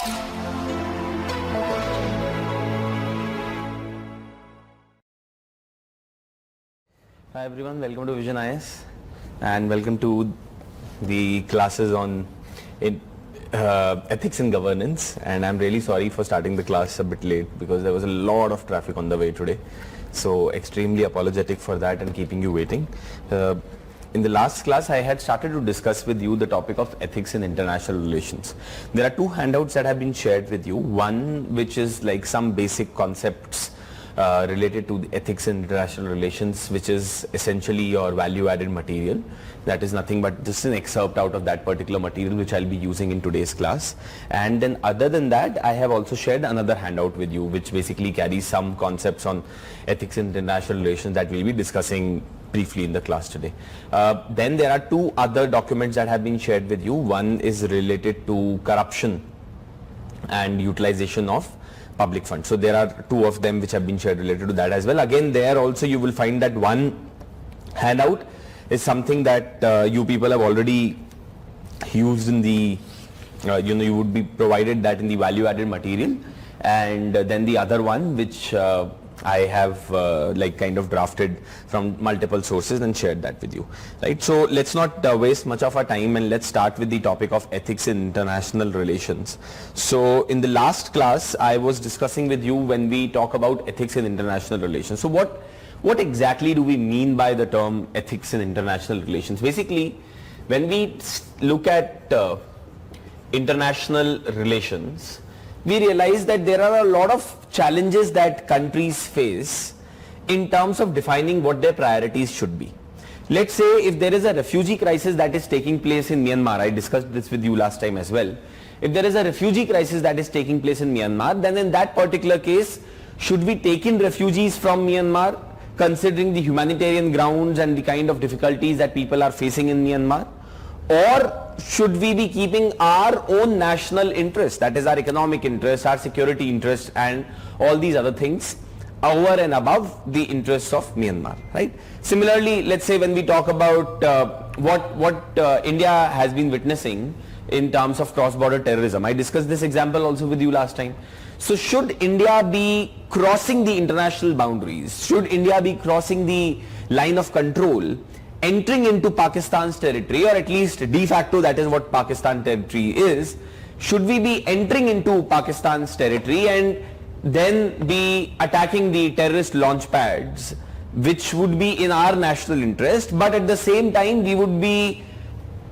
Hi everyone, welcome to Vision IS and welcome to the classes on ethics and governance, and I'm really sorry for starting the class a bit late because there was a lot of traffic on the way today, so extremely apologetic for that and keeping you waiting. In the last class I had started to discuss with you the topic of ethics in international relations. There are two handouts that have been shared with you, one which is like some basic concepts related to the ethics in international relations, which is essentially your value-added material. That is nothing but just an excerpt out of that particular material which I'll be using in today's class. And then other than that, I have also shared another handout with you which basically carries some concepts on ethics in international relations that we'll be discussing briefly in the class today. Then there are two other documents that have been shared with you. One is related to corruption and utilization of public funds. So there are two of them which have been shared related to that as well. Again, there also you will find that one handout is something that you people have already used in the, you would be provided that in the value added material, and then the other one which I have like kind of drafted from multiple sources and shared that with you, right? So let's not waste much of our time and let's start with the topic of ethics in international relations. So in the last class I was discussing with you when we talk about ethics in international relations. So what exactly do we mean by the term ethics in international relations? Basically, when we look at international relations, we realize that there are a lot of challenges that countries face in terms of defining what their priorities should be. Let's say if there is a refugee crisis that is taking place in Myanmar, I discussed this with you last time as well. If there is a refugee crisis that is taking place in Myanmar, then in that particular case, should we take in refugees from Myanmar, considering the humanitarian grounds and the kind of difficulties that people are facing in Myanmar? Or should we be keeping our own national interest, that is our economic interest, our security interest and all these other things over and above the interests of Myanmar, right? Similarly, let's say when we talk about what India has been witnessing in terms of cross-border terrorism, I discussed this example also with you last time. So should India be crossing the international boundaries? Should India be crossing the line of control, entering into Pakistan's territory, or at least de facto that is what Pakistan territory is? Should we be entering into Pakistan's territory and then be attacking the terrorist launch pads, which would be in our national interest, but at the same time we would be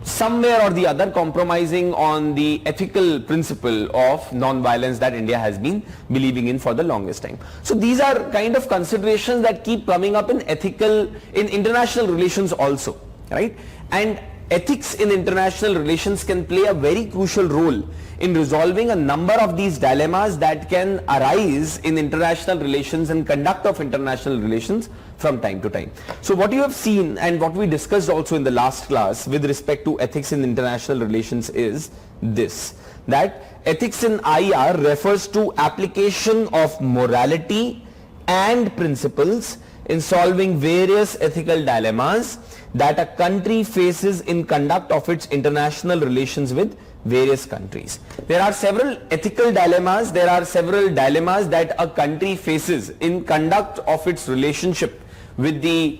somewhere or the other compromising on the ethical principle of non-violence that India has been believing in for the longest time. So these are kind of considerations that keep coming up in international relations also, right? And ethics in international relations can play a very crucial role in resolving a number of these dilemmas that can arise in international relations and conduct of international relations from time to time. So what you have seen and what we discussed also in the last class with respect to ethics in international relations is this, that ethics in IR refers to application of morality and principles in solving various ethical dilemmas that a country faces in conduct of its international relations with various countries. There are several ethical dilemmas, there are several dilemmas that a country faces in conduct of its relationship with the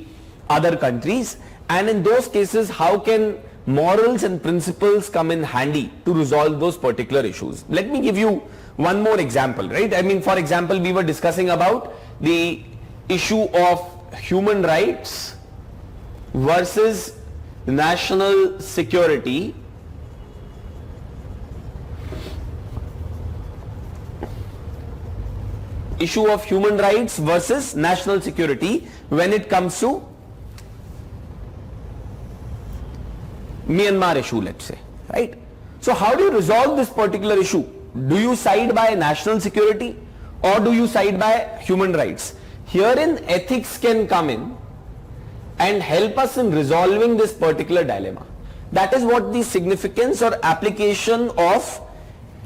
other countries, and in those cases how can morals and principles come in handy to resolve those particular issues. Let me give you one more example, right? I mean, for example, we were discussing about the issue of human rights versus national security. Issue of human rights versus national security when it comes to Myanmar issue, let's say, right? So how do you resolve this particular issue? Do you side by national security or do you side by human rights? Herein ethics can come in and help us in resolving this particular dilemma. That is what the significance or application of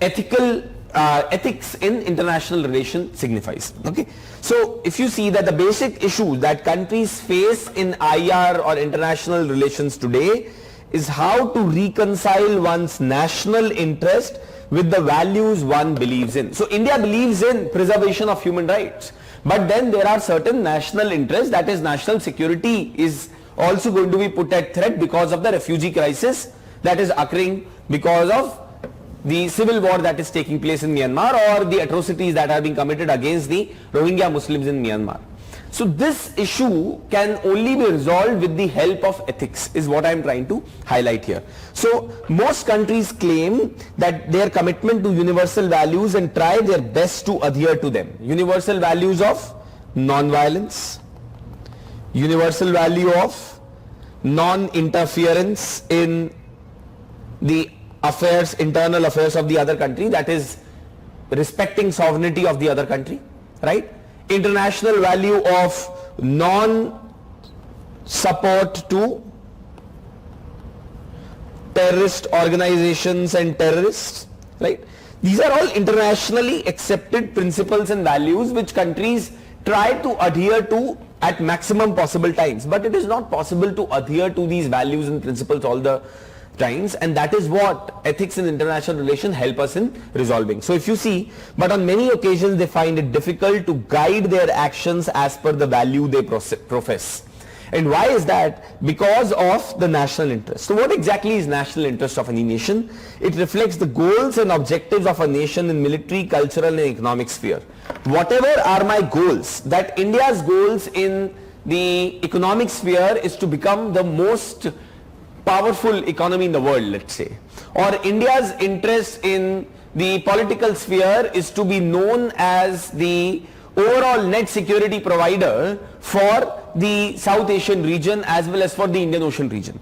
ethics in international relations signifies. Okay, so if you see that the basic issue that countries face in IR or international relations today is how to reconcile one's national interest with the values one believes in. So India believes in preservation of human rights. But then there are certain national interests, that is national security is also going to be put at threat because of the refugee crisis that is occurring because of the civil war that is taking place in Myanmar, or the atrocities that are being committed against the Rohingya Muslims in Myanmar. So this issue can only be resolved with the help of ethics, is what I am trying to highlight here. So most countries claim that their commitment to universal values and try their best to adhere to them. Universal values of non-violence, universal value of non-interference in the affairs, internal affairs of the other country, that is respecting sovereignty of the other country, right? International value of non-support to terrorist organizations and terrorists, right? These are all internationally accepted principles and values which countries try to adhere to at maximum possible times. But it is not possible to adhere to these values and principles all the times, and that is what ethics in international relations help us in resolving. So if you see, but on many occasions they find it difficult to guide their actions as per the value they profess. And why is that? Because of the national interest. So what exactly is national interest of any nation? It reflects the goals and objectives of a nation in military, cultural and economic sphere. Whatever are my goals, that India's goals in the economic sphere is to become the most powerful economy in the world, let's say, or India's interest in the political sphere is to be known as the overall net security provider for the South Asian region as well as for the Indian Ocean region.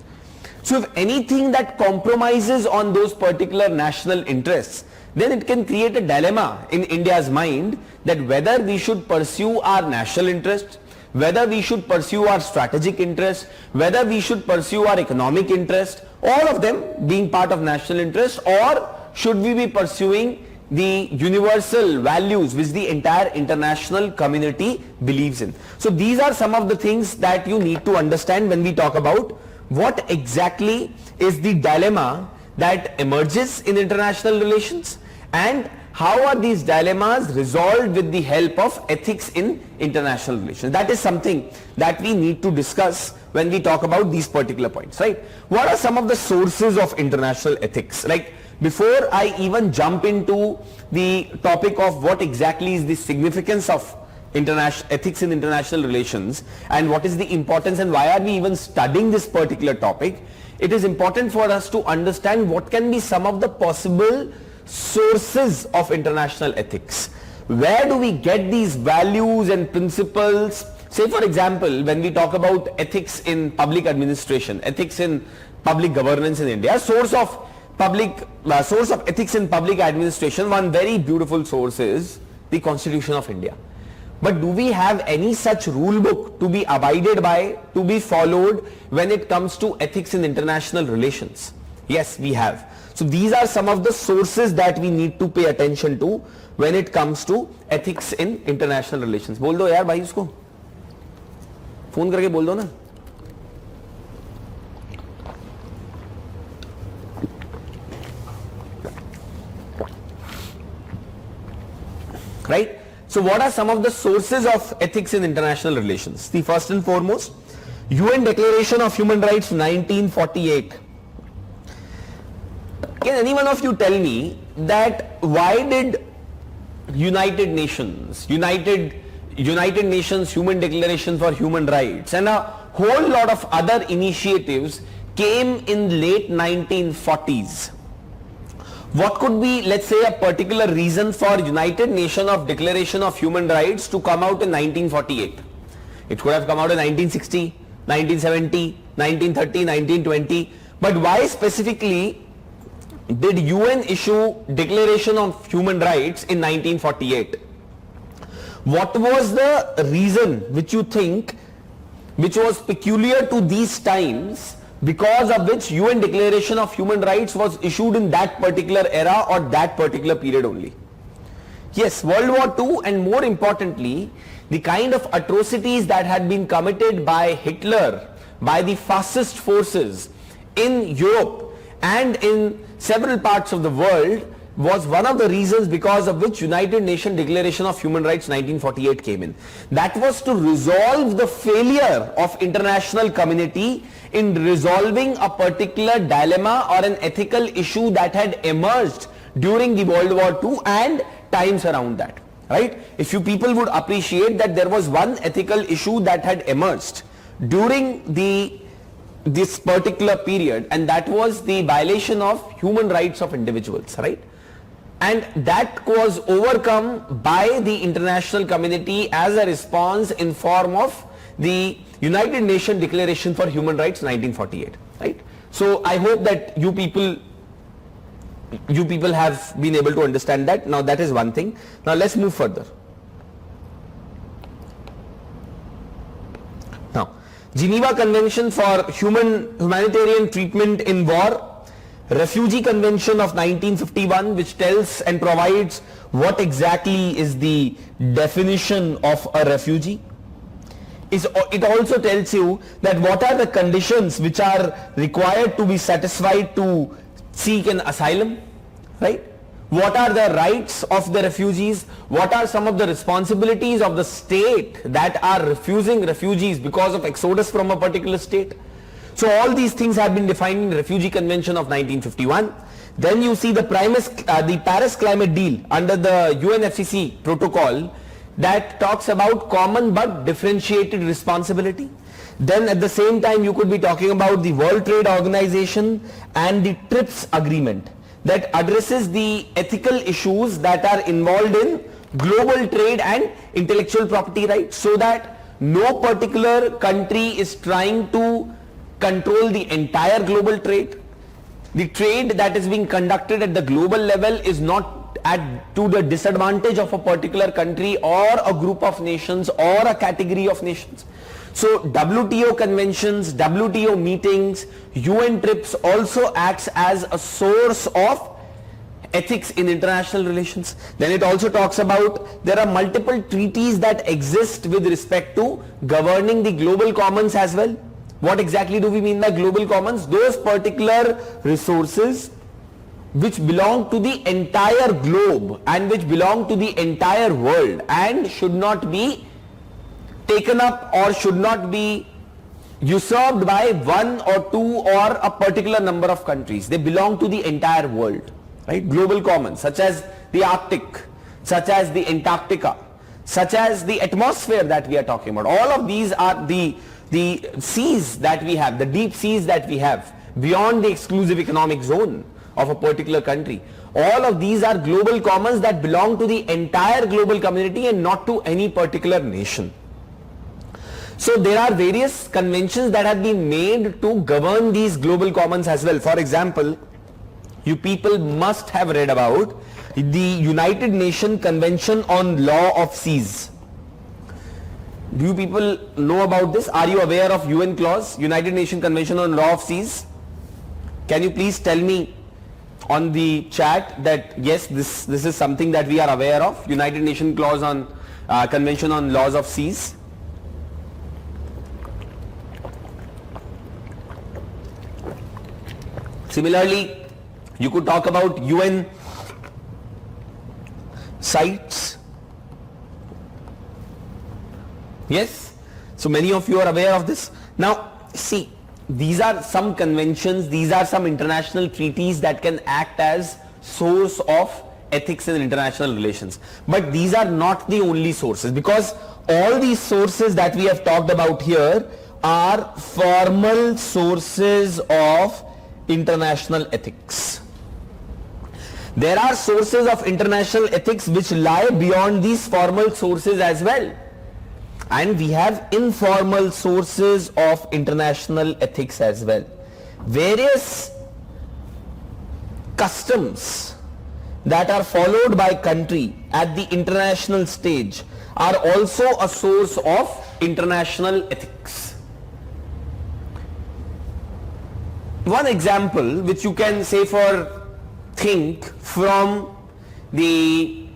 So if anything that compromises on those particular national interests, then it can create a dilemma in India's mind that whether we should pursue our national interest, whether we should pursue our strategic interest, whether we should pursue our economic interest, all of them being part of national interest, or should we be pursuing the universal values which the entire international community believes in. So these are some of the things that you need to understand when we talk about what exactly is the dilemma that emerges in international relations, and how are these dilemmas resolved with the help of ethics in international relations. That is something that we need to discuss when we talk about these particular points, right? What are some of the sources of international ethics? Like, before I even jump into the topic of what exactly is the significance of international ethics in international relations and what is the importance and why are we even studying this particular topic, it is important for us to understand what can be some of the possible sources of international ethics. Where do we get these values and principles? Say for example, when we talk about ethics in public administration, ethics in public governance in India, source of ethics in public administration, one very beautiful source is the Constitution of India. But do we have any such rule book to be abided by, to be followed when it comes to ethics in international relations? Yes, we have. So these are some of the sources that we need to pay attention to when it comes to ethics in international relations. बोल दो यार भाई उसको, phone करके बोल दो ना. Right? So what are some of the sources of ethics in international relations? The first and foremost, UN Declaration of Human Rights 1948. Can any one of you tell me that why did United Nations Human Declaration for Human Rights and a whole lot of other initiatives came in late 1940s? What could be, let's say, a particular reason for United Nations of Declaration of Human Rights to come out in 1948? It could have come out in 1960, 1970, 1930, 1920. But why specifically did UN issue Declaration of Human Rights in 1948? What was the reason which you think, which was peculiar to these times, because of which UN Declaration of Human Rights was issued in that particular era or that particular period only? Yes, World War II, and more importantly, the kind of atrocities that had been committed by Hitler, by the fascist forces in Europe and in several parts of the world, was one of the reasons because of which United Nations Declaration of Human Rights 1948 came in. That was to resolve the failure of international community in resolving a particular dilemma or an ethical issue that had emerged during the World War II and times around that. Right? If you people would appreciate that there was one ethical issue that had emerged during this particular period, and that was the violation of human rights of individuals, right? And that was overcome by the international community as a response in form of the United Nations Declaration for Human Rights 1948, right? So I hope that you people have been able to understand that. Now that is one thing. Now let's move further. Now, Geneva Convention for Humanitarian Treatment in War, Refugee Convention of 1951, which tells and provides what exactly is the definition of a refugee. It also tells you that what are the conditions which are required to be satisfied to seek an asylum, right? What are the rights of the refugees? What are some of the responsibilities of the state that are refusing refugees because of exodus from a particular state? So all these things have been defined in the Refugee Convention of 1951. Then you see the Paris Climate Deal under the UNFCCC protocol that talks about common but differentiated responsibility. Then at the same time you could be talking about the World Trade Organization and the TRIPS agreement that addresses the ethical issues that are involved in global trade and intellectual property rights, so that no particular country is trying to control the entire global trade. The trade that is being conducted at the global level is not to the disadvantage of a particular country or a group of nations or a category of nations. So WTO conventions, WTO meetings, UN trips also acts as a source of ethics in international relations. Then it also talks about there are multiple treaties that exist with respect to governing the global commons as well. What exactly do we mean by global commons? Those particular resources which belong to the entire globe and which belong to the entire world and should not be taken up or should not be usurped by one or two or a particular number of countries. They belong to the entire world, right? Global commons such as the Arctic, such as the Antarctica, such as the atmosphere that we are talking about. All of these are the seas that we have, the deep seas that we have beyond the exclusive economic zone of a particular country. All of these are global commons that belong to the entire global community and not to any particular nation. So there are various conventions that have been made to govern these global commons as well. For example, you people must have read about the United Nations Convention on Law of Seas. Do you people know about this? Are you aware of UN clause, United Nations Convention on Law of Seas? Can you please tell me on the chat that yes, this is something that we are aware of, United Nations clause on Convention on Laws of Seas? Similarly, you could talk about UN sites. Yes, so many of you are aware of this. Now see, these are some conventions, these are some international treaties that can act as source of ethics in international relations. But these are not the only sources, because all these sources that we have talked about here are formal sources of international ethics. There are sources of international ethics which lie beyond these formal sources as well. And we have informal sources of international ethics as well. Various customs that are followed by country at the international stage are also a source of international ethics. One example which you can say think from the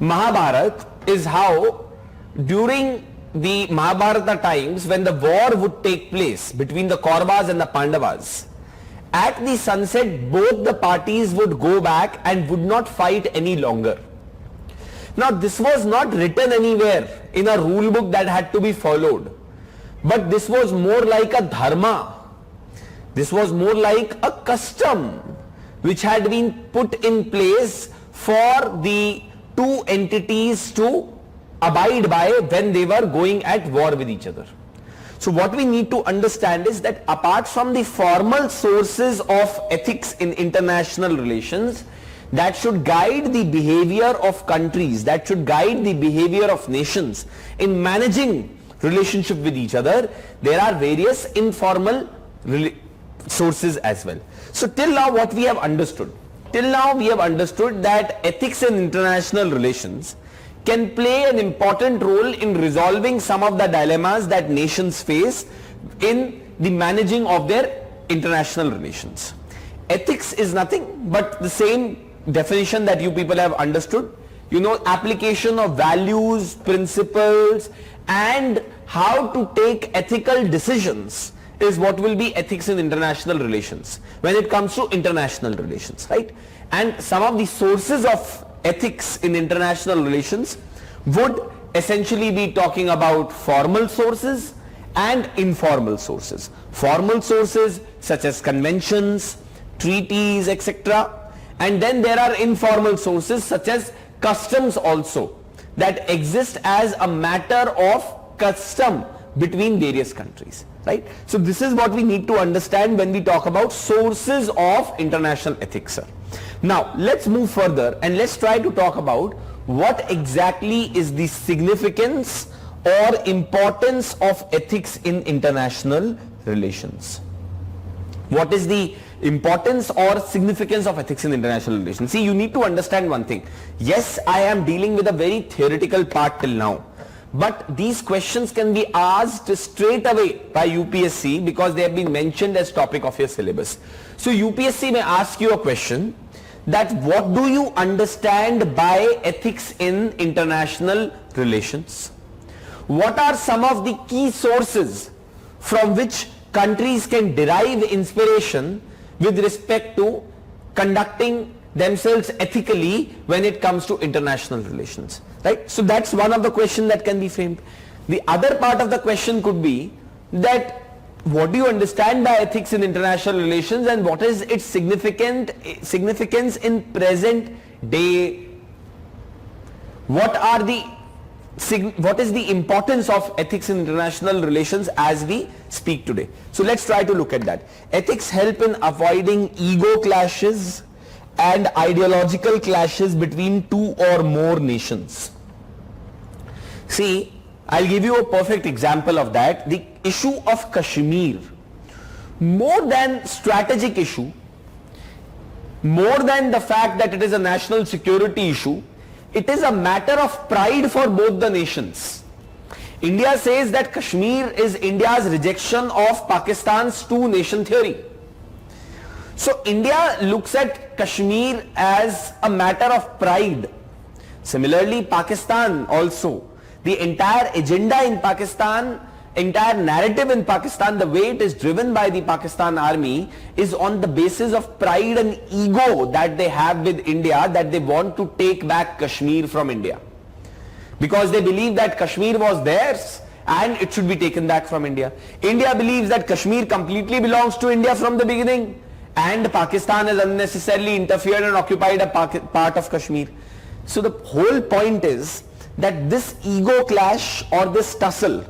Mahabharata is how during the Mahabharata times, when the war would take place between the Kauravas and the Pandavas, at the sunset, both the parties would go back and would not fight any longer. Now, this was not written anywhere in a rule book that had to be followed, but this was more like a dharma. This was more like a custom which had been put in place for the two entities to abide by when they were going at war with each other. So what we need to understand is that apart from the formal sources of ethics in international relations that should guide the behavior of countries, that should guide the behavior of nations in managing relationship with each other, there are various informal sources as well. So till now what we have understood? Till now we have understood that ethics in international relations can play an important role in resolving some of the dilemmas that nations face in the managing of their international relations. Ethics is nothing but the same definition that you people have understood. You know, application of values, principles, and how to take ethical decisions is what will be ethics in international relations when it comes to international relations, right? And some of the sources of ethics in international relations would essentially be talking about formal sources and informal sources. Formal sources such as conventions, treaties, etc. And then there are informal sources such as customs also that exist as a matter of custom between various countries, right? So this is what we need to understand when we talk about sources of international ethics, sir. Now let's move further and let's try to talk about what exactly is the significance or importance of ethics in international relations. What is the importance or significance of ethics in international relations? See, you need to understand one thing. Yes, I am dealing with a very theoretical part till now, but these questions can be asked straight away by UPSC because they have been mentioned as topic of your syllabus. So UPSC may ask you a question that what do you understand by ethics in international relations? What are some of the key sources from which countries can derive inspiration with respect to conducting themselves ethically when it comes to international relations, right? So that's one of the questions that can be framed. The other part of the question could be that what do you understand by ethics in international relations and what is its significance in present day? What is the importance of ethics in international relations as we speak today? So let's try to look at that. Ethics help in avoiding ego clashes and ideological clashes between two or more nations. See, I'll give you a perfect example of that. The issue of Kashmir, more than strategic issue, more than the fact that it is a national security issue, it is a matter of pride for both the nations. India says that Kashmir is India's rejection of Pakistan's two-nation theory. So India looks at Kashmir as a matter of pride. Similarly, Pakistan also. The entire agenda in Pakistan, entire narrative in Pakistan, the way it is driven by the Pakistan army is on the basis of pride and ego that they have with India, that they want to take back Kashmir from India. Because they believe that Kashmir was theirs and it should be taken back from India. India believes that Kashmir completely belongs to India from the beginning and Pakistan has unnecessarily interfered and occupied a part of Kashmir. So the whole point is that this ego clash or this tussle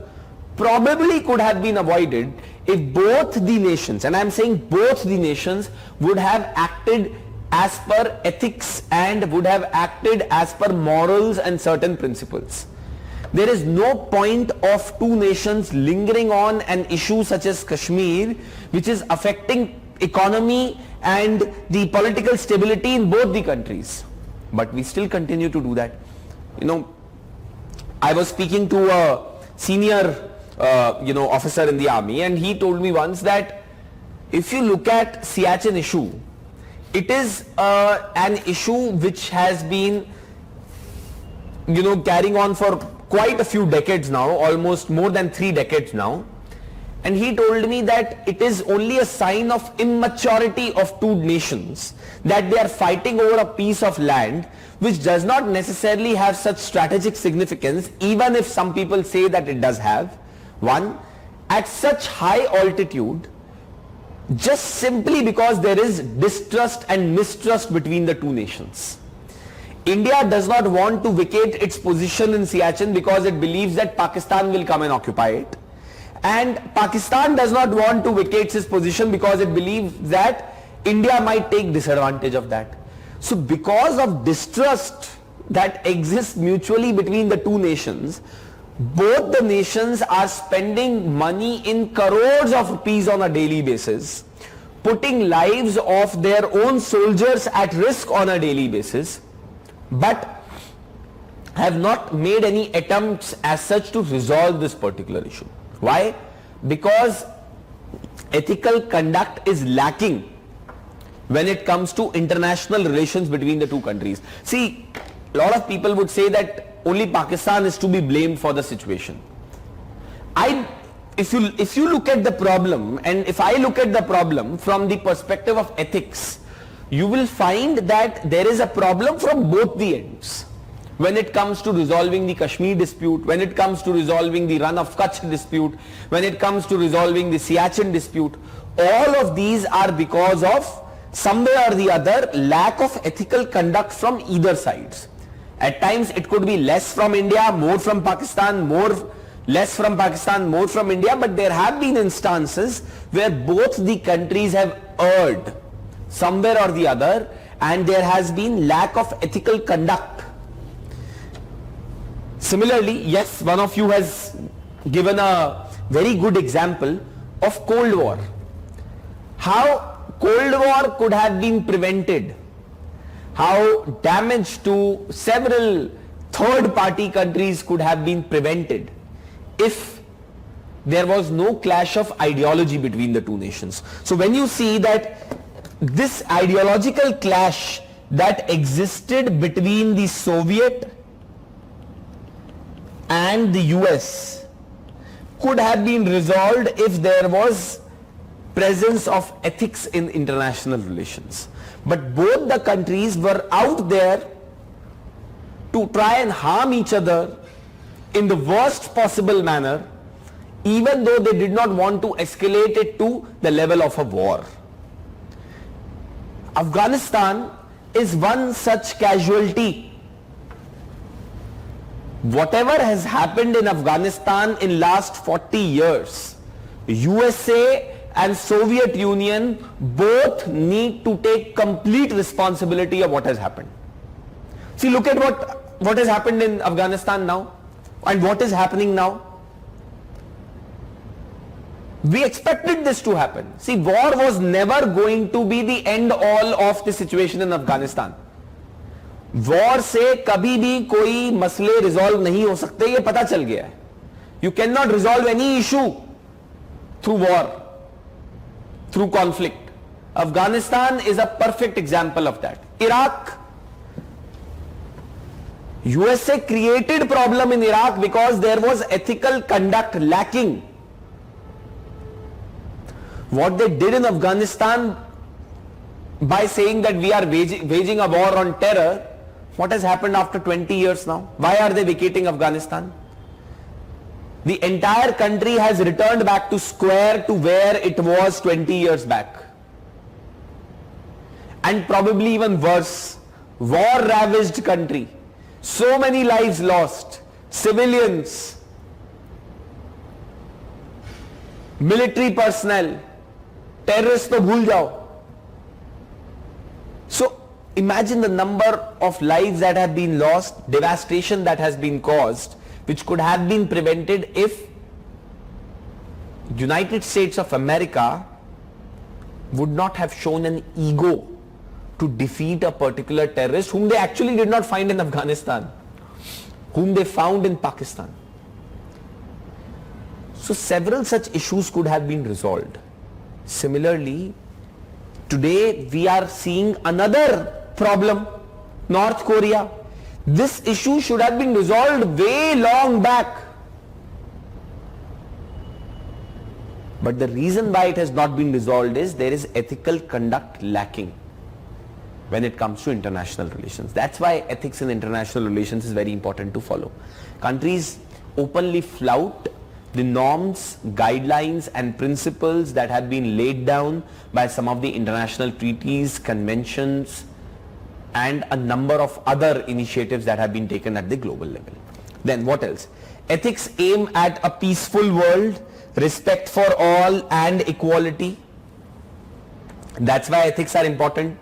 probably could have been avoided if both the nations, and I am saying both the nations, would have acted as per ethics and would have acted as per morals and certain principles. There is no point of two nations lingering on an issue such as Kashmir, which is affecting economy and the political stability in both the countries. But we still continue to do that. You know, I was speaking to a senior officer in the army, and he told me once that if you look at Siachen issue, it is an issue which has been carrying on for quite a few decades now, almost more than 3 decades now, And he told me that it is only a sign of immaturity of two nations that they are fighting over a piece of land which does not necessarily have such strategic significance, even if some people say that it does have. One, at such high altitude, just simply because there is distrust and mistrust between the two nations. India does not want to vacate its position in Siachen because it believes that Pakistan will come and occupy it. And Pakistan does not want to vacate its position because it believes that India might take disadvantage of that. So because of distrust that exists mutually between the two nations, both the nations are spending money in crores of rupees on a daily basis, putting lives of their own soldiers at risk on a daily basis, but have not made any attempts as such to resolve this particular issue. Why? Because ethical conduct is lacking when it comes to international relations between the two countries. See, a lot of people would say that only Pakistan is to be blamed for the situation. If you look at the problem, and if I look at the problem from the perspective of ethics, you will find that there is a problem from both the ends. When it comes to resolving the Kashmir dispute, when it comes to resolving the Run of Kutch dispute, when it comes to resolving the Siachen dispute, all of these are because of somewhere or the other lack of ethical conduct from either sides. At times it could be less from India, more from Pakistan, less from Pakistan, more from India, but there have been instances where both the countries have erred somewhere or the other, and there has been lack of ethical conduct. Similarly, yes, one of you has given a very good example of Cold War. How Cold War could have been prevented, how damage to several third party countries could have been prevented if there was no clash of ideology between the two nations. So when you see that this ideological clash that existed between the Soviet and the US could have been resolved if there was presence of ethics in international relations. But both the countries were out there to try and harm each other in the worst possible manner, even though they did not want to escalate it to the level of a war. Afghanistan is one such casualty. Whatever has happened in Afghanistan in last 40 years, USA and Soviet Union both need to take complete responsibility of what has happened. See, look at what has happened in Afghanistan now and what is happening now. We expected this to happen. See, war was never going to be the end all of the situation in Afghanistan. War से कभी भी कोई मसले resolve नहीं हो सकते, ये पता चल गया है. You can not resolve any issue through war, through conflict. Afghanistan is a perfect example of that. Iraq, USA created problem in Iraq because there was ethical conduct lacking. What they did in Afghanistan by saying that we are waging a war on terror, what has happened after 20 years now? Why are they vacating Afghanistan? The entire country has returned back to square to where it was 20 years back. And probably even worse, war-ravaged country. So many lives lost, civilians, military personnel, terrorists to bhul jao. So imagine the number of lives that have been lost, devastation that has been caused, which could have been prevented if United States of America would not have shown an ego to defeat a particular terrorist whom they actually did not find in Afghanistan, whom they found in Pakistan. So several such issues could have been resolved. Similarly, today we are seeing another problem, North Korea. This issue should have been resolved way long back. But the reason why it has not been resolved is there is ethical conduct lacking when it comes to international relations. That's why ethics in international relations is very important to follow. Countries openly flout the norms, guidelines and principles that have been laid down by some of the international treaties, conventions and a number of other initiatives that have been taken at the global level. Then what else? Ethics aim at a peaceful world, respect for all and equality. That's why ethics are important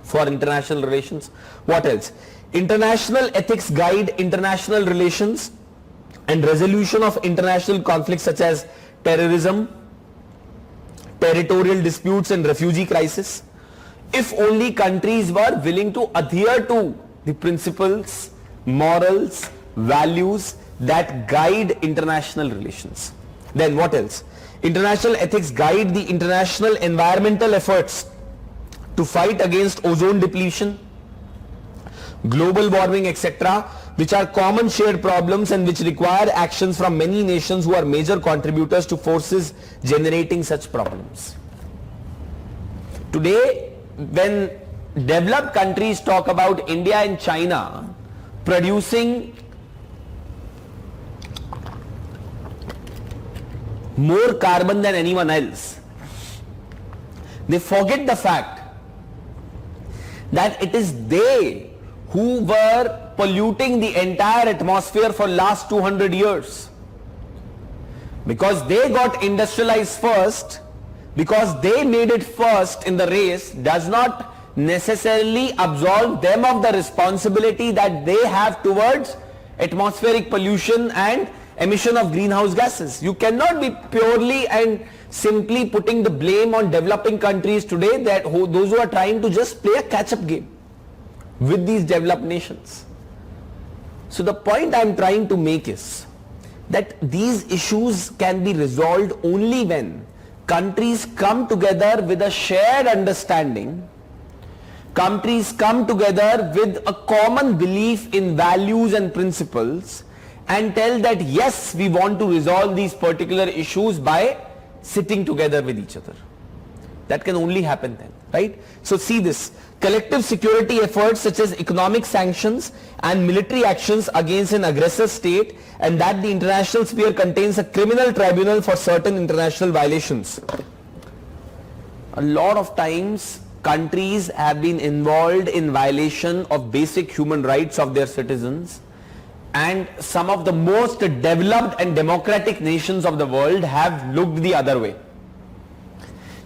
for international relations. What else? International ethics guide international relations and resolution of international conflicts such as terrorism, territorial disputes and refugee crisis. If only countries were willing to adhere to the principles, morals, values that guide international relations. Then what else? International ethics guide the international environmental efforts to fight against ozone depletion, global warming, etc., which are common shared problems and which require actions from many nations who are major contributors to forces generating such problems. Today, when developed countries talk about India and China producing more carbon than anyone else, they forget the fact that it is they who were polluting the entire atmosphere for last 200 years. Because they got industrialized first, because they made it first in the race, does not necessarily absolve them of the responsibility that they have towards atmospheric pollution and emission of greenhouse gases. You cannot be purely and simply putting the blame on developing countries today, that those who are trying to just play a catch-up game with these developed nations. So the point I am trying to make is that these issues can be resolved only when countries come together with a shared understanding, countries come together with a common belief in values and principles, and tell that yes, we want to resolve these particular issues by sitting together with each other. That can only happen then, right? So see this, collective security efforts such as economic sanctions and military actions against an aggressor state, and that the international sphere contains a criminal tribunal for certain international violations. A lot of times countries have been involved in violation of basic human rights of their citizens, and some of the most developed and democratic nations of the world have looked the other way.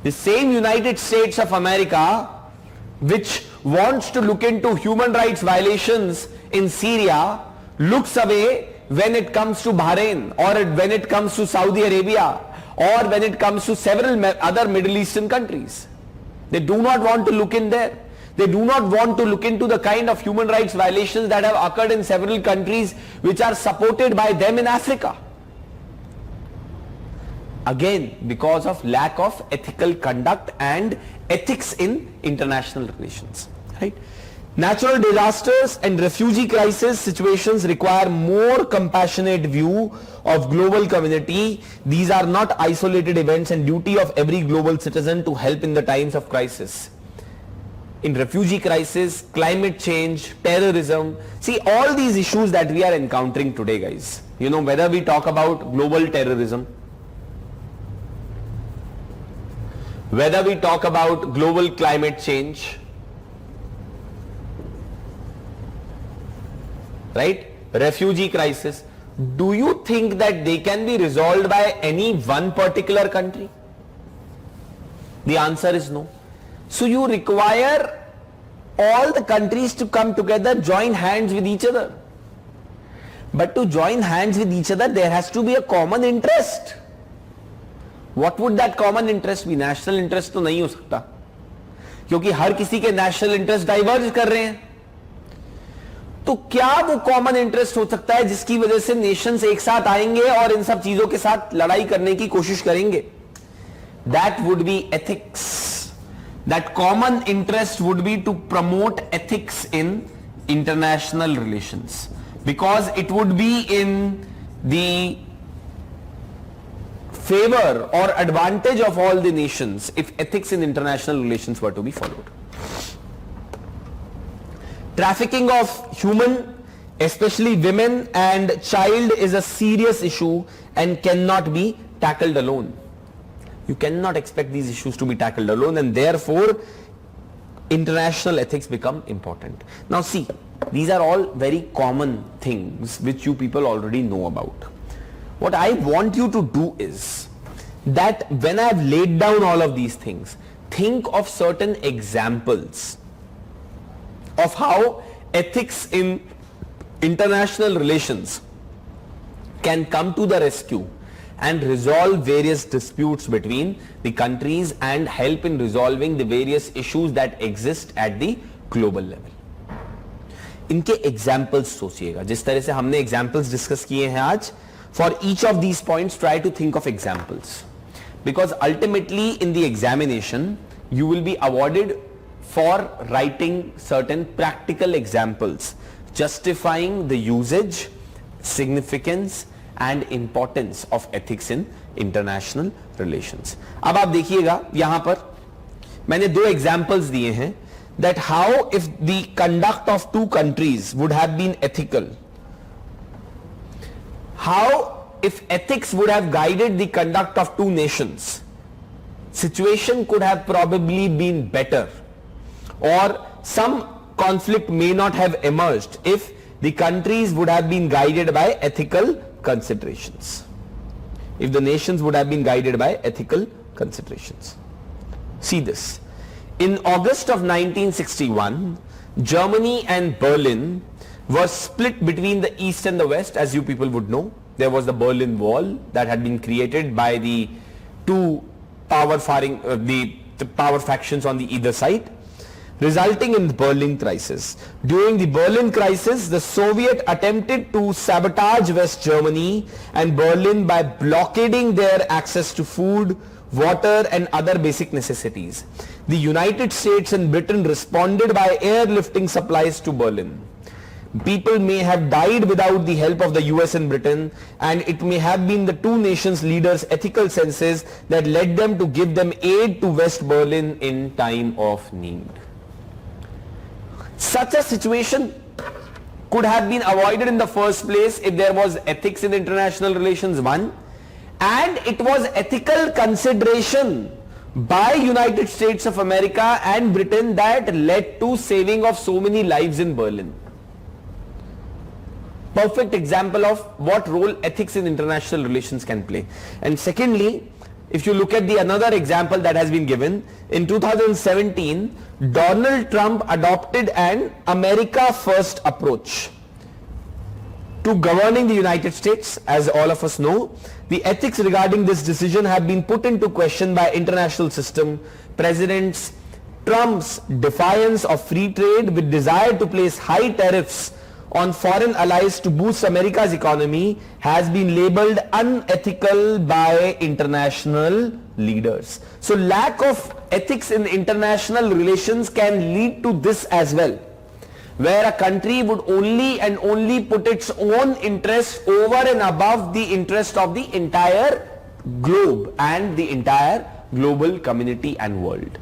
The same United States of America, which wants to look into human rights violations in Syria, looks away when it comes to Bahrain, or when it comes to Saudi Arabia, or when it comes to several other Middle Eastern countries. They do not want to look in there. They do not want to look into the kind of human rights violations that have occurred in several countries which are supported by them in Africa. Again, because of lack of ethical conduct and ethics in international relations, right? Natural disasters and refugee crisis situations require more compassionate view of global community. These are not isolated events, and duty of every global citizen to help in the times of crisis. In refugee crisis, climate change, terrorism, see all these issues that we are encountering today, guys. You know, whether we talk about global terrorism, whether we talk about global climate change, right, refugee crisis, do you think that they can be resolved by any one particular country? The answer is no. So you require all the countries to come together, join hands with each other. But to join hands with each other, there has to be a common interest. What would that common interest be? National interest तो नहीं हो सकता, क्योंकि हर किसी के national interest diverge कर रहे हैं. तो क्या वो कॉमन इंटरेस्ट हो सकता है जिसकी वजह से नेशंस एक साथ आएंगे और इन सब चीजों के साथ लड़ाई करने की कोशिश करेंगे? That would be ethics. That common interest would be to promote ethics in international relations, because it would be in the favor or advantage of all the nations if ethics in international relations were to be followed. Trafficking of human, especially women and child, is a serious issue and cannot be tackled alone. You cannot expect these issues to be tackled alone, and therefore international ethics become important. Now see, these are all very common things which you people already know about. What I want you to do is that when I have laid down all of these things, think of certain examples of how ethics in international relations can come to the rescue and resolve various disputes between the countries and help in resolving the various issues that exist at the global level. इनके examples सोचिएगा, जिस तरह से हमने examples discuss किए हैं आज. For each of these points try to think of examples, because ultimately in the examination you will be awarded for writing certain practical examples justifying the usage, significance and importance of ethics in international relations. अब आप देखिएगा यहां पर मैंने दो examples दिए हैं that how if the conduct of two countries would have been ethical, how if ethics would have guided the conduct of two nations, situation could have probably been better, or some conflict may not have emerged if the countries would have been guided by ethical considerations, if the nations would have been guided by ethical considerations. See this. In August of 1961, Germany and Berlin were split between the East and the West. As you people would know, there was the Berlin Wall that had been created by the two the power factions on the either side, resulting in the Berlin crisis. During the Berlin crisis, the Soviet attempted to sabotage West Germany and Berlin by blockading their access to food, water and other basic necessities. The United States and Britain responded by airlifting supplies to Berlin. People may have died without the help of the US and Britain, and it may have been the two nations' leaders' ethical senses that led them to give them aid to West Berlin in time of need. Such a situation could have been avoided in the first place if there was ethics in international relations, one, and it was ethical consideration by United States of America and Britain that led to saving of so many lives in Berlin. Perfect example of what role ethics in international relations can play. And secondly, if you look at the another example that has been given, in 2017, Donald Trump adopted an America First approach to governing the United States. As all of us know, the ethics regarding this decision have been put into question by international system. President Trump's defiance of free trade with desire to place high tariffs on foreign allies to boost America's economy has been labeled unethical by international leaders. So lack of ethics in international relations can lead to this as well, where a country would only and only put its own interests over and above the interest of the entire globe and the entire global community and world.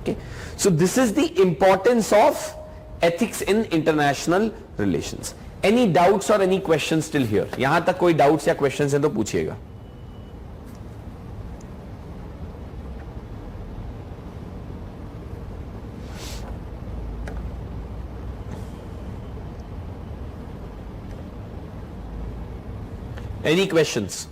Okay, so this is the importance of ethics in international relations. Any doubts or any questions still here? यहां तक कोई doubts या questions हैं तो पूछिएगा. Any questions?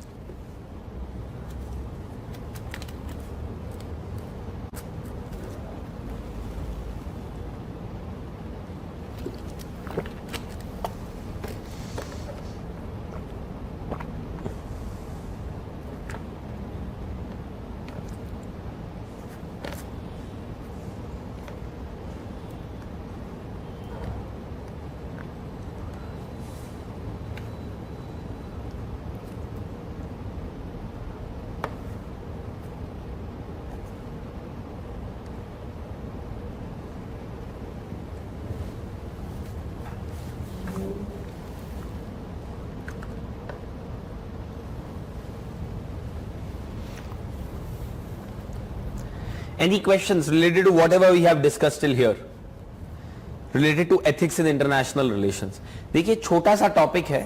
Any questions related to whatever we have discussed till here? Related to ethics in international relations. देखिए छोटा सा टॉपिक है,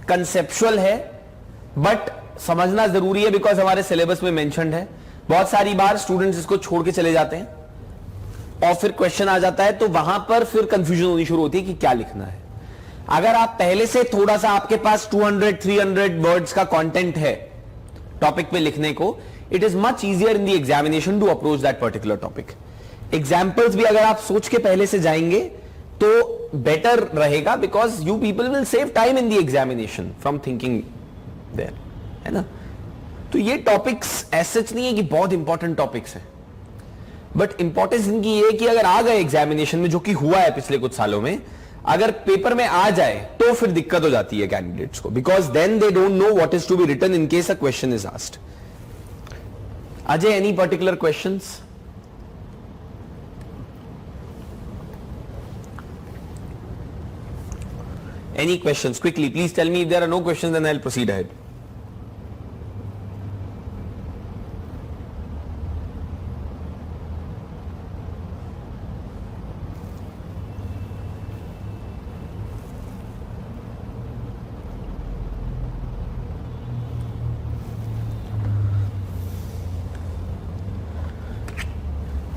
कंसेप्चुअल है, बट समझना जरूरी है बिकॉज हमारे सिलेबस में मेंशन्ड है. बहुत सारी बार स्टूडेंट्स इसको छोड़ के चले जाते हैं और फिर क्वेश्चन आ जाता है तो वहां पर फिर कंफ्यूजन होनी शुरू होती है कि क्या लिखना है. अगर आप पहले से थोड़ा सा आपके पास 200-300 वर्ड्स का कंटेंट है टॉपिक पे लिखने को, it is much easier in the examination to approach that particular topic. Examples भी अगर आप सोच के पहले से जाएंगे तो बेटर रहेगा because you people will save time in the examination from thinking there, है ना. तो ये टॉपिक्स ऐसे नहीं है कि बहुत इंपॉर्टेंट टॉपिक्स है, बट इंपॉर्टेंस इनकी ये कि अगर आ गए एग्जामिनेशन में, जो कि हुआ है पिछले कुछ सालों में, अगर पेपर में आ जाए तो फिर दिक्कत हो जाती है कैंडिडेट्स को, because then they don't know what is to be written in case a question is asked. Ajay, any particular questions? Any questions? Quickly, please tell me if there are no questions, then I'll proceed ahead.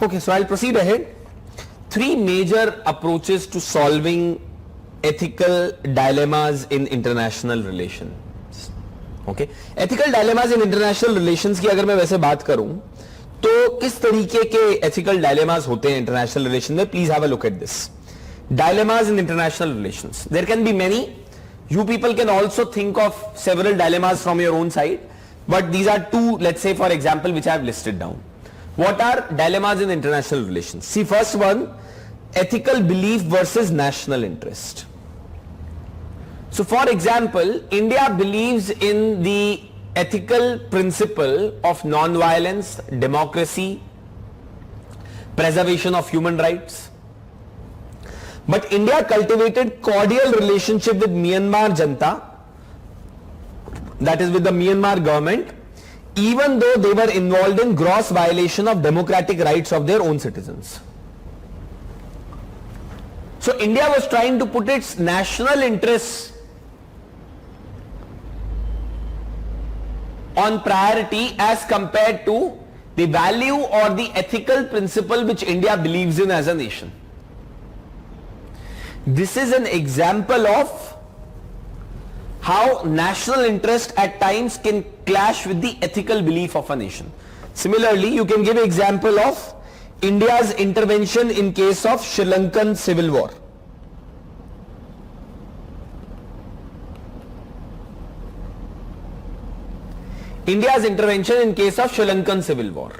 Okay, so I'll proceed ahead. Three major approaches to solving ethical dilemmas in international relations. Okay, ethical dilemmas in international relations की अगर मैं वैसे बात करूं तो किस तरीके के ethical dilemmas होते हैं international relations में? Please have a look at this. Dilemmas in international relations. There can be many. You people can also think of several dilemmas from your own side, but these are two, let's say for example, which I have listed down. What are dilemmas in international relations? See, first one, ethical belief versus national interest. So for example, India believes in the ethical principle of non-violence, democracy, preservation of human rights. But India cultivated cordial relationship with Myanmar Janta, that is with the Myanmar government, even though they were involved in gross violation of democratic rights of their own citizens. So India was trying to put its national interests on priority as compared to the value or the ethical principle which India believes in as a nation. This is an example of how national interest at times can clash with the ethical belief of a nation. Similarly, you can give example of India's intervention in case of Sri Lankan civil war. India's intervention in case of Sri Lankan civil war.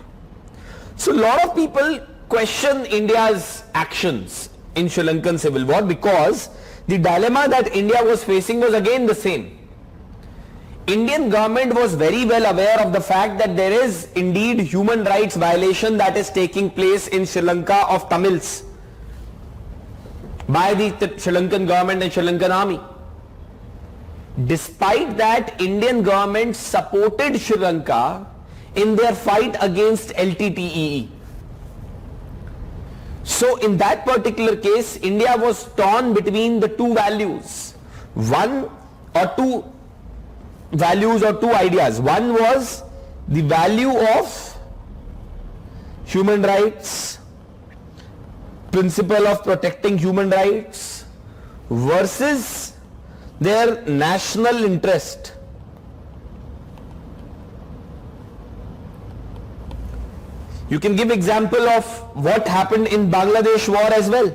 So a lot of people question India's actions in Sri Lankan civil war because the dilemma that India was facing was again the same. Indian government was very well aware of the fact that there is indeed human rights violation that is taking place in Sri Lanka of Tamils by the Sri Lankan government and Sri Lankan army. Despite that, Indian government supported Sri Lanka in their fight against LTTE. So in that particular case, India was torn between the two values. One or two values or two ideas. One was the value of human rights, principle of protecting human rights versus their national interest. You can give example of what happened in Bangladesh war as well.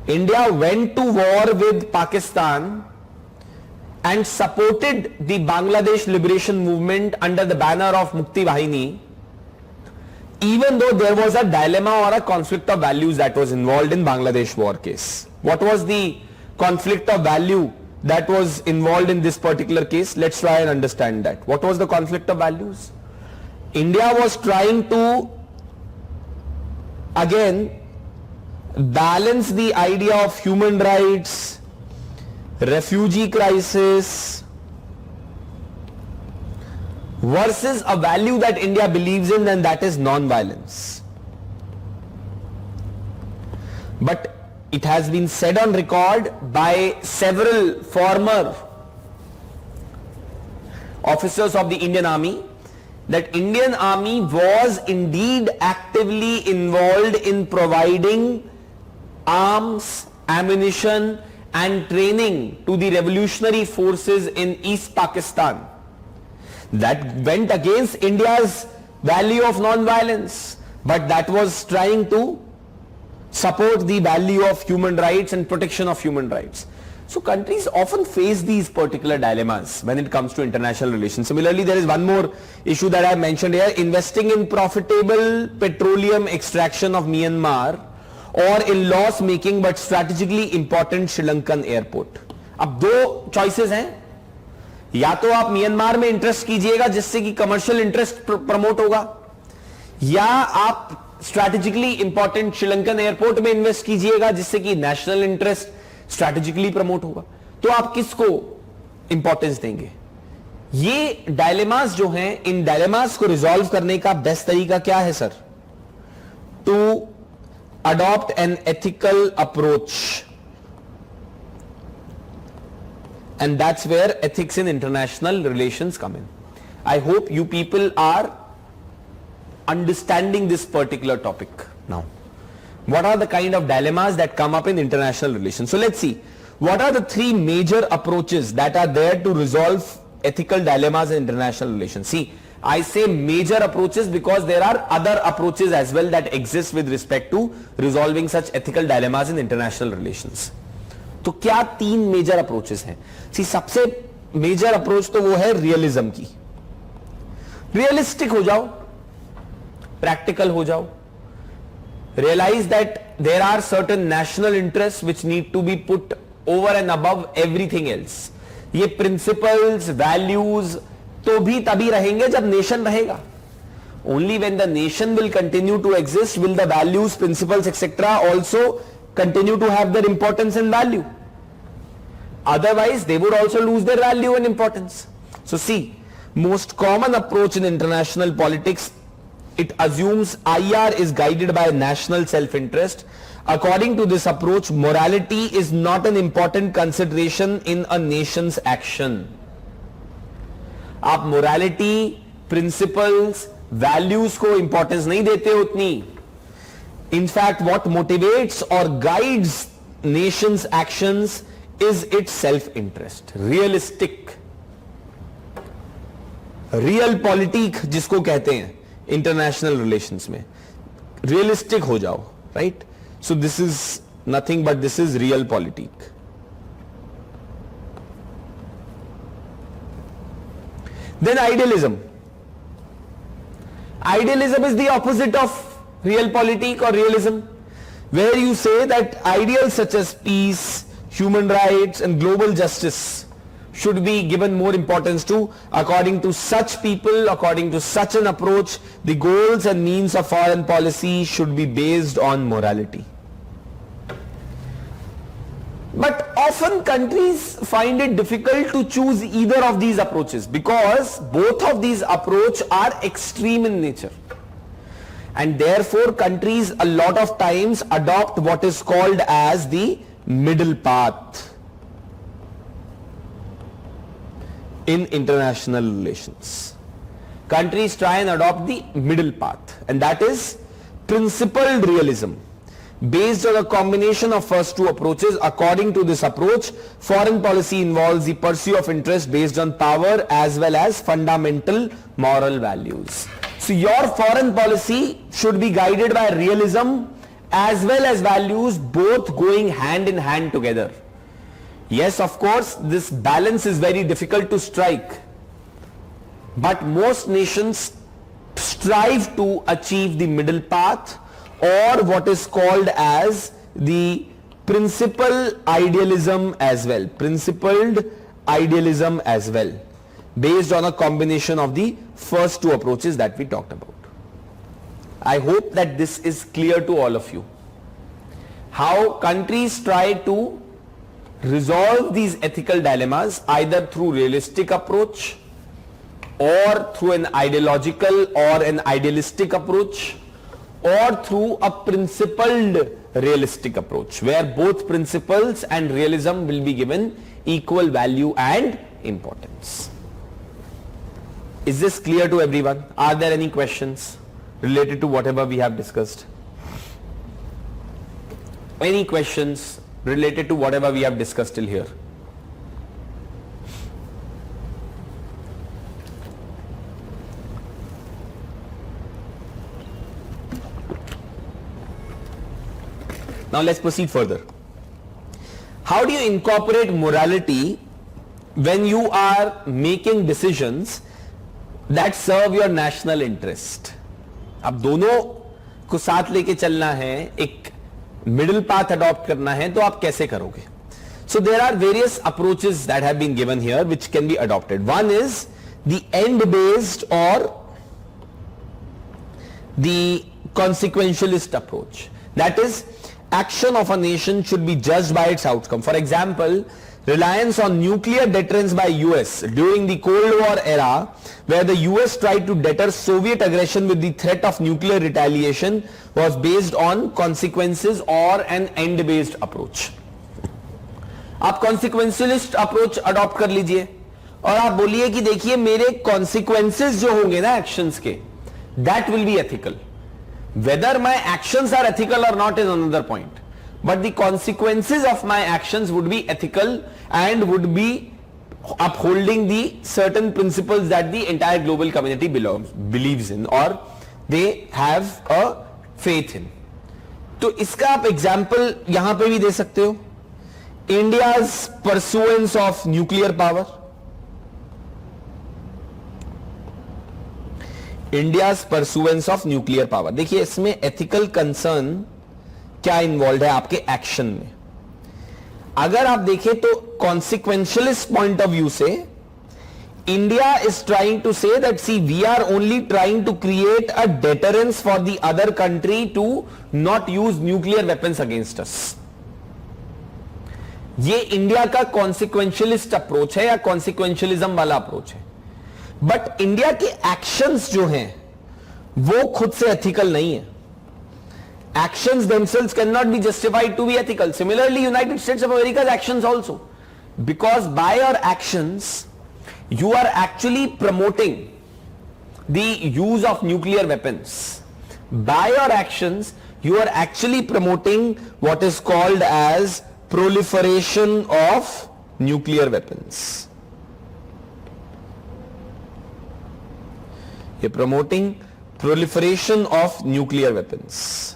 India went to war with Pakistan and supported the Bangladesh liberation movement under the banner of Mukti Bahini, even though there was a dilemma or a conflict of values that was involved in Bangladesh war case. What was the conflict of value that was involved in this particular case? Let's try and understand that. What was the conflict of values? India was trying to again balance the idea of human rights, refugee crisis versus a value that India believes in, and that is non-violence. But it has been said on record by several former officers of the Indian Army that Indian Army was indeed actively involved in providing arms, ammunition and training to the revolutionary forces in East Pakistan. That went against India's value of non-violence, but that was trying to support the value of human rights and protection of human rights. So countries often face these particular dilemmas when it comes to international relations. Similarly, there is one more issue that I mentioned here, investing in profitable petroleum extraction of Myanmar or in loss making but strategically important Sri Lankan airport. अब दो choices हैं, या तो आप Myanmar में interest कीजिएगा जिससे कि कमर्शियल इंटरेस्ट प्रमोट होगा, या आप स्ट्रैटेजिकली इंपॉर्टेंट श्रीलंकन एयरपोर्ट में इन्वेस्ट कीजिएगा जिससे कि नेशनल इंटरेस्ट स्ट्रैटेजिकली प्रमोट होगा. तो आप किसको इंपॉर्टेंस देंगे? ये डायलेमास जो हैं, इन डायलेमास को रिजॉल्व करने का बेस्ट तरीका क्या है sir? To adopt an ethical approach, and that's where ethics in international relations come in. I hope you people are understanding this particular topic now. What are the kind of dilemmas that come up in international relations? So let's see, what are the three major approaches that are there to resolve ethical dilemmas in international relations? See, I say major approaches because there are other approaches as well that exist with respect to resolving such ethical dilemmas in international relations. तो क्या तीन major approaches हैं? सी सबसे major approach तो वो है realism की. Realistic हो जाओ, प्रैक्टिकल हो जाओ, realise that there are certain national interest which need to be put over and above everything else. ये प्रिंसिपल्स, वैल्यूज तो भी तभी रहेंगे जब नेशन रहेगा. Only when the nation will continue to exist will the values, principles etcetera also continue to have their importance and value. Otherwise, they would also lose their value and importance. So see, most common approach in international politics, it assumes IR is guided by national self-interest. According to this approach, morality is not an important consideration in a nation's action. आप morality, principles, values को importance नहीं देते उतनी. In fact, what motivates or guides nations' actions is its self-interest. Realistic, real politique जिसको कहते हैं international relations में, realistic हो जाओ, right? So this is nothing but this is real politique. Then idealism. Idealism is the opposite of realpolitik or realism, where you say that ideals such as peace, human rights and global justice should be given more importance to. According to such people, according to such an approach, the goals and means of foreign policy should be based on morality. But often countries find it difficult to choose either of these approaches because both of these approaches are extreme in nature. And therefore countries a lot of times adopt what is called as the middle path in international relations. Countries try and adopt the middle path, and that is principled realism based on a combination of first two approaches. According to this approach, foreign policy involves the pursuit of interest based on power as well as fundamental moral values. So your foreign policy should be guided by realism as well as values, both going hand in hand together. Yes, of course, this balance is very difficult to strike, but most nations strive to achieve the middle path, or what is called as the principled idealism as well, principled idealism as well, based on a combination of the first two approaches that we talked about. I hope that this is clear to all of you. How countries try to resolve these ethical dilemmas either through realistic approach or through an ideological or an idealistic approach, or through a principled realistic approach, where both principles and realism will be given equal value and importance. Is this clear to everyone? Are there any questions related to whatever we have discussed? Any questions related to whatever we have discussed till here? Now let's proceed further. How do you incorporate morality when you are making decisions that serve your national interest? अब दोनों को साथ लेके चलना है, एक middle path adopt करना है, तो आप कैसे करोगे? So there are various approaches that have been given here which can be adopted. One is the end based or the consequentialist approach. That is, action of a nation should be judged by its outcome. For example, reliance on nuclear deterrence by US during the Cold War era, where the US tried to deter Soviet aggression with the threat of nuclear retaliation, was based on consequences or an end based approach. आप consequentialist approach adopt कर लीजिए और आप बोलिए कि देखिए मेरे consequences जो होंगे ना actions के, that will be ethical. Whether my actions are ethical or not is another point, but the consequences of my actions would be ethical and would be upholding the certain principles that the entire global community believes in or they have a faith in. तो इसका आप example यहां पे भी दे सकते हो. India's pursuance of nuclear power. India's pursuance of nuclear power. देखिए इसमें ethical concern क्या इन्वॉल्व है आपके एक्शन में. अगर आप देखें तो consequentialist point of view से India is trying to say that see we are only trying to create a deterrence for the other country to not use nuclear weapons against us. ये India का consequentialist approach है या consequentialism वाला approach है. But India के actions जो हैं वो खुद से एथिकल नहीं है. Actions themselves cannot be justified to be ethical. Similarly, United States of America's actions also, because by your actions you are actually promoting the use of nuclear weapons. By your actions you are actually promoting what is called as proliferation of nuclear weapons. You're promoting proliferation of nuclear weapons.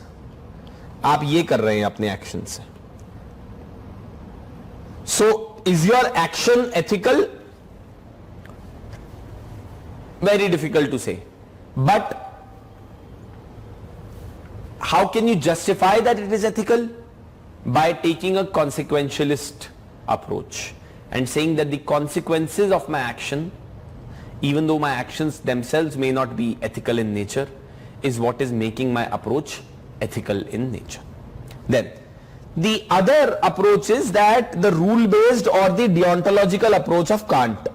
आप ये कर रहे हैं अपने action से. So is your action ethical? Very difficult to say. But how can you justify that it is ethical? By taking a consequentialist approach and saying that the consequences of my action, even though my actions themselves may not be ethical in nature, is what is making my approach ethical in nature. Then the other approach is that the rule based or the deontological approach of Kant.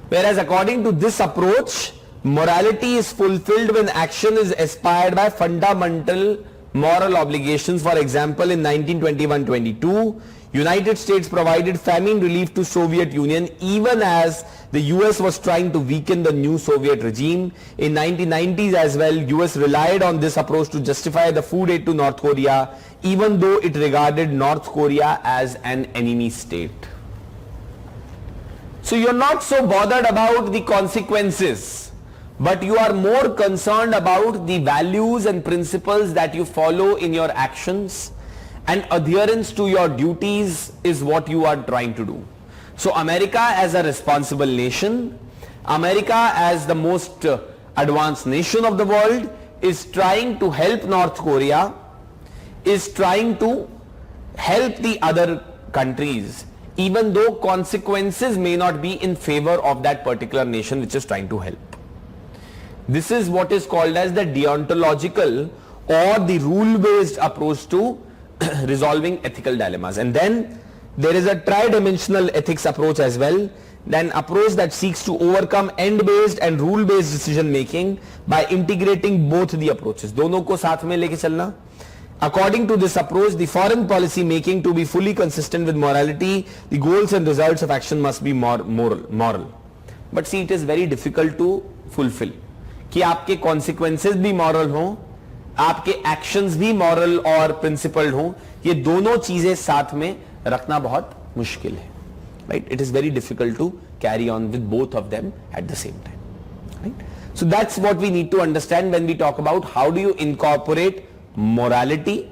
Whereas according to this approach, morality is fulfilled when action is aspired by fundamental moral obligations. For example, in 1921-22, United States provided famine relief to Soviet Union even as the US was trying to weaken the new Soviet regime. In 1990s as well, US relied on this approach to justify the food aid to North Korea, even though it regarded North Korea as an enemy state. So you're not so bothered about the consequences, but you are more concerned about the values and principles that you follow in your actions, and adherence to your duties is what you are trying to do. So America as a responsible nation, America as the most advanced nation of the world is trying to help North Korea, is trying to help the other countries, even though consequences may not be in favor of that particular nation which is trying to help. This is what is called as the deontological or the rule-based approach to resolving ethical dilemmas. And then there is a tri-dimensional ethics approach as well. An approach that seeks to overcome end-based and rule-based decision making by integrating both the approaches. दोनों को साथ में लेके चलना. According to this approach, the foreign policy making to be fully consistent with morality, the goals and results of action must be moral. But see, it is very difficult to fulfill. कि आपके consequences भी moral हों, आपके actions भी moral और principled हों, ये दोनों चीजें साथ में रखना बहुत मुश्किल है. Right? It is very difficult to carry on with both of them at the same time. Right? So that's what we need to understand when we talk about how do you incorporate morality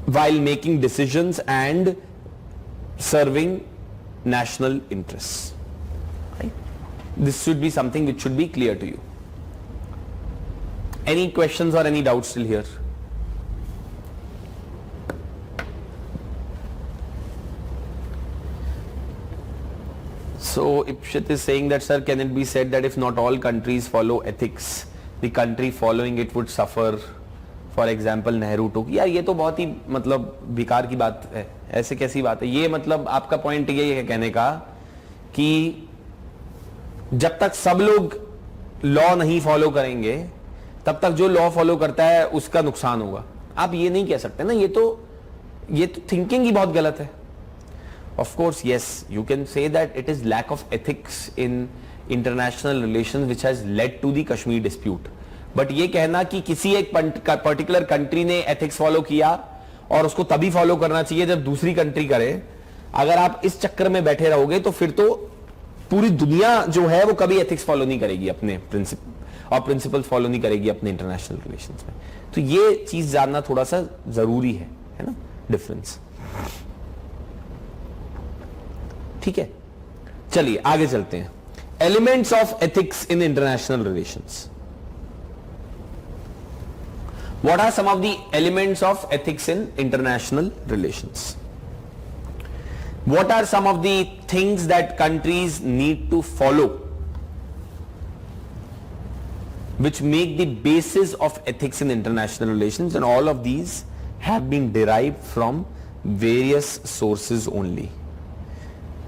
while making decisions and serving national interests. Right? This should be something which should be clear to you. Any questions or any doubts still here? So Ipshit is saying that, sir, can it be said that if not all countries follow ethics, the country following it would suffer? For example, Nehru took. यार ये तो बहुत ही मतलब बेकार की बात है. ऐसे कैसी बात है ये? मतलब आपका पॉइंट ये है कहने का कि जब तक सब लोग लॉ नहीं फॉलो करेंगे तब तक जो लॉ फॉलो करता है उसका नुकसान होगा. आप ये नहीं कह सकते ना. ये तो थिंकिंग ही बहुत गलत है. Of course, yes, you can say that it is lack of ethics in international relations which has led to the Kashmir dispute. But ये कहना कि किसी एक particular country ने ethics follow किया और उसको तभी follow करना चाहिए जब दूसरी country करे, अगर आप इस चक्कर में बैठे रहोगे तो फिर तो पूरी दुनिया जो है वो कभी ethics follow नहीं करेगी अपने principles follow नहीं करेगी अपने international relations में. तो ये चीज जानना थोड़ा सा जरूरी है ना, difference. ठीक है, चलिए आगे चलते हैं. Elements of ethics in international relations. What are some of the elements of ethics in international relations? What are some of the things that countries need to follow which make the basis of ethics in international relations, and all of these have been derived from various sources only.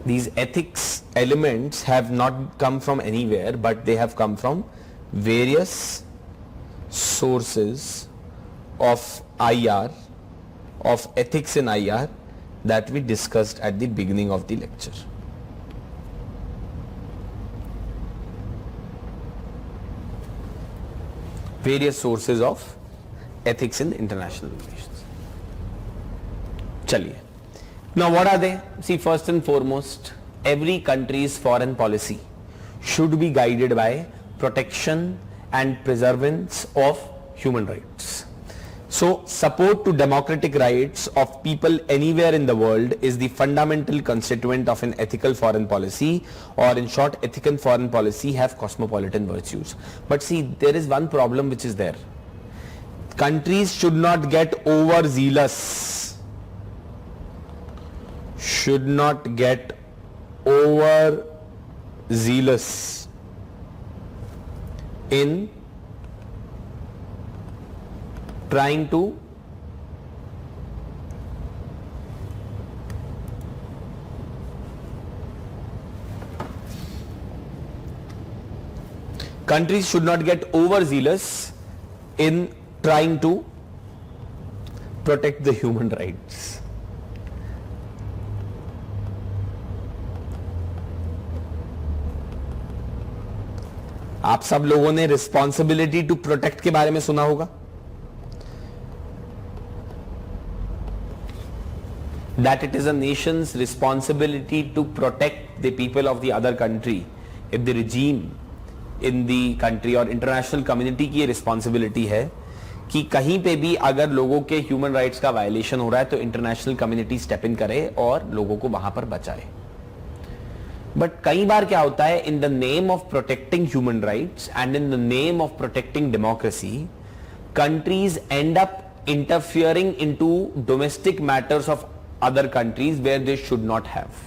These ethics elements have not come from anywhere, but they have come from various sources of IR, of ethics in IR, that we discussed at the beginning of the lecture. Various sources of ethics in international relations. Chaliye. Now what are they? See, first and foremost, every country's foreign policy should be guided by protection and preservance of human rights. So support to democratic rights of people anywhere in the world is the fundamental constituent of an ethical foreign policy, or in short, ethical foreign policy have cosmopolitan virtues. But see, there is one problem which is there. Countries should not get overzealous. Should not get overzealous in trying to countries should not get overzealous in trying to protect the human rights. आप सब लोगों ने responsibility to protect के बारे में सुना होगा. That it is a nation's responsibility to protect the people of the other country if the regime in the country और international community की ये responsibility है कि कहीं पे भी अगर लोगों के human rights का violation हो रहा है तो international community step in करे और लोगों को वहां पर बचाए. बट कई बार क्या होता है, in the name of protecting human rights and in the name of protecting democracy, countries and up interfering into domestic matters of other countries where they should not have.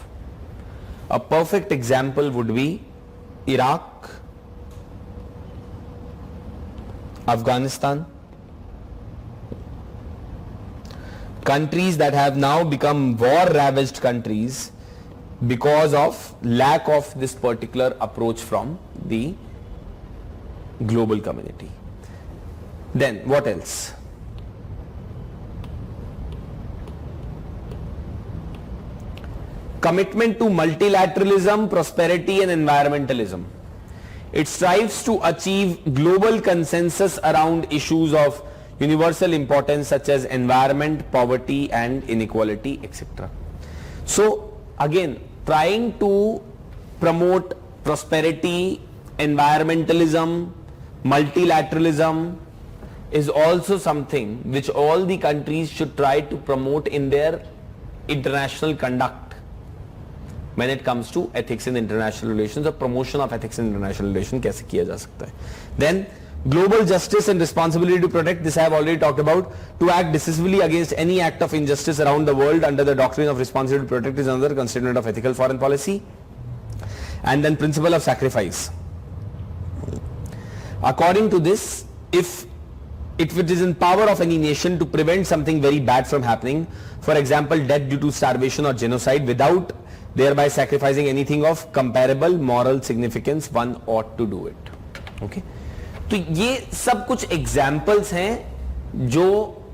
A perfect example would be Iraq, Afghanistan, countries that have now become war-ravaged countries because of lack of this particular approach from the global community. Then what else? Commitment to multilateralism, prosperity and environmentalism. It strives to achieve global consensus around issues of universal importance such as environment, poverty and inequality, etc. So again, trying to promote prosperity, environmentalism, multilateralism is also something which all the countries should try to promote in their international conduct when it comes to ethics in international relations or promotion of ethics in international relations. कैसे किया जा सकता है. Then global justice and responsibility to protect, this I have already talked about. To act decisively against any act of injustice around the world under the doctrine of responsibility to protect is another constituent of ethical foreign policy. And then principle of sacrifice. According to this, if it is in power of any nation to prevent something very bad from happening, for example death due to starvation or genocide, without thereby sacrificing anything of comparable moral significance, one ought to do it. Okay? तो ये सब कुछ examples हैं जो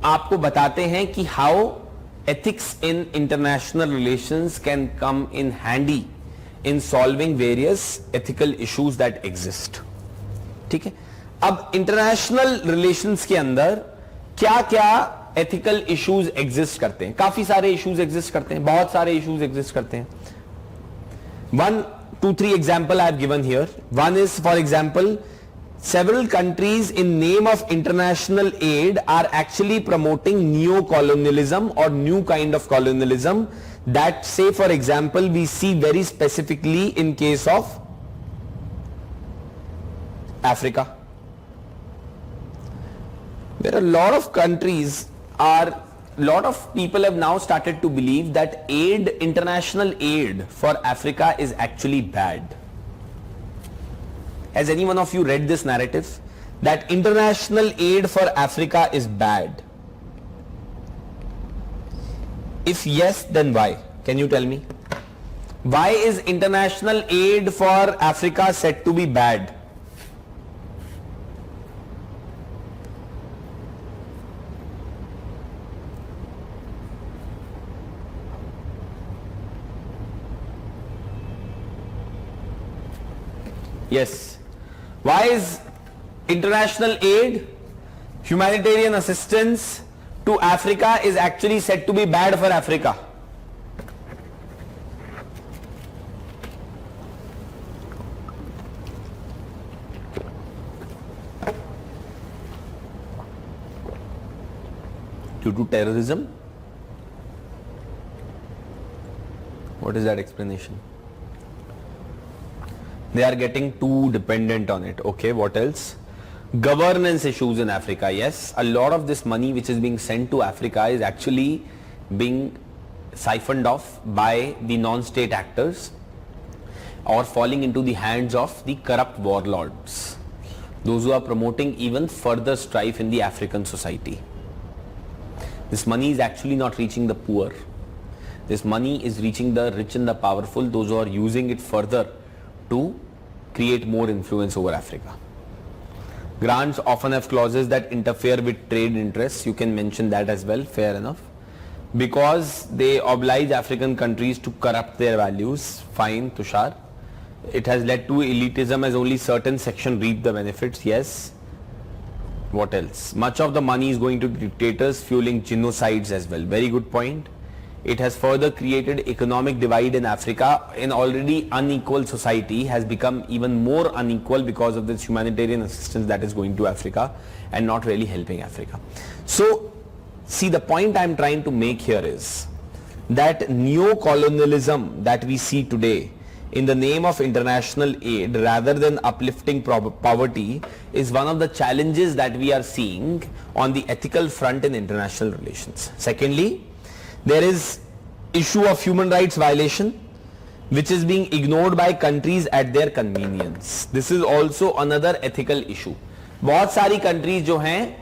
आपको बताते हैं कि how ethics in international relations can come in handy in solving various ethical issues that exist. ठीक है, अब इंटरनेशनल रिलेशंस के अंदर क्या क्या एथिकल इश्यूज एग्जिस्ट करते हैं? काफी सारे इश्यूज एग्जिस्ट करते हैं, बहुत सारे इश्यूज एग्जिस्ट करते हैं. 1, 2, 3 example I have given here. One is, for example, several countries in name of international aid are actually promoting neo-colonialism or new kind of colonialism that, say for example, we see very specifically in case of Africa. There are a lot of countries lot of people have now started to believe that international aid for Africa is actually bad. Has any one of you read this narrative that international aid for Africa is bad? If yes, then why? Can you tell me? Why is international aid for Africa said to be bad? Yes. Why is international aid, humanitarian assistance to Africa is actually said to be bad for Africa? Due to terrorism? What is that explanation? They are getting too dependent on it. Okay, what else? Governance issues in Africa. Yes, a lot of this money which is being sent to Africa is actually being siphoned off by the non-state actors or falling into the hands of the corrupt warlords, those who are promoting even further strife in the African society. This money is actually not reaching the poor. This money is reaching the rich and the powerful, those who are using it further to create more influence over Africa. Grants often have clauses that interfere with trade interests. You can mention that as well, fair enough. Because they oblige African countries to corrupt their values. Fine, Tushar. It has led to elitism as only certain sections reap the benefits. Yes. What else? Much of the money is going to dictators, fueling genocides as well. Very good point. It has further created economic divide in Africa. An already unequal society has become even more unequal because of this humanitarian assistance that is going to Africa and not really helping Africa. So, see, the point I am trying to make here is that neo-colonialism that we see today in the name of international aid rather than uplifting poverty is one of the challenges that we are seeing on the ethical front in international relations. Secondly, there is issue of human rights violation which is being ignored by countries at their convenience. This is also another ethical issue. बहुत सारी countries जो हैं,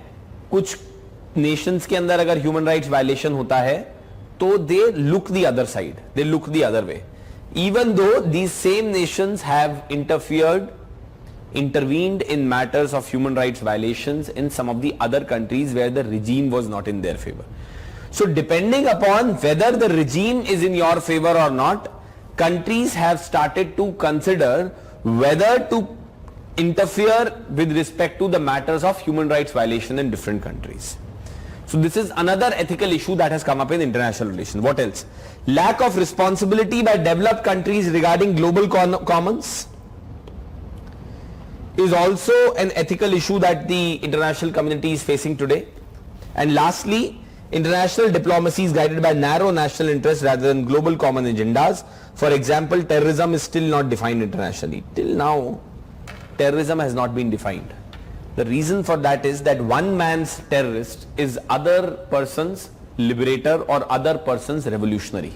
कुछ nations के अंदर अगर human rights violation होता है तो they look the other side, they look the other way. even though these same nations have intervened in matters of human rights violations in some of the other countries where the regime was not in their favor. So depending upon whether the regime is in your favor or not, countries have started to consider whether to interfere with respect to the matters of human rights violation in different countries. So this is another ethical issue that has come up in international relations. What else? Lack of responsibility by developed countries regarding global commons is also an ethical issue that the international community is facing today. And lastly, international diplomacy is guided by narrow national interests rather than global common agendas. For example, terrorism is still not defined internationally. Till now, terrorism has not been defined. The reason for that is that one man's terrorist is other person's liberator or other person's revolutionary.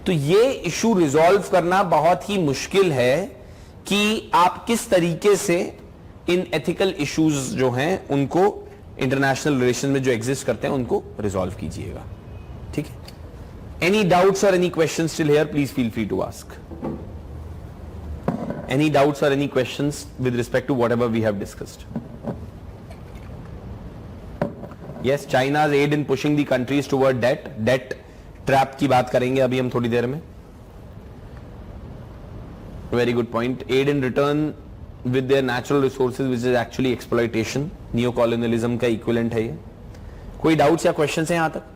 तो ये issue resolve करना बहुत ही मुश्किल है कि आप किस तरीके से इन एथिकल इश्यूज जो हैं उनको इंटरनेशनल रिलेशन में जो एग्जिस्ट करते हैं उनको रिजॉल्व कीजिएगा. ठीक है? एनी डाउट्स और any questions still here, please feel free to ask. Any doubts or any questions with respect to whatever we have discussed? Yes, China's aid in pushing the countries toward debt. Debt trap की बात करेंगे अभी हम थोड़ी देर में. Very good point. Aid in return with their natural resources, which is actually exploitation. Neo-colonialism का equivalent है ये. कोई doubts या questions हैं यहाँ तक?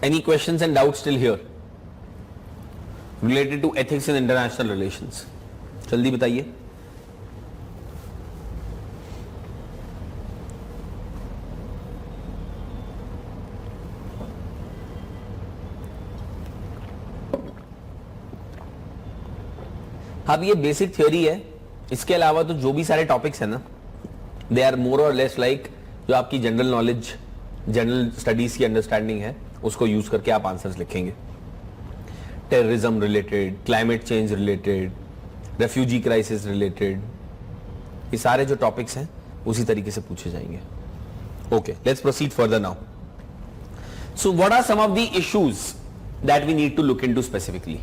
Any questions and doubts still here related to ethics in international relations? जल्दी बताइए. अब ये बेसिक थ्योरी है. इसके अलावा तो जो भी सारे टॉपिक्स है ना, दे आर मोर और लेस लाइक जो आपकी जनरल नॉलेज, जनरल स्टडीज की अंडरस्टैंडिंग है उसको यूज करके आप आंसर्स लिखेंगे. Terrorism related, climate change related, refugee crisis related, ये सारे जो टॉपिक्स हैं उसी तरीके से पूछे जाएंगे. Okay, let's proceed further now. So what are some of the issues that we need to look into specifically?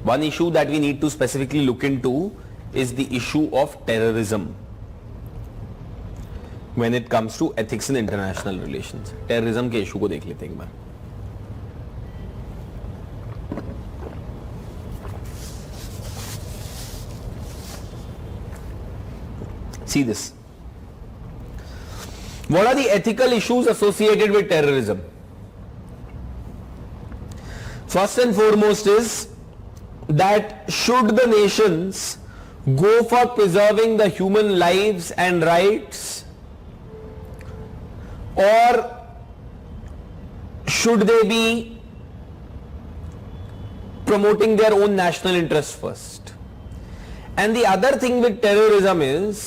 One issue that we need to specifically look into is the issue of terrorism when it comes to ethics in international relations. Terrorism के issue को देख लेते हैं एक बार. See this. What are the ethical issues associated with terrorism? First and foremost is that should the nations go for preserving the human lives and rights, or should they be promoting their own national interests first? And the other thing with terrorism is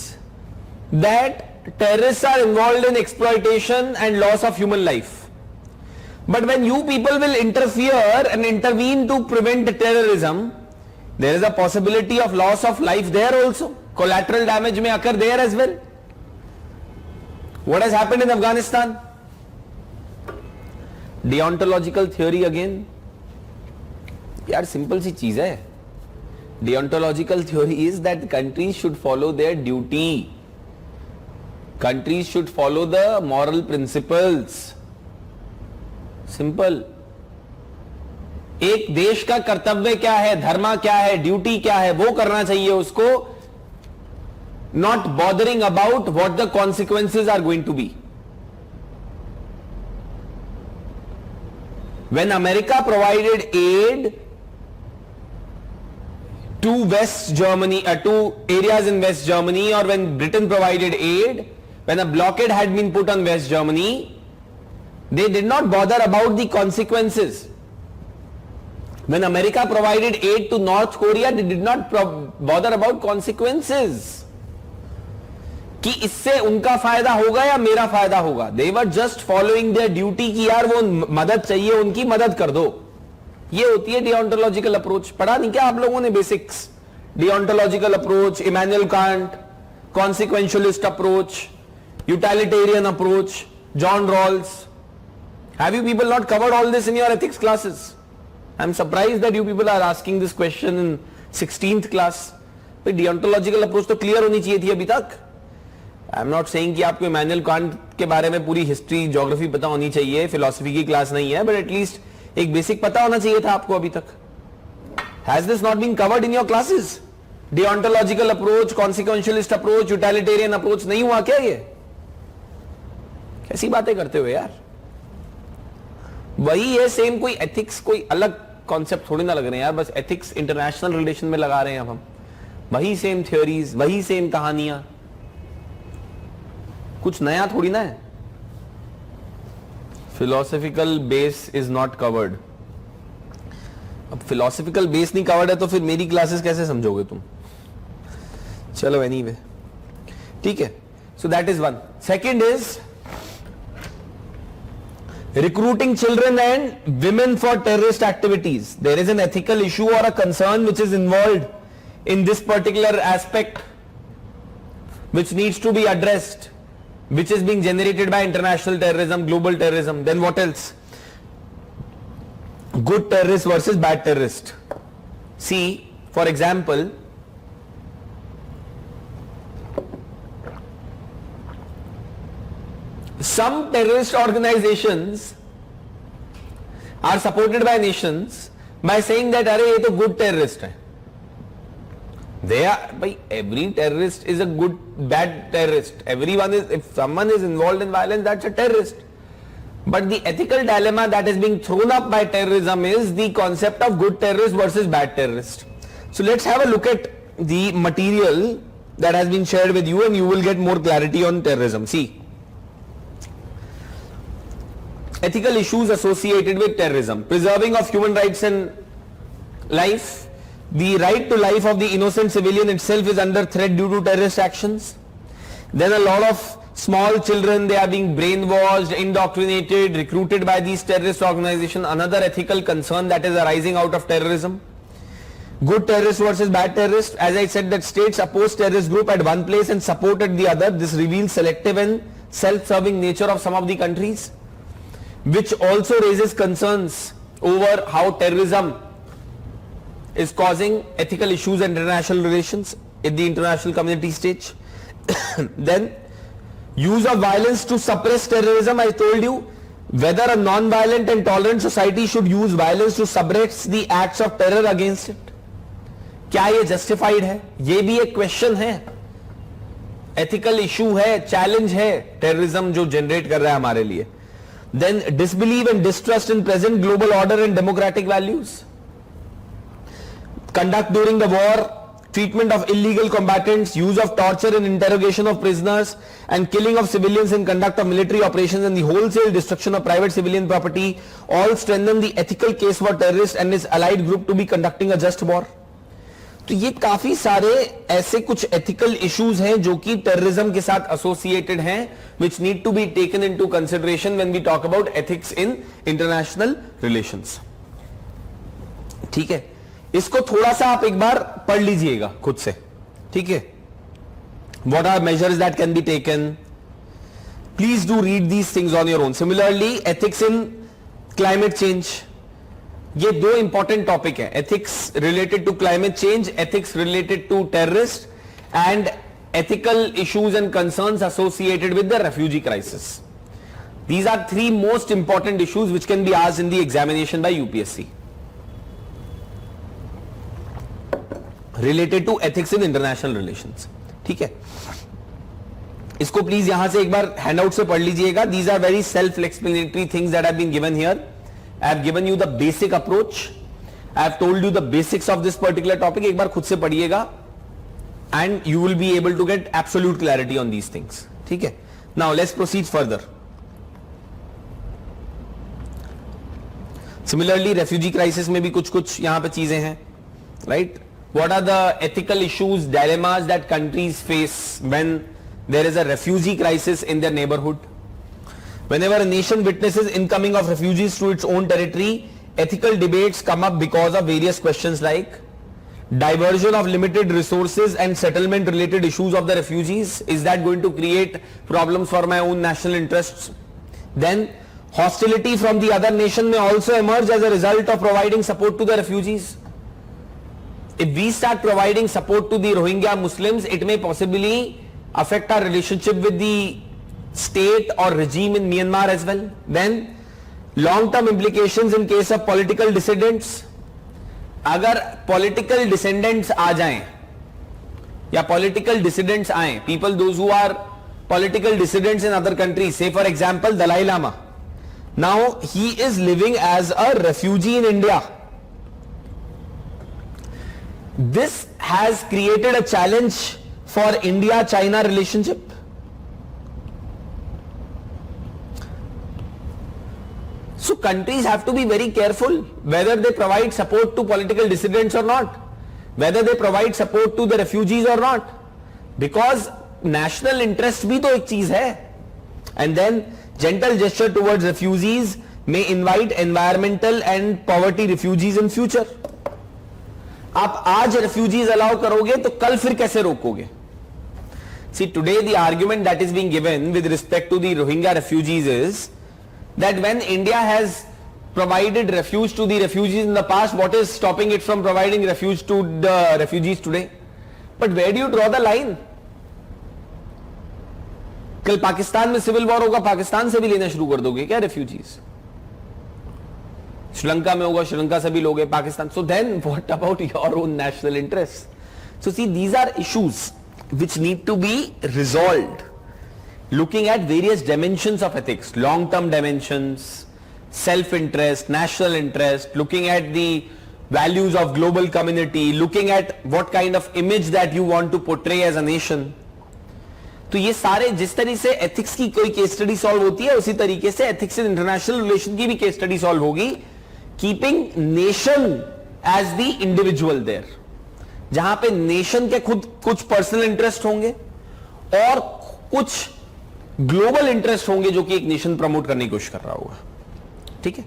that terrorists are involved in exploitation and loss of human life. But when you people will interfere and intervene to prevent terrorism, there is a possibility of loss of life there also. Collateral damage may occur there as well. What has happened in Afghanistan? Deontological theory again. यार simple सी चीज है. Deontological theory is that countries should follow their duty. Countries should follow the moral principles. Simple. एक देश का कर्तव्य क्या है, धर्म क्या है, ड्यूटी क्या है, वो करना चाहिए उसको. Not bothering about what the consequences are going to be. When America provided aid to West Germany, to areas in West Germany, or when Britain provided aid, when a blockade had been put on West Germany, they did not bother about the consequences. When America provided aid to North Korea, they did not bother about consequences. कि इससे उनका फायदा होगा या मेरा फायदा होगा. They were just following their duty कि यार वो मदद चाहिए, उनकी मदद कर दो. ये होती है डिओन्टोलॉजिकल अप्रोच. पढ़ा नहीं क्या आप लोगों ने basics? Deontological approach, Immanuel Kant, consequentialist approach, utilitarian approach, John Rawls. Have you people not covered all this in your ethics classes? I'm surprised that you people are asking this question in 16th class. भाई डिओन्टोलॉजिकल approach तो clear होनी चाहिए थी अभी तक. I am not saying कि आपको Immanuel Kant के बारे में पूरी हिस्ट्री, ज्योग्राफी पता होनी चाहिए, फिलॉसफी की क्लास नहीं है, बट एटलीस्ट एक बेसिक पता होना चाहिए था आपको अभी तक. Has this not been covered in your classes? Deontological approach, consequentialist approach, utilitarian approach नहीं हुआ क्या? ये कैसी बातें करते हो यार? वही है सेम. कोई एथिक्स कोई अलग कॉन्सेप्ट थोड़ी ना लग रहे हैं यार. बस एथिक्स इंटरनेशनल रिलेशन में लगा रहे हैं अब हम. वही सेम थ्योरीज, वही सेम कहानियां, कुछ नया थोड़ी ना है. Philosophical base is not covered. अब फिलोसफिकल बेस नहीं कवर्ड है तो फिर मेरी क्लासेस कैसे समझोगे तुम? चलो एनीवे, ठीक है. सो that is one. Second is recruiting children and women for terrorist activities. There is an ethical issue or a concern which is involved in this particular aspect, which needs to be addressed, which is being generated by international terrorism, global terrorism. Then what else? Good terrorist versus bad terrorist. See, for example, some terrorist organizations are supported by nations by saying that अरे ये तो good terrorist है. They are, by every terrorist is a good, bad terrorist. Everyone is, if someone is involved in violence, that's a terrorist. But the ethical dilemma that is being thrown up by terrorism is the concept of good terrorist versus bad terrorist. So let's have a look at the material that has been shared with you and you will get more clarity on terrorism. See, ethical issues associated with terrorism. Preserving of human rights and life. The right to life of the innocent civilian itself is under threat due to terrorist actions. Then a lot of small children, they are being brainwashed, indoctrinated, recruited by these terrorist organizations. Another ethical concern that is arising out of terrorism. Good terrorist versus bad terrorist. As I said, that states oppose terrorist group at one place and support at the other. This reveals selective and self-serving nature of some of the countries, which also raises concerns over how terrorism is causing ethical issues and international relations in the international community stage. Then use of violence to suppress terrorism. I told you whether a non-violent and tolerant society should use violence to suppress the acts of terror against it. क्या ये justified है? ये भी एक question है, ethical issue है, challenge है terrorism जो generate कर रहा है हमारे लिए. Then disbelief and distrust in present global order and democratic values. Conduct during the war, treatment of illegal combatants, use of torture and interrogation of prisoners, and killing of civilians in conduct of military operations, and the wholesale destruction of private civilian property all strengthen the ethical case for terrorist and his allied group to be conducting a just war. तो ये काफी सारे ऐसे कुछ ethical issues हैं जो कि terrorism के साथ associated हैं, which need to be taken into consideration when we talk about ethics in international relations. ठीक है, इसको थोड़ा सा आप एक बार पढ़ लीजिएगा खुद से. ठीक है, what are measures that can be taken? Please do read these things on your own. Similarly, ethics in climate change. ये दो इंपॉर्टेंट टॉपिक है, ethics related to climate change, ethics related to terrorist, and ethical issues and concerns associated with the refugee crisis. These are three most important issues which can be asked in the examination by UPSC related to ethics in international relations. ठीक है, इसको please यहां से एक बार handout से पढ़ लीजिएगा. These are very self explanatory things that have been given here. I have given you the basic approach. I have told you the basics of this particular topic. एक बार खुद से पढ़िएगा and you will be able to get absolute clarity on these things. ठीक है, now let's proceed further. Similarly, refugee crisis में भी कुछ यहाँ पे चीजें हैं, right? What are the ethical issues, dilemmas that countries face when there is a refugee crisis in their neighborhood. Whenever a nation witnesses incoming of refugees to its own territory, ethical debates come up because of various questions like diversion of limited resources and settlement related issues of the refugees. Is that going to create problems for my own national interests? Then hostility from the other nation may also emerge as a result of providing support to the refugees. If we start providing support to the Rohingya Muslims, it may possibly affect our relationship with the state or regime in Myanmar as well. Then long-term implications in case of political dissidents. अगर political descendants आ जाएं या political dissidents आएं, people those who are political dissidents in other countries, say for example Dalai Lama, now he is living as a refugee in India. This has created a challenge for India-China relationship. So countries have to be very careful whether they provide support to political dissidents or not, whether they provide support to the refugees or not, because national interest bhi to ek cheez hai. And then gentle gesture towards refugees may invite environmental and poverty refugees in future. आप आज refugees allow करोगे तो कल फिर कैसे रोकोगे? See, today the argument that is being given with respect to the Rohingya refugees is that when India has provided refuge to the refugees in the past, what is stopping it from providing refuge to the refugees today? But where do you draw the line? कल पाकिस्तान में civil war होगा, पाकिस्तान से भी लेना शुरू कर दोगे क्या refugees? श्रीलंका में होगा, श्रीलंका से भी लोगे, Pakistan. So then what about your own national interests? So see, these are issues which need to be resolved, looking at various dimensions of ethics, long-term dimensions, self-interest, national interest, looking at the values of global community, looking at what kind of image that you want to portray as a nation. तो ये सारे जिस तरीके से ethics की कोई case study solve होती है, उसी तरीके से एथिक्स इन इंटरनेशनल रिलेशन की भी केस स्टडी सॉल्व होगी, keeping nation as the individual there, जहां पे नेशन के खुद कुछ पर्सनल इंटरेस्ट होंगे और कुछ ग्लोबल इंटरेस्ट होंगे जो कि एक नेशन प्रमोट करने की कोशिश कर रहा होगा. ठीक है.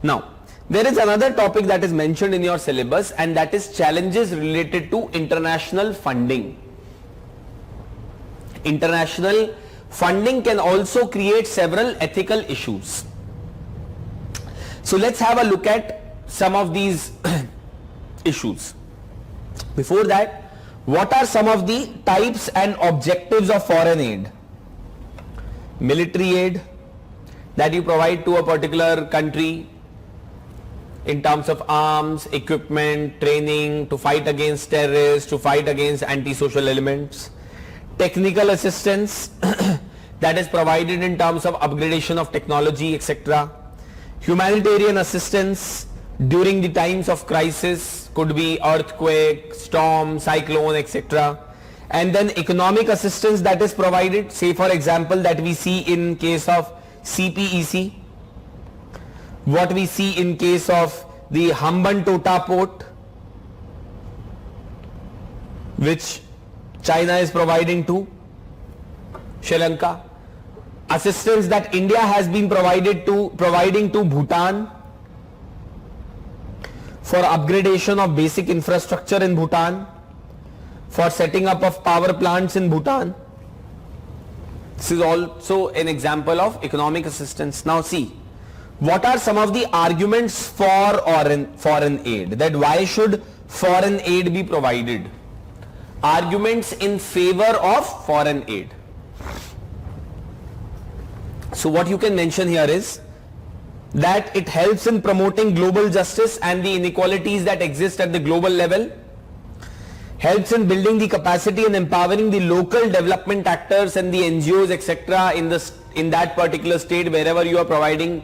Now there is another topic that is mentioned in your syllabus and that is challenges related to international funding. International funding can also create several ethical issues. So let's have a look at some of these issues. Before that, what are some of the types and objectives of foreign aid? Military aid that you provide to a particular country in terms of arms, equipment, training, to fight against terrorists, to fight against antisocial elements. Technical assistance that is provided in terms of upgradation of technology, etc. Humanitarian assistance during the times of crisis, could be earthquake, storm, cyclone, etc. And then economic assistance that is provided, say for example that we see in case of CPEC, what we see in case of the Hambantota port, which China is providing to Sri Lanka. Assistance that India has been providing to Bhutan for upgradation of basic infrastructure in Bhutan, for setting up of power plants in Bhutan. This is also an example of economic assistance. Now see, what are some of the arguments for foreign aid? That why should foreign aid be provided? Arguments in favor of foreign aid. So what you can mention here is that it helps in promoting global justice and the inequalities that exist at the global level, helps in building the capacity and empowering the local development actors and the NGOs, etc. in that particular state wherever you are providing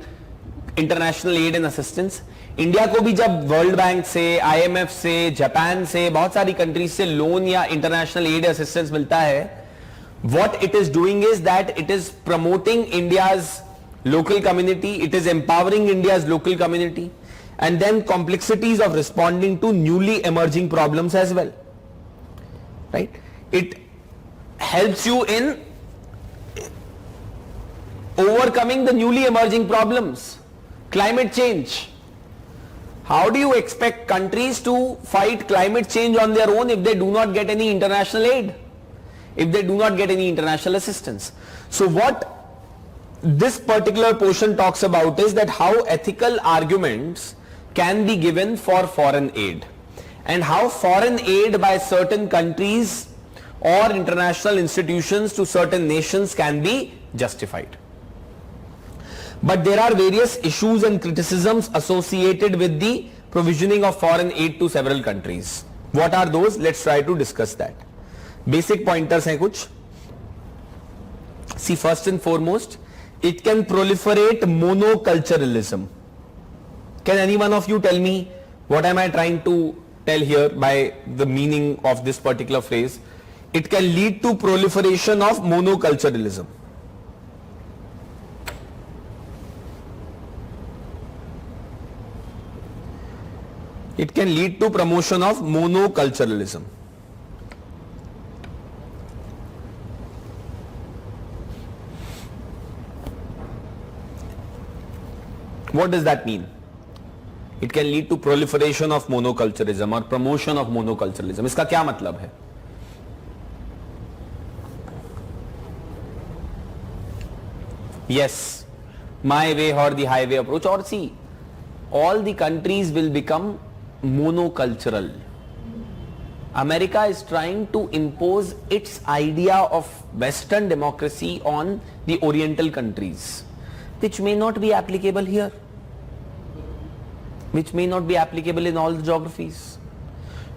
international aid and assistance. India को भी जब world bank से, IMF से, Japan से, बहुत सारी countries से loan या इंटरनेशनल एड असिस्टेंस मिलता है, what it is doing is that it is promoting India's local community, it is empowering India's local community, and then complexities of responding to newly emerging problems as well. Right? It helps you in overcoming the newly emerging problems, climate change. How do you expect countries to fight climate change on their own if they do not get any international aid, if they do not get any international assistance? So what this particular portion talks about is that how ethical arguments can be given for foreign aid, and how foreign aid by certain countries or international institutions to certain nations can be justified. But there are various issues and criticisms associated with the provisioning of foreign aid to several countries. What are those? Let's try to discuss that. Basic pointers hain kuch. See, first and foremost, it can proliferate monoculturalism. Can any one of you tell me what am I trying to tell here by the meaning of this particular phrase? It can lead to proliferation of monoculturalism. It can lead to promotion of monoculturalism. What does that mean? It can lead to proliferation of monoculturalism or promotion of monoculturalism. इसका क्या मतलब है? Yes, my way or the highway approach. Or see, all the countries will become monocultural. America is trying to impose its idea of Western democracy on the Oriental countries, which may not be applicable here, which may not be applicable in all the geographies.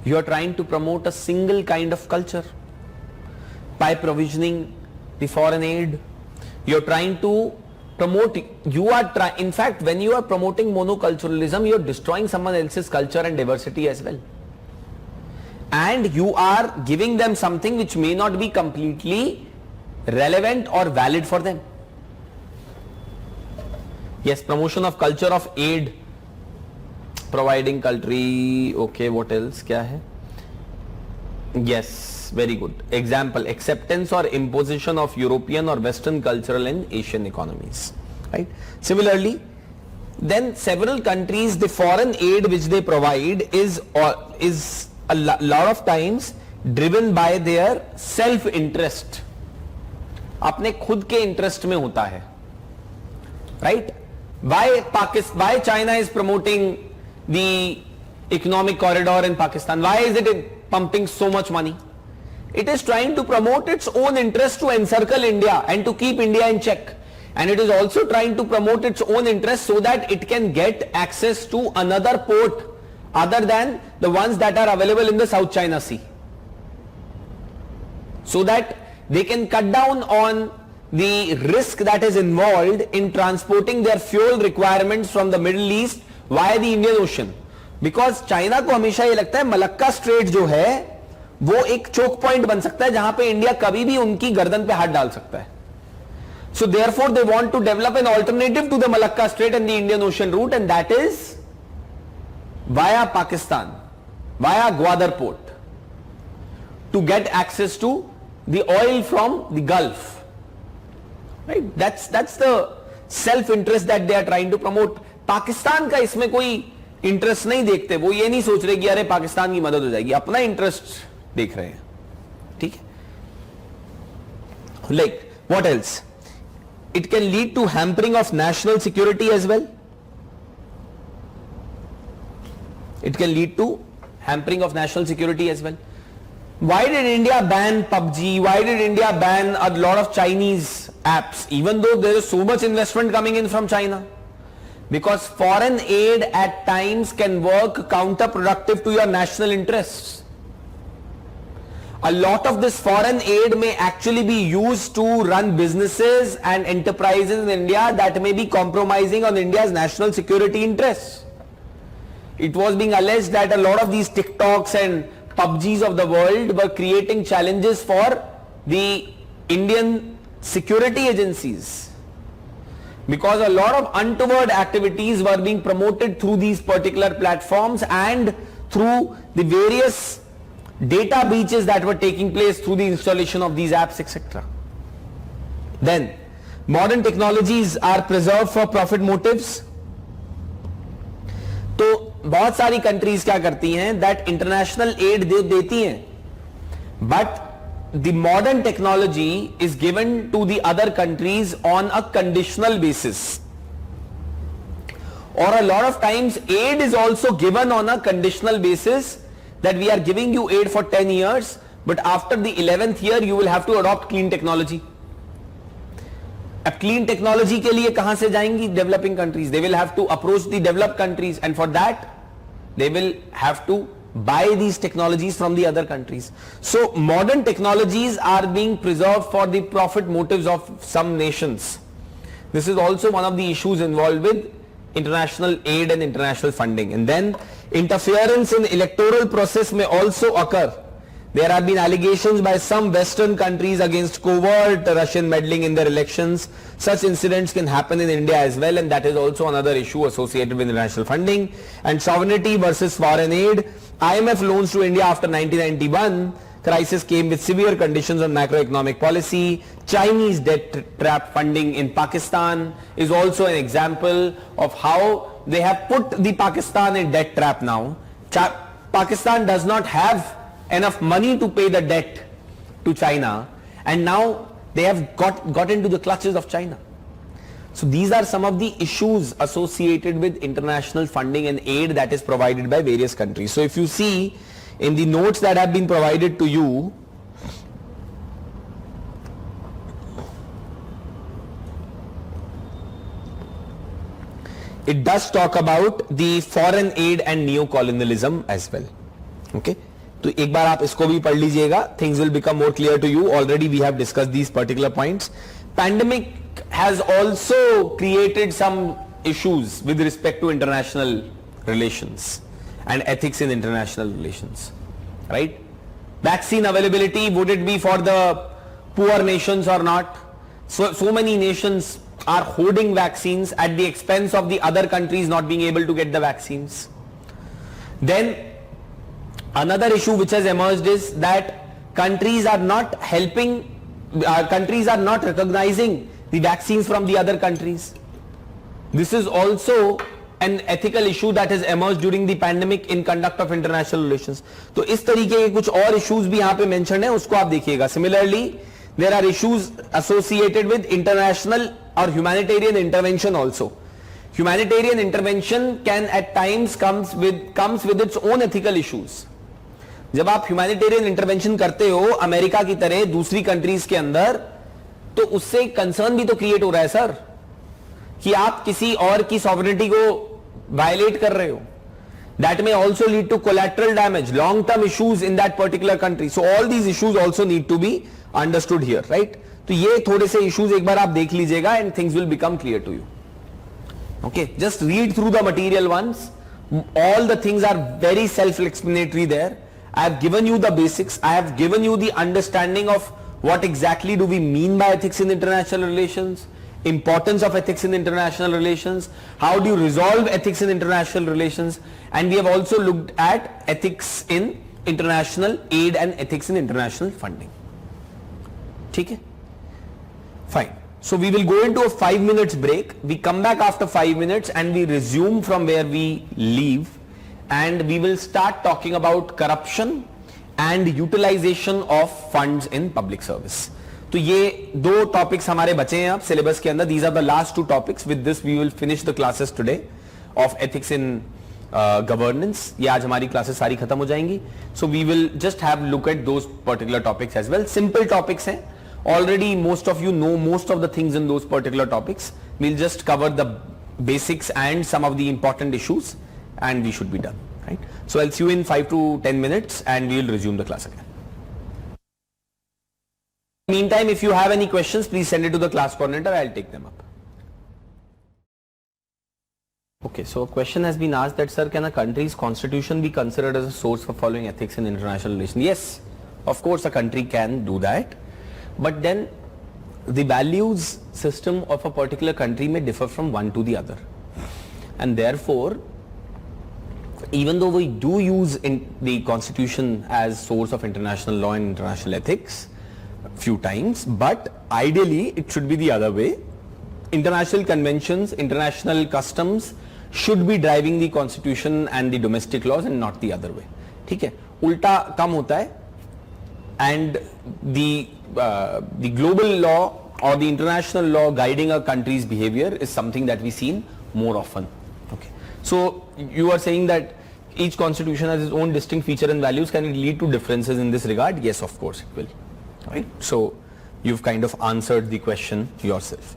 You are trying to promote a single kind of culture by provisioning the foreign aid. You are trying to promote, in fact, when you are promoting monoculturalism, you are destroying someone else's culture and diversity as well. And you are giving them something which may not be completely relevant or valid for them. Yes, promotion of culture of aid, providing country, okay, what else, kya hai? Yes, very good. Example, acceptance or imposition of European or Western cultural and Asian economies, right? Similarly, then several countries, the foreign aid which they provide is a lot of times driven by their self-interest. अपने खुद के interest में होता है, right? Why China is promoting the economic corridor in Pakistan? Why is it pumping so much money? It is trying to promote its own interest to encircle India and to keep India in check. And it is also trying to promote its own interest so that it can get access to another port other than the ones that are available in the South China Sea, so that they can cut down on the risk that is involved in transporting their fuel requirements from the Middle East via the Indian Ocean. Because China को हमेशा ये लगता है Malacca strait जो है वो एक choke point बन सकता है जहां पे इंडिया कभी भी उनकी गर्दन पे हाथ डाल सकता है. So therefore they want to develop an alternative to the Malacca Strait and the Indian Ocean route, and that is via Pakistan, via Gwadar port, to get access to the oil from the Gulf. Right? That's the self-interest that they are trying to promote. Pakistan का इसमें कोई interest नहीं देखते, वो ये नहीं सोच रहे कि अरे पाकिस्तान की मदद हो जाएगी, अपना इंटरेस्ट देख रहे हैं. ठीक है? Like what else? It can lead to hampering of national security as well. It can lead to hampering of national security as well. Why did India ban PUBG? Why did India ban a lot of Chinese apps, even though there is so much investment coming in from China? Because foreign aid at times can work counterproductive to your national interests. A lot of this foreign aid may actually be used to run businesses and enterprises in India that may be compromising on India's national security interests. It was being alleged that a lot of these TikToks and PUBGs of the world were creating challenges for the Indian security agencies, because a lot of untoward activities were being promoted through these particular platforms and through the various data breaches that were taking place through the installation of these apps, etc. Then Modern technologies are preserved for profit motives. तो बहुत सारी countries क्या करती हैं, that international add देती हैं, but the modern technology is given to the other countries on a conditional basis, or a lot of times aid is also given on a conditional basis, that we are giving you aid for 10 years, but after the 11th year you will have to adopt clean technology. अब clean technology के लिए कहां से जाएंगी developing countries? They will have to approach the developed countries, and for that they will have to buy these technologies from the other countries. So modern technologies are being preserved for the profit motives of some nations. This is also one of the issues involved with international aid and international funding. And then interference in electoral process may also occur. There have been allegations by some Western countries against covert Russian meddling in their elections. Such incidents can happen in India as well, and that is also another issue associated with international funding. And sovereignty versus foreign aid. IMF loans to India after 1991 crisis came with severe conditions on macroeconomic policy. Chinese debt trap funding in Pakistan is also an example of how they have put the Pakistan in debt trap now. Pakistan does not have enough money to pay the debt to China, and now they have got into the clutches of China. So these are some of the issues associated with international funding and aid that is provided by various countries. So if you see in the notes that have been provided to you, it does talk about the foreign aid and neo-colonialism as well. Okay. तो एक बार आप इसको भी पढ़ लीजिएगा. Things will become more clear to you. Already we have discussed these particular points. Pandemic has also created some issues with respect to international relations and ethics in international relations, right? Vaccine availability, would it be for the poor nations or not? So many nations are hoarding vaccines at the expense of the other countries not being able to get the vaccines. Then another issue which has emerged is that countries are not helping, countries are not recognizing the vaccines from the other countries. This is also an ethical issue that has emerged during the pandemic in conduct of international relations. तो इस तरीके के कुछ और issues भी यहाँ पे mentioned है, उसको आप देखिएगा. Similarly, there are issues associated with international or humanitarian intervention also. Humanitarian intervention can at times comes with its own ethical issues. जब आप ह्यूमैनिटेरियन इंटरवेंशन करते हो अमेरिका की तरह दूसरी कंट्रीज के अंदर, तो उससे कंसर्न भी तो क्रिएट हो रहा है सर, कि आप किसी और की सॉवरेनिटी को वायलेट कर रहे हो. That may also lead to collateral damage, long term issues in that particular country. So all these issues also need to be understood here, right? तो ये थोड़े से इश्यूज एक बार आप देख लीजिएगा and things will become clear to you. Okay, just read through the material once. All the things are very self-explanatory there. I have given you the basics. I have given you the understanding of what exactly do we mean by ethics in international relations, importance of ethics in international relations, how do you resolve ethics in international relations, and we have also looked at ethics in international aid and ethics in international funding. ठीक है? Fine. So we will go into a 5 minutes break. We come back after 5 minutes and we resume from where we leave, and we will start talking about corruption and utilization of funds in public service. तो ये दो topics हमारे बचे हैं अब syllabus के अंदर. These are the last two topics. With this we will finish the classes today of ethics in governance. ये आज हमारी classes सारी खत्म हो जाएंगी. So we will just have look at those particular topics as well. Simple topics हैं. Already most of you know most of the things in those particular topics. We'll just cover the basics and some of the important issues, and we should be done, right? So I'll see you in 5 to 10 minutes and we will resume the class again. Meantime, if you have any questions, please send it to the class coordinator. I'll take them up. Okay, so a question has been asked that, sir, can a country's constitution be considered as a source for following ethics in international relations? Yes, of course a country can do that, but then the values system of a particular country may differ from one to the other, and therefore even though we do use in the constitution as source of international law and international ethics few times, but ideally it should be the other way, international conventions, international customs should be driving the constitution and the domestic laws and not the other way. ठीक है, उल्टा कम होता है, and the global law or the international law guiding a country's behavior is something that we seen more often. Okay, so you are saying that each constitution has its own distinct feature and values. Can it lead to differences in this regard? Yes, of course it will. Right, so you've kind of answered the question yourself.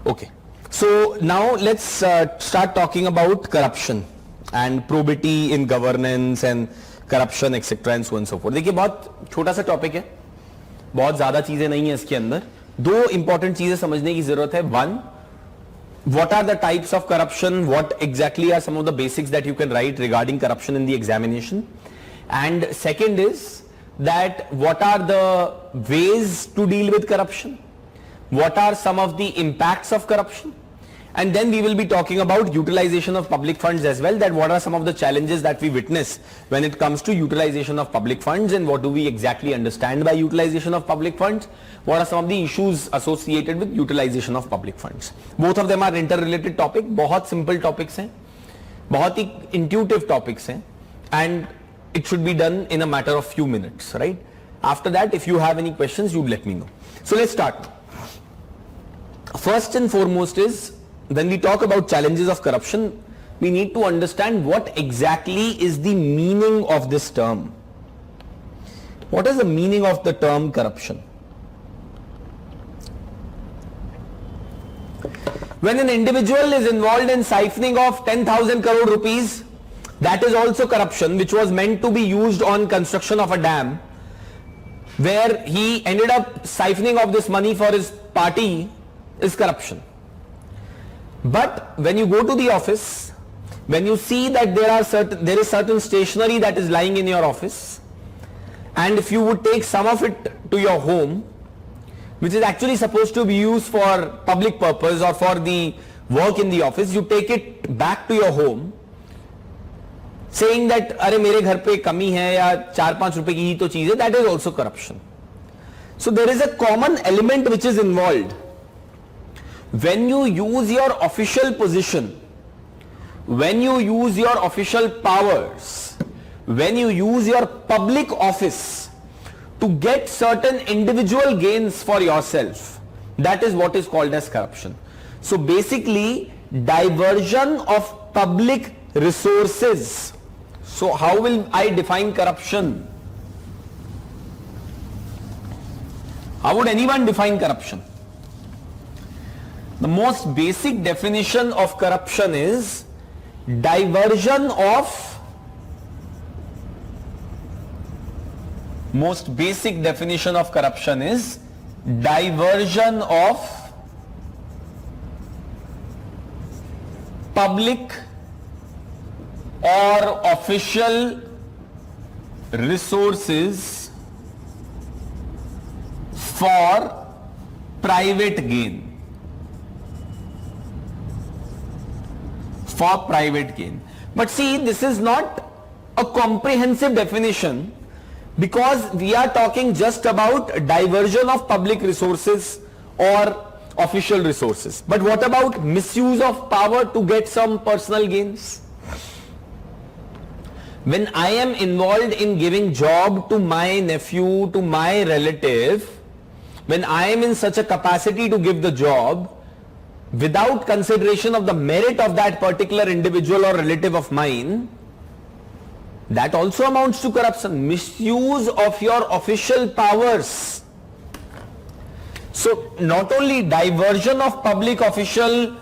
Okay, so now let's start talking about corruption and probity in governance and corruption etc and so on and so forth. देखिए बहुत छोटा सा topic है, बहुत ज्यादा चीजें नहीं है इसके अंदर. दो इंपॉर्टेंट चीजें समझने की जरूरत है. One, what are the types of corruption, what exactly are some of the basics that you can write regarding corruption in the examination, and second is that what are the ways to deal with corruption, what are some of the impacts of corruption, and then we will be talking about utilization of public funds as well, that what are some of the challenges that we witness when it comes to utilization of public funds and what do we exactly understand by utilization of public funds, what are some of the issues associated with utilization of public funds. Both of them are interrelated topic, बहुत simple topics हैं, बहुत ही intuitive topics हैं, and it should be done in a matter of few minutes, right? After that, if you have any questions, you let me know. So let's start. First and foremost is, when we talk about challenges of corruption, we need to understand what exactly is the meaning of this term. What is the meaning of the term corruption? When an individual is involved in siphoning of 10,000 crore rupees, that is also corruption, which was meant to be used on construction of a dam, where he ended up siphoning of this money for his party, is corruption. But when you go to the office, when you see that there is certain stationery that is lying in your office, and if you would take some of it to your home, which is actually supposed to be used for public purpose or for the work in the office, you take it back to your home, saying that अरे मेरे घर पे कमी है या 4-5 रुपए की ही तो चीज है, that is also corruption. So there is a common element which is involved. When you use your official position, when you use your official powers, when you use your public office to get certain individual gains for yourself, that is what is called as corruption. So basically, diversion of public resources. So how will I define corruption? How would anyone define corruption? The most basic definition of corruption is diversion of public or official resources for private gain. For private gain. But see, this is not a comprehensive definition, because we are talking just about diversion of public resources or official resources. But what about misuse of power to get some personal gains? When I am involved in giving job to my nephew, to my relative, when I am in such a capacity to give the job, without consideration of the merit of that particular individual or relative of mine, that also amounts to corruption. Misuse of your official powers. So not only diversion of public or official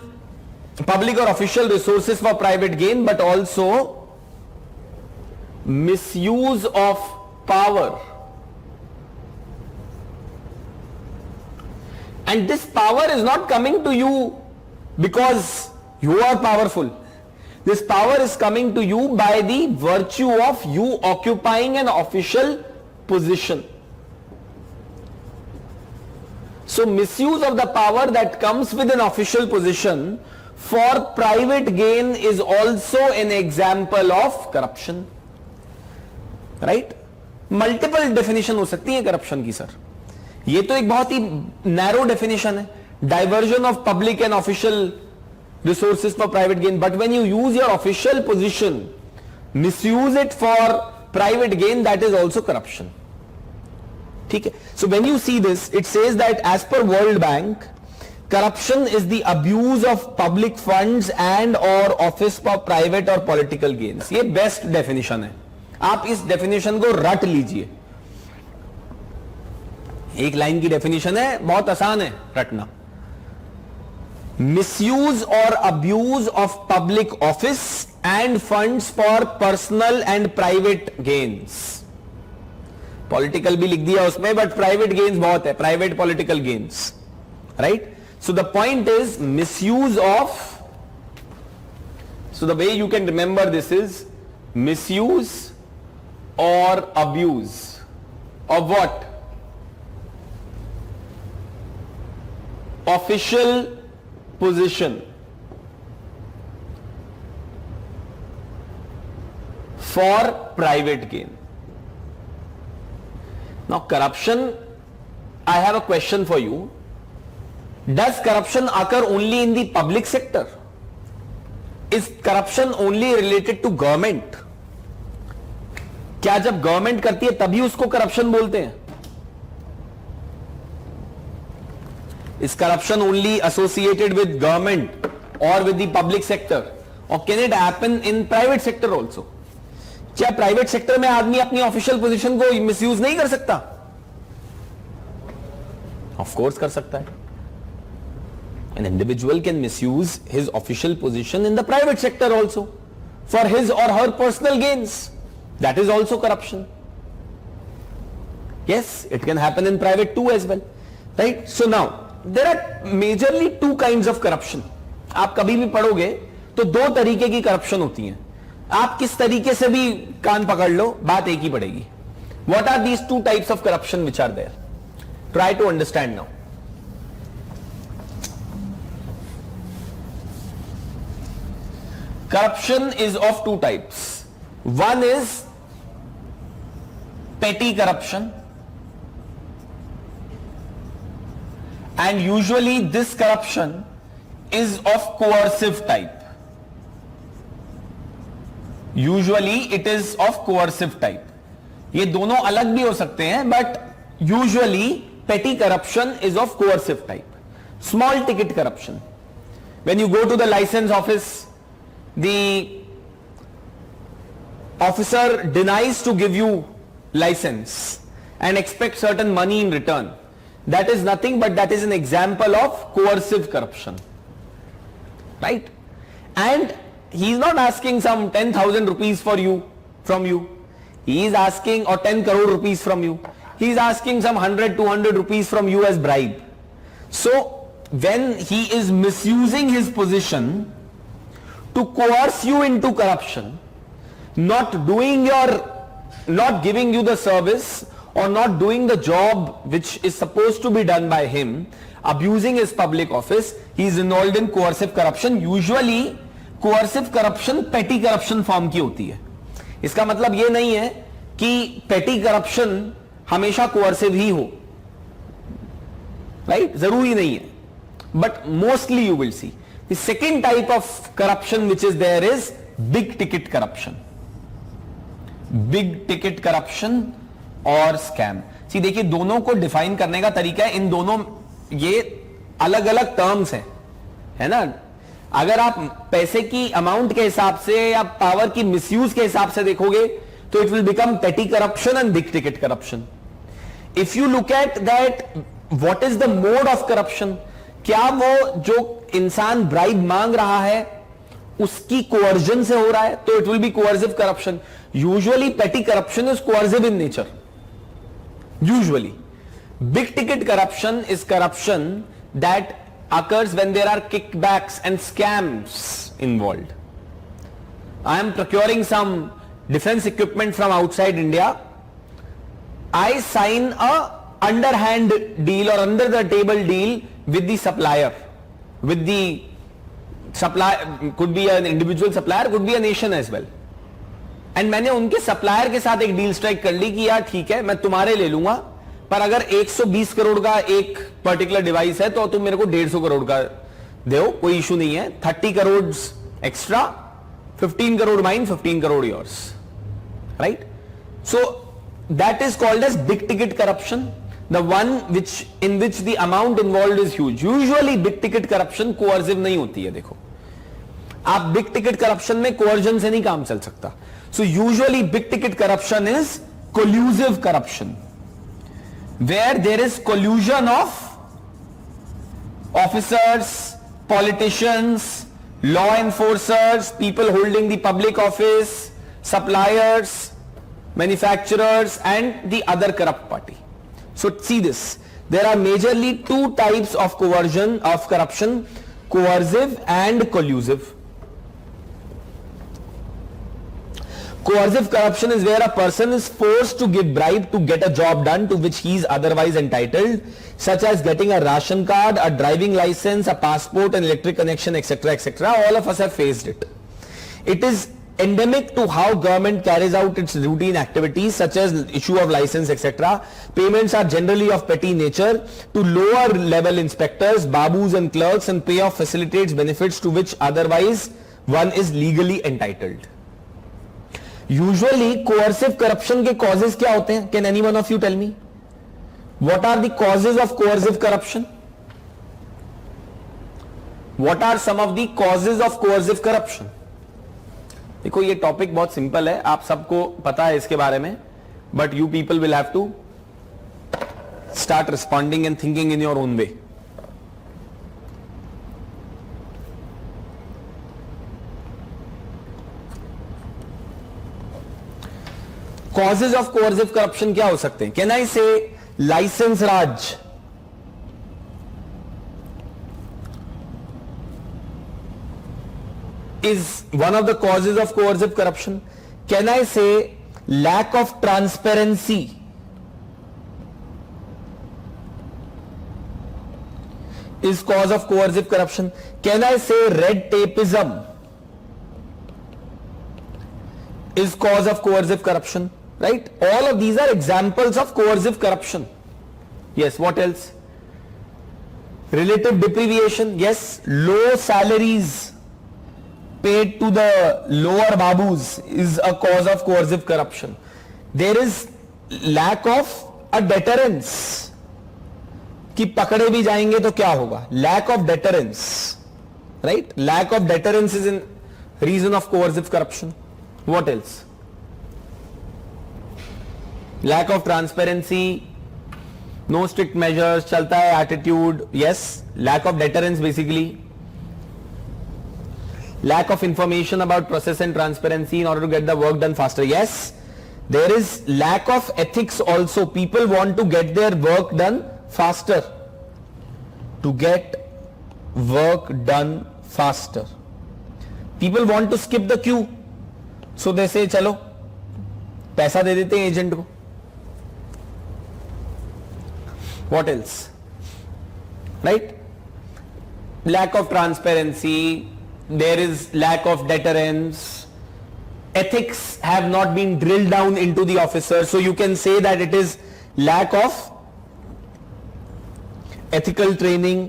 resources for private gain, but also misuse of power. And this power is not coming to you because you are powerful. This power is coming to you by the virtue of you occupying an official position. So misuse of the power that comes with an official position for private gain is also an example of corruption. Right? Multiple definition हो सकती है corruption की sir. ये तो एक बहुत ही narrow definition है. diversion of public and official resources for private gain. But when you use your official position, misuse it for private gain, that is also corruption. Okay? So when you see this, it says that as per World Bank, corruption is the abuse of public funds and or office for private or political gains. ये best definition है. आप इस definition को रट लीजिए. एक line की definition है, बहुत आसान है रटना. Misuse or abuse of public office and funds for personal and private gains. Political भी लिख दिया उसमें, but private gains बहुत है, private political gains, right? So the point is misuse of, so the way you can remember this is misuse or abuse of what? Official position for private gain. Now corruption, I have a question for you. Does corruption occur only in the public sector? Is corruption only related to government? क्या जब government करती है तभी उसको corruption बोलते हैं? Is corruption only associated with government or with the public sector? Or can it happen in private sector also? क्या private sector में आदमी अपनी ऑफिशियल पोजीशन को मिसयूज नहीं कर सकता? ऑफ कोर्स कर सकता है. An individual can misuse his official position in the private sector also for his or her personal gains. That is also corruption. Yes, it can happen in private too as well, right? So now there are majorly two kinds of corruption. आप कभी भी पढ़ोगे तो दो तरीके की corruption होती है. आप किस तरीके से भी कान पकड़ लो, बात एक ही पड़ेगी. What are these two types of corruption which are there? Try to understand now. Corruption is of two types. One is petty corruption, and usually this corruption is of coercive type. Usually it is of coercive type. ये दोनों अलग भी हो सकते हैं, but usually petty corruption is of coercive type. Small ticket corruption. When you go to the license office, the officer denies to give you license and expects certain money in return. That is nothing but that is an example of coercive corruption, right? And he is not asking some 10,000 rupees from you. He is asking, or 10 crore rupees from you. He is asking some 100, 200 rupees from you as bribe. So when he is misusing his position to coerce you into corruption, not giving you the service or not doing the job which is supposed to be done by him, abusing his public office, he is involved in coercive corruption. Usually coercive corruption petty corruption form की होती है. इसका मतलब ये नहीं है कि petty corruption हमेशा coercive ही हो, right? जरूरी नहीं है, but mostly you will see. The second type of corruption which is there is big ticket corruption. Big ticket corruption और scam. See, देखिए दोनों को डिफाइन करने का तरीका है. इन दोनों ये अलग अलग टर्म्स हैं, है ना? अगर आप पैसे की अमाउंट के हिसाब से या पावर की मिसयूज के हिसाब से देखोगे तो इट विल बिकम पेटी corruption and big ticket corruption. If you look at that what is the mode of corruption, क्या वो जो इंसान ब्राइब मांग रहा है उसकी कोअर्जन से हो रहा है, तो it will be coercive corruption. Usually petty corruption is coercive in nature. Usually big ticket corruption is corruption that occurs when there are kickbacks and scams involved. I am procuring some defense equipment from outside India. I sign a underhand deal or under the table deal with the supplier. With the supplier, could be an individual supplier, could be a nation as well. And मैंने उनके supplier के साथ एक deal strike कर ली कि यार ठीक है मैं तुम्हारे ले लूंगा पर अगर 120 करोड़ का एक पर्टिकुलर डिवाइस है तो तुम मेरे को 150 करोड़ का दो, कोई इशू नहीं है. 30 crore extra, 15 crore mine, 15 crore yours, right? So that is called as big ticket corruption, the one in which the amount involved is huge. Usually big ticket corruption coercive नहीं होती है. देखो, आप big ticket corruption में coercion से नहीं काम चल सकता. So usually big ticket corruption is collusive corruption, where there is collusion of officers, politicians, law enforcers, people holding the public office, suppliers, manufacturers, and the other corrupt party. So see this, there are majorly two types of coercion, of corruption: coercive and collusive. Coercive corruption is where a person is forced to give bribe to get a job done to which he is otherwise entitled, such as getting a ration card, a driving license, a passport, an electric connection, etc., etc. All of us have faced it. It is endemic to how government carries out its routine activities such as issue of license, etc. Payments are generally of petty nature to lower level inspectors, babus and clerks, and payoff facilitates benefits to which otherwise one is legally entitled. Usually coercive corruption के causes क्या होते हैं? Can any one of you tell me? What are the causes of coercive corruption? What are some of the causes of coercive corruption? देखो, ये topic बहुत simple है, आप सबको पता है इसके बारे में, but you people will have to start responding and thinking in your own way. Causes of coercive corruption क्या हो सकते हैं? Can I say licence Raj, is one of the causes of coercive corruption. Can I say lack of transparency is cause of coercive corruption? Can I say red tapeism is cause of coercive corruption? Right? All of these are examples of coercive corruption. Yes, what else? Relative deprivation. Yes, low salaries paid to the lower babus is a cause of coercive corruption. There is lack of a deterrence, कि पकड़े भी जाएंगे तो क्या होगा? Lack of deterrence, right? Lack of deterrence is a reason of coercive corruption. What else? Lack of transparency, no strict measures, चलता है attitude. Yes, lack of deterrence basically. Lack of information about process and transparency in order to get the work done faster. Yes, there is lack of ethics also. People want to get their work done faster. To get work done faster. People want to skip the queue. So they say, चलो पैसा दे देते हैं agent को. What else? Right? Lack of transparency. There is lack of deterrence. Ethics have not been drilled down into the officers, so you can say that it is lack of ethical training,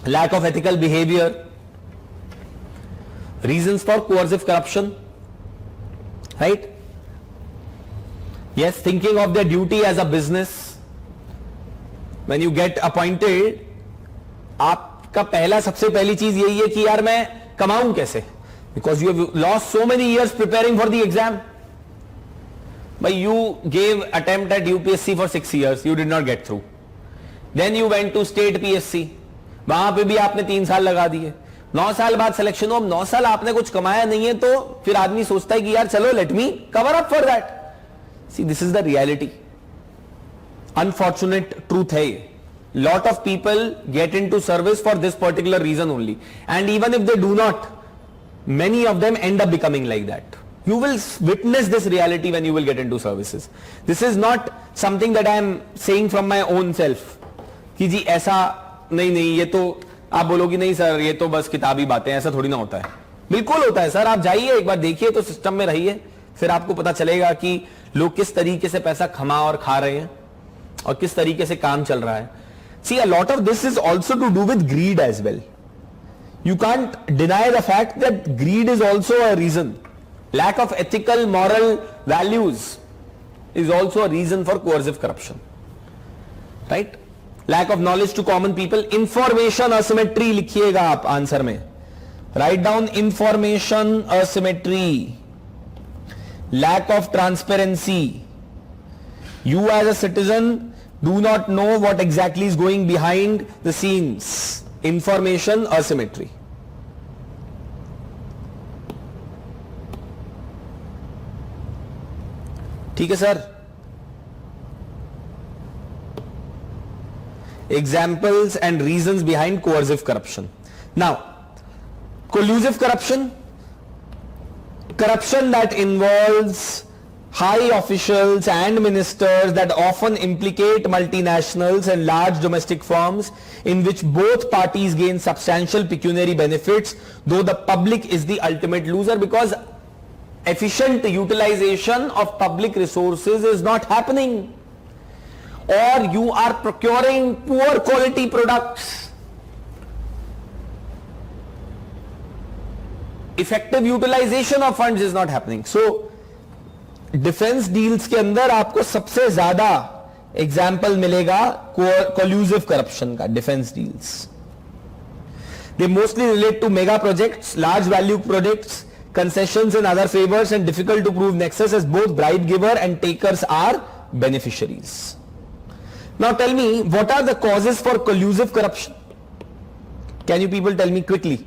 lack of ethical behavior. Reasons for coercive corruption, right? Yes, thinking of their duty as a business. When you get appointed, आपका पहला सबसे पहली चीज यही है कि यार मैं कमाऊं कैसे, because you have lost so many years preparing for the exam. But you gave attempt at UPSC for 6 years, you did not get through. Then you went to state PSC, वहां पे भी आपने 3 साल लगा दिए. 9 साल बाद सिलेक्शन हो. अब 9 साल आपने कुछ कमाया नहीं है तो फिर आदमी सोचता है कि यार चलो let me cover up for that. See, this is the reality. Unfortunate truth है ये. Lot of people get into service for this particular reason only, and even if they do not, many of them end up becoming like that. You will witness this reality when you will get into services. This is not something that I am saying from my own self कि जी ऐसा नहीं, ये तो आप बोलोगे नहीं sir ये तो बस किताबी बातें, ऐसा थोड़ी ना होता है. बिल्कुल होता है सर. आप जाइए एक बार देखिए तो सिस्टम में रहिए, फिर आपको पता चलेगा कि लोग किस तरीके से पैसा कमा और खा रहे हैं और किस तरीके से काम चल रहा है. See, a lot of this is also to do with greed as well. You can't deny the fact that greed is also a reason. Lack of ethical, moral values is also a reason for coercive corruption. Right? Lack of knowledge to common people. Information asymmetry लिखिएगा आप answer में. Write down information asymmetry. Lack of transparency. You as a citizen do not know what exactly is going behind the scenes. Information asymmetry. ठीक है sir. Examples and reasons behind coercive corruption. Now, collusive corruption, corruption that involves high officials and ministers that often implicate multinationals and large domestic firms in which both parties gain substantial pecuniary benefits, though the public is the ultimate loser, because efficient utilization of public resources is not happening, or you are procuring poor quality products. Effective utilization of funds is not happening. So defence deals के अंदर आपको सबसे ज्यादा example मिलेगा collusive corruption का. Defence deals they mostly relate to mega projects, large value projects, concessions and other favors, and difficult to prove nexus as both bribe giver and takers are beneficiaries. Now tell me, what are the causes for collusive corruption? Can you people tell me quickly?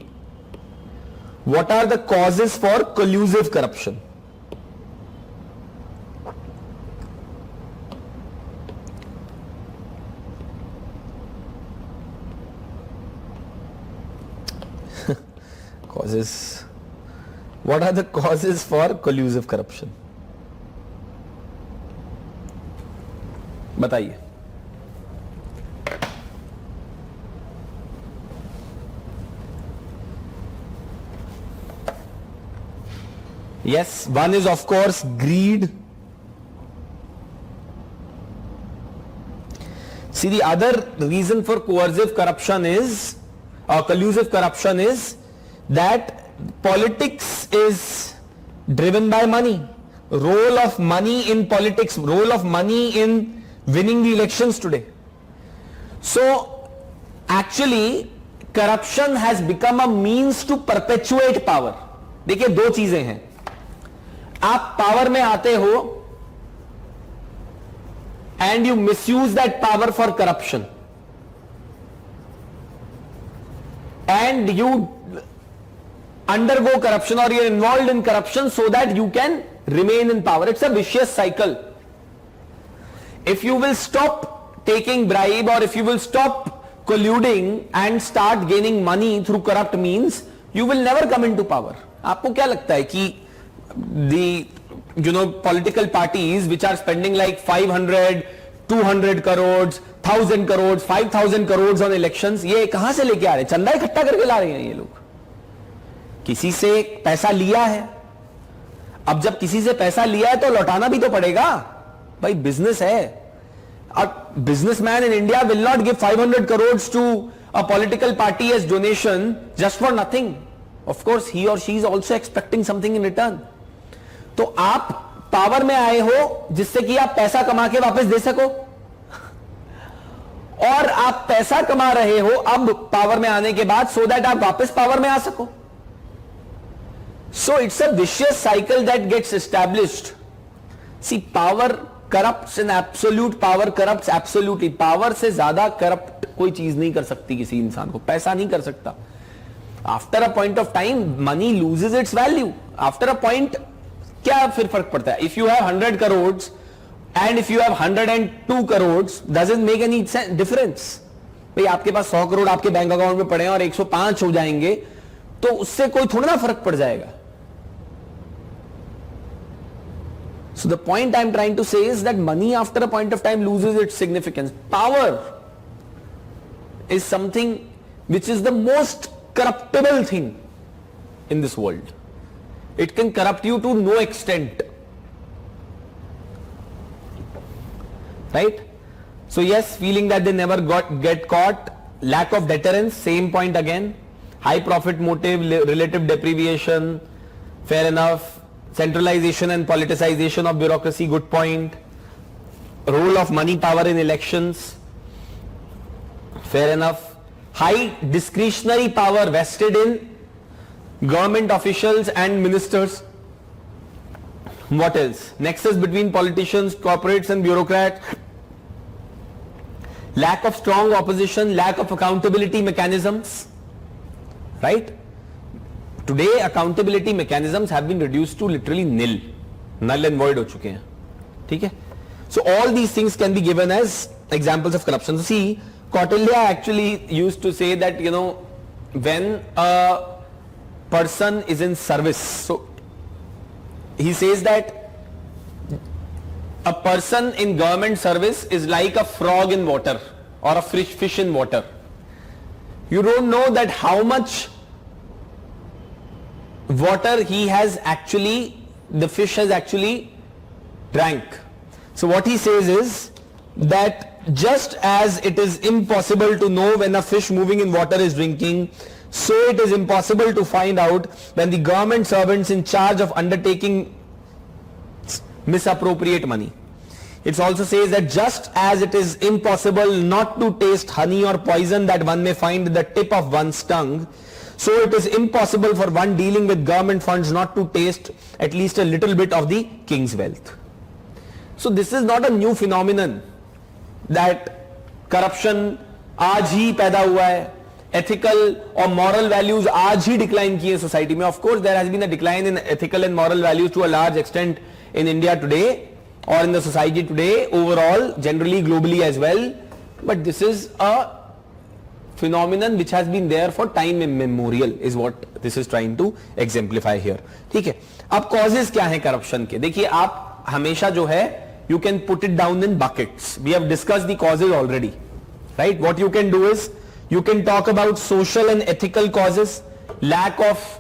What are the causes for collusive corruption? Causes. What are the causes for collusive corruption? बताइए. Yes, one is of course greed. See, the other reason for coercive corruption is, or collusive corruption is, that politics is driven by money. Role of money in politics, role of money in winning the elections today. So actually corruption has become a means to perpetuate power. देखिए दो चीजें हैं. आप power में आते हो and you misuse that power for corruption, and you undergo corruption or you're involved in corruption so that you can remain in power. It's a vicious cycle. If you will stop taking bribe, or if you will stop colluding and start gaining money through corrupt means, you will never come into power. आपको क्या लगता है कि the political parties which are spending like 500, 200 crores, 1000 crores, 5000 crores on elections, ये कहां से लेके आ रहे हैं? चंदा इकट्ठा करके ला रहे हैं ये लोग. किसी से पैसा लिया है. अब जब किसी से पैसा लिया है तो लौटाना भी तो पड़ेगा भाई. बिजनेस है. A businessman in India will not give 500 crores to a political party as donation just for nothing. Of course he or she is also expecting something in return. तो आप पावर में आए हो जिससे कि आप पैसा कमा के वापस दे सको, और आप पैसा कमा रहे हो अब पावर में आने के बाद so that आप वापस पावर में आ सको. So it's a vicious cycle that gets established. See, power corrupts and absolute power corrupts absolutely. Power से ज्यादा corrupt कोई चीज नहीं कर सकती किसी इंसान को. पैसा नहीं कर सकता. After a point of time, money loses its value. After a point, क्या फिर फर्क पड़ता है? If you have 100 crores and if you have 102 crores, doesn't make any difference. भाई आपके पास 100 करोड़ आपके बैंक अकाउंट में पड़े हैं और 105 हो जाएंगे तो उससे कोई थोड़ा ना फर्क पड़ जाएगा. So the point I'm trying to say is that money after a point of time loses its significance. Power is something which is the most corruptible thing in this world. It can corrupt you to no extent. right? So yes, feeling that they never get caught, lack of deterrence, same point again, high profit motive, relative deprivation, fair enough, centralization and politicization of bureaucracy, good point, role of money power in elections, fair enough, high discretionary power vested in government officials and ministers. What else? Nexus between politicians, corporates and bureaucrats, lack of strong opposition, lack of accountability mechanisms, right? Today accountability mechanisms have been reduced to literally nil, null and void हो चुके हैं, ठीक है? So all these things can be given as examples of corruption. So see, Kautilya actually used to say that, you know, when a person is in service, so he says that a person in government service is like a frog in water or a fish in water. You don't know that how much water he has actually, the fish has actually drank. So what he says is that just as it is impossible to know when a fish moving in water is drinking, so it is impossible to find out when the government servants in charge of undertaking misappropriate money. It also says that just as it is impossible not to taste honey or poison that one may find at the tip of one's tongue, so it is impossible for one dealing with government funds not to taste at least a little bit of the king's wealth. So this is not a new phenomenon that corruption आज ही पैदा हुआ है, ethical or moral values आज ही decline किए society में. Of course there has been a decline in ethical and moral values to a large extent in India today or in the society today overall, generally globally as well, but this is a phenomenon which has been there for time immemorial is what this is trying to exemplify here. ठीक है, अब causes क्या हैं corruption के? देखिए आप हमेशा जो है you can put it down in buckets. We have discussed the causes already, right? What you can do is you can talk about social and ethical causes, lack of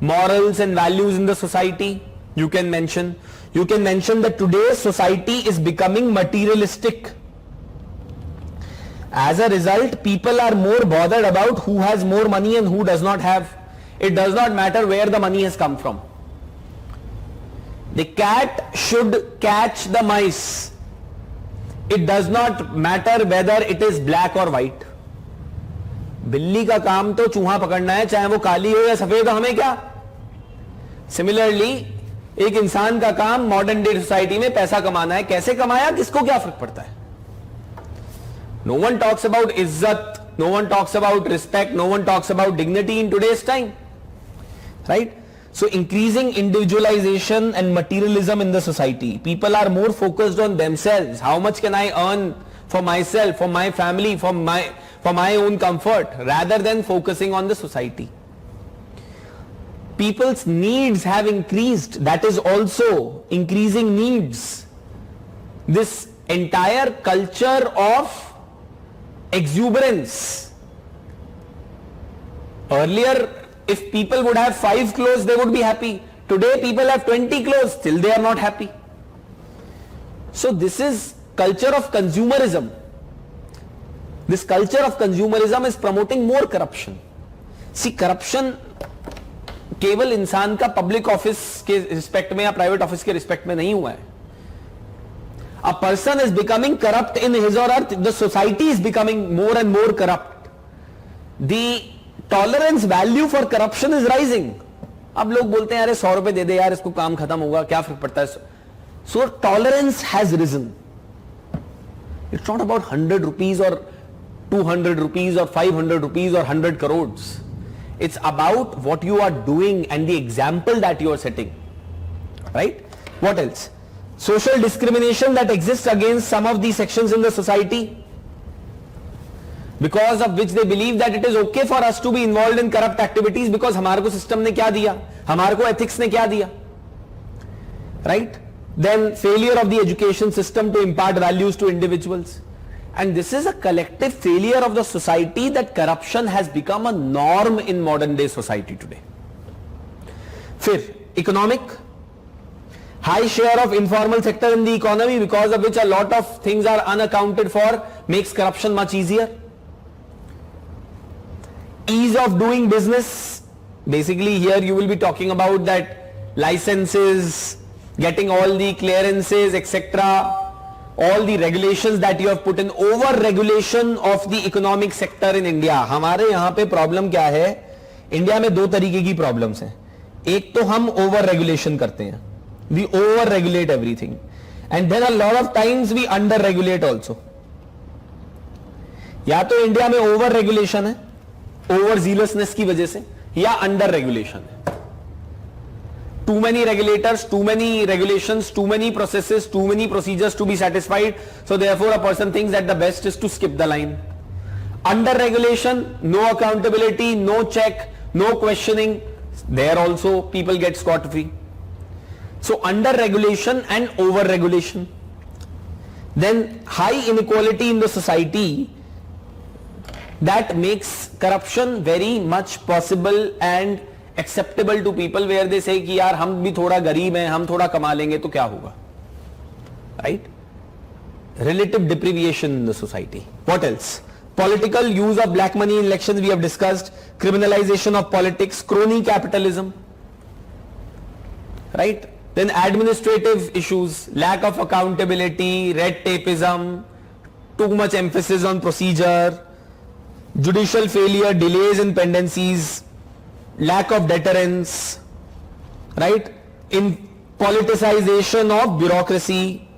morals and values in the society. You can mention that today's society is becoming materialistic. As a result, people are more bothered about who has more money and who does not have. It does not matter where the money has come from. The cat should catch the mice. It does not matter whether it is black or white. बिल्ली का काम तो चूहा पकड़ना है, चाहे वो काली हो या सफेद हो, हमें क्या? Similarly, एक इंसान का काम मॉडर्न डे सोसाइटी में पैसा कमाना है. कैसे कमाया, किसको क्या फर्क पड़ता है? No one talks about izzat, no one talks about respect, no one talks about dignity in today's time, right? So increasing individualization and materialism in the society. People are more focused on themselves. How much can I earn for myself, for my family, for my own comfort, rather than focusing on the society. People's needs have increased. That is also increasing needs. This entire culture of exuberance. Earlier, if people would have 5 clothes, they would be happy. Today, people have 20 clothes, still they are not happy. So this is culture of consumerism. This culture of consumerism is promoting more corruption. See, corruption केवल इंसान का public office के respect में या private office के respect में नहीं हुआ है. A person is becoming corrupt in his or her, the society is becoming more and more corrupt. The tolerance value for corruption is rising. अब लोग बोलते हैं अरे 100 रुपए दे दे यार, इसको काम खत्म होगा, क्या फर्क पड़ता है? So tolerance has risen. It's not about 100 rupees or 200 rupees or 500 rupees or 100 crores. It's about what you are doing and the example that you are setting, right? What else? Social discrimination that exists against some of these sections in the society, because of which they believe that it is okay for us to be involved in corrupt activities because हमारे को system ने क्या दिया, हमारे को ethics ने क्या दिया, right? Then failure of the education system to impart values to individuals. And this is a collective failure of the society that corruption has become a norm in modern day society today. फिर economic, High share of informal sector in the economy, because of which a lot of things are unaccounted for, makes corruption much easier. Ease of doing business, basically here you will be talking about that licenses, getting all the clearances, etc. All the regulations that you have put in, over regulation of the economic sector in India. हमारे यहाँ पे problem क्या है? India में दो तरीके की problems हैं. एक तो हम ओवर रेगुलेशन करते हैं, we over regulate everything, and then a lot of times we under regulate also. या तो इंडिया में ओवर रेगुलेशन है ओवर जीलसनेस की वजह से, या अंडर रेगुलेशन है. Too many regulators, too many regulations, too many processes, too many procedures to be satisfied. So therefore a person thinks that the best is to skip the line. Under regulation, no accountability, no check, no questioning. There also people get scot-free. So under regulation and over regulation. Then high inequality in the society, that makes corruption very much possible and acceptable to people, where they say कि यार हम भी थोड़ा गरीब हैं, हम थोड़ा कमा लेंगे तो क्या होगा, right? Relative deprivation in the society. What else? Political use of black money in elections, we have discussed. Criminalization of politics, crony capitalism, right? Then administrative issues, lack of accountability, red tapeism, too much emphasis on procedure, judicial failure, delays in pendencies, lack of deterrence, right? In politicization of bureaucracy.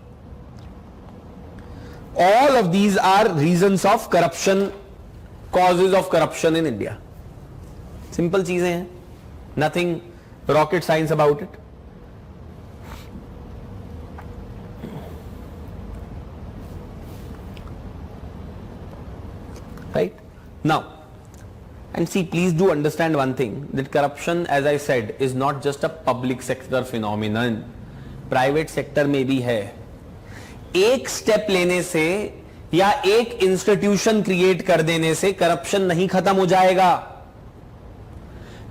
All of these are reasons of corruption, causes of corruption in India. Simple चीजें हैं, nothing rocket science about it. Right? Now, and see, please do understand one thing, that corruption, as I said, is not just a public sector phenomenon. Private sector में भी है. एक step लेने से या एक इंस्टीट्यूशन क्रिएट कर देने से करप्शन नहीं खत्म हो जाएगा.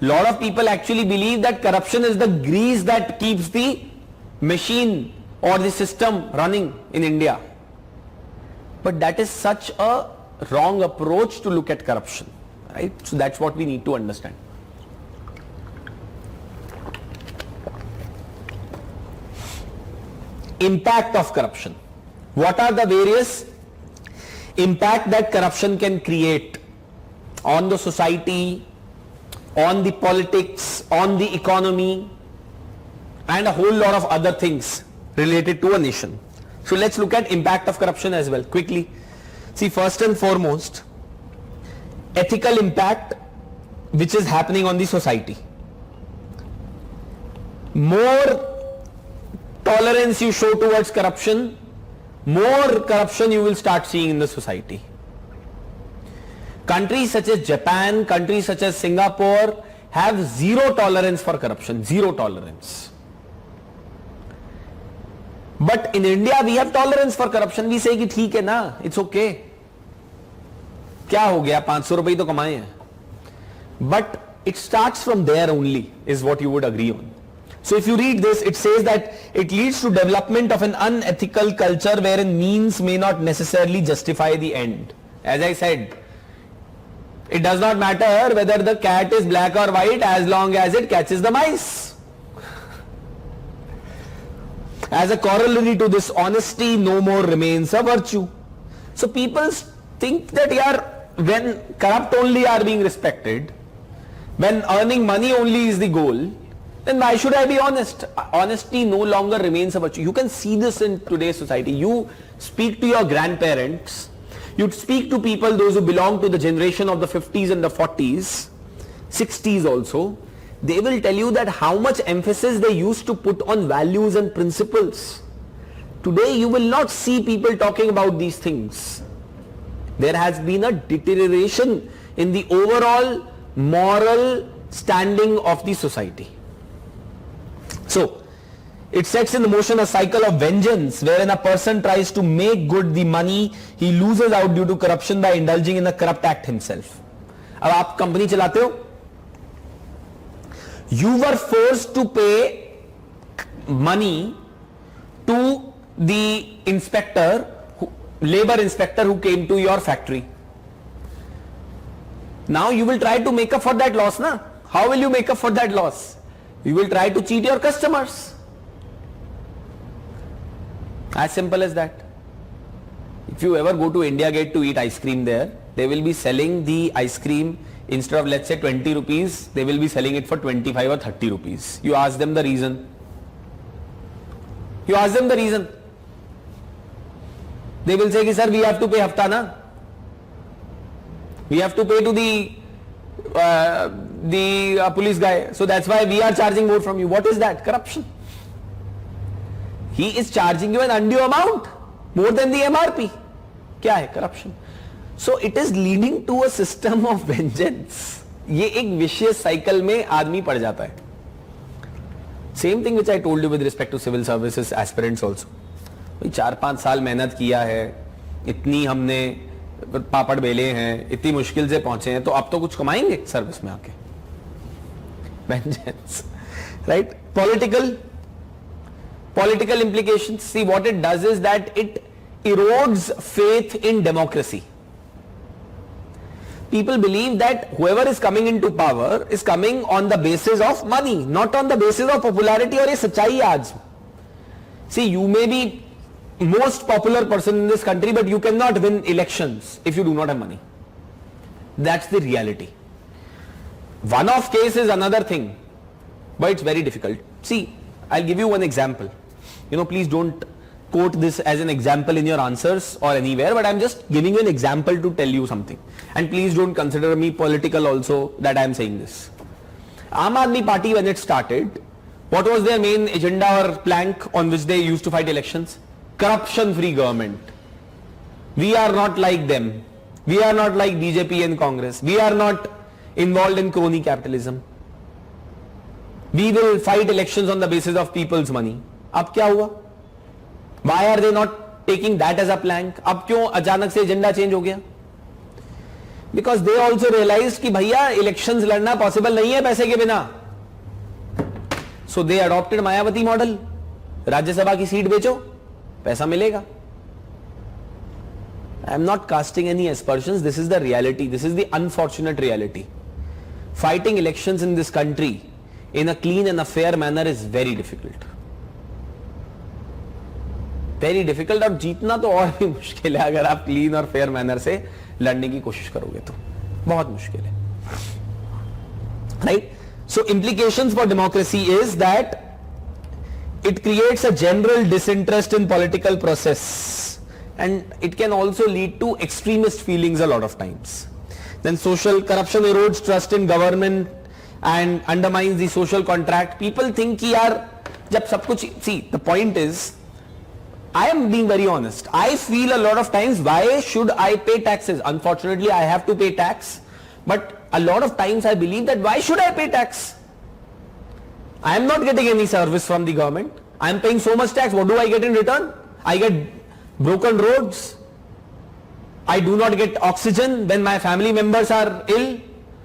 Lot of people actually believe that corruption is the grease that keeps the machine or the system running in India. But that is such a wrong approach to look at corruption, right? So that's what we need to understand. Impact of corruption. What are the various impact that corruption can create on the society, on the politics, on the economy, and a whole lot of other things related to a nation. So let's look at impact of corruption as well quickly. See, first and foremost, ethical impact which is happening on the society. More tolerance you show towards corruption, more corruption you will start seeing in the society. Countries such as Japan, countries such as Singapore have zero tolerance for corruption, zero tolerance. But in India we have tolerance for corruption. We say कि ठीक है ना, it's okay. क्या हो गया, 500 रुपए तो कमाए हैं. But it starts from there only, is what you would agree on. So if you read this, it says that it leads to development of an unethical culture wherein means may not necessarily justify the end. As I said, it does not matter whether the cat is black or white as long as it catches the mice. As a corollary to this, honesty no more remains a virtue. So people think that when corrupt only are being respected, when earning money only is the goal, then why should I be honest? Honesty no longer remains a virtue. You can see this in today's society. You speak to your grandparents, you speak to people, those who belong to the generation of the 50s and the 40s, 60s also, they will tell you that how much emphasis they used to put on values and principles. Today you will not see people talking about these things. There has been a deterioration in the overall moral standing of the society. So, it sets in motion a cycle of vengeance wherein a person tries to make good the money he loses out due to corruption by indulging in a corrupt act himself. अब आप company चलाते हो, you were forced to pay money to the inspector, labor inspector who came to your factory. Now you will try to make up for that loss, na? How will you make up for that loss? You will try to cheat your customers. As simple as that. If you ever go to India Gate to eat ice cream there, they will be selling the ice cream instead of, let's say, 20 rupees, they will be selling it for 25 or 30 rupees. You ask them the reason. You ask them the reason. They will say, sir, we have to pay hafta na. We have to pay to the police guy. So that's why we are charging more from you. What is that? Corruption. He is charging you an undue amount, more than the MRP. क्या है? Corruption. So it is leading to a system of vengeance. ये एक vicious cycle में आदमी पड़ जाता है. Same thing which I told you with respect to civil services aspirants also. 4-5 साल मेहनत किया है, इतनी हमने पापड़ बेले हैं, इतनी मुश्किल से पहुंचे हैं, तो अब तो कुछ कमाएंगे सर्विस में आके. Vengeance, right? Political implications. See, what it does is that it erodes faith in democracy. People believe that whoever is coming into power is coming on the basis of money, not on the basis of popularity. और ये सच्चाई है आज. See, you may be most popular person in this country, but you cannot win elections if you do not have money. That's the reality. One-off case is another thing, but it's very difficult. See, I'll give you one example. Please don't quote this as an example in your answers or anywhere, but I'm just giving you an example to tell you something. And please don't consider me political also that I'm saying this. Aam Aadmi Party, when it started, what was their main agenda or plank on which they used to fight elections? Corruption-free government. We are not like them. We are not like BJP and Congress. We are not involved in crony capitalism. We will fight elections on the basis of people's money. अब क्या हुआ? Why are they not taking that as a plank? अब क्यों अचानक से agenda change हो गया? Because they also realized कि भैया इलेक्शंस लड़ना पॉसिबल नहीं है पैसे के बिना. So they adopted Mayawati model. Rajya Sabha की सीट बेचो, पैसा मिलेगा. I am not casting any aspersions. This is the reality. This is the unfortunate reality. Fighting elections in this country in a clean and a fair manner is very difficult. Very difficult. और जीतना तो और भी मुश्किल है अगर आप clean और फेयर मैनर से लड़ने की कोशिश करोगे तो बहुत मुश्किल है. Right? So implications for democracy is that it creates a general disinterest in political process, and it can also lead to extremist feelings a lot of times. Then social corruption erodes trust in government and undermines the social contract. People think कि यार जब सब कुछ, see, the point is, I am being very honest. I feel a lot of times, why should I pay taxes? Unfortunately, I have to pay tax, but a lot of times I believe that why should I pay tax? I am not getting any service from the government. I am paying so much tax. What do I get in return? I get broken roads. I do not get oxygen when my family members are ill.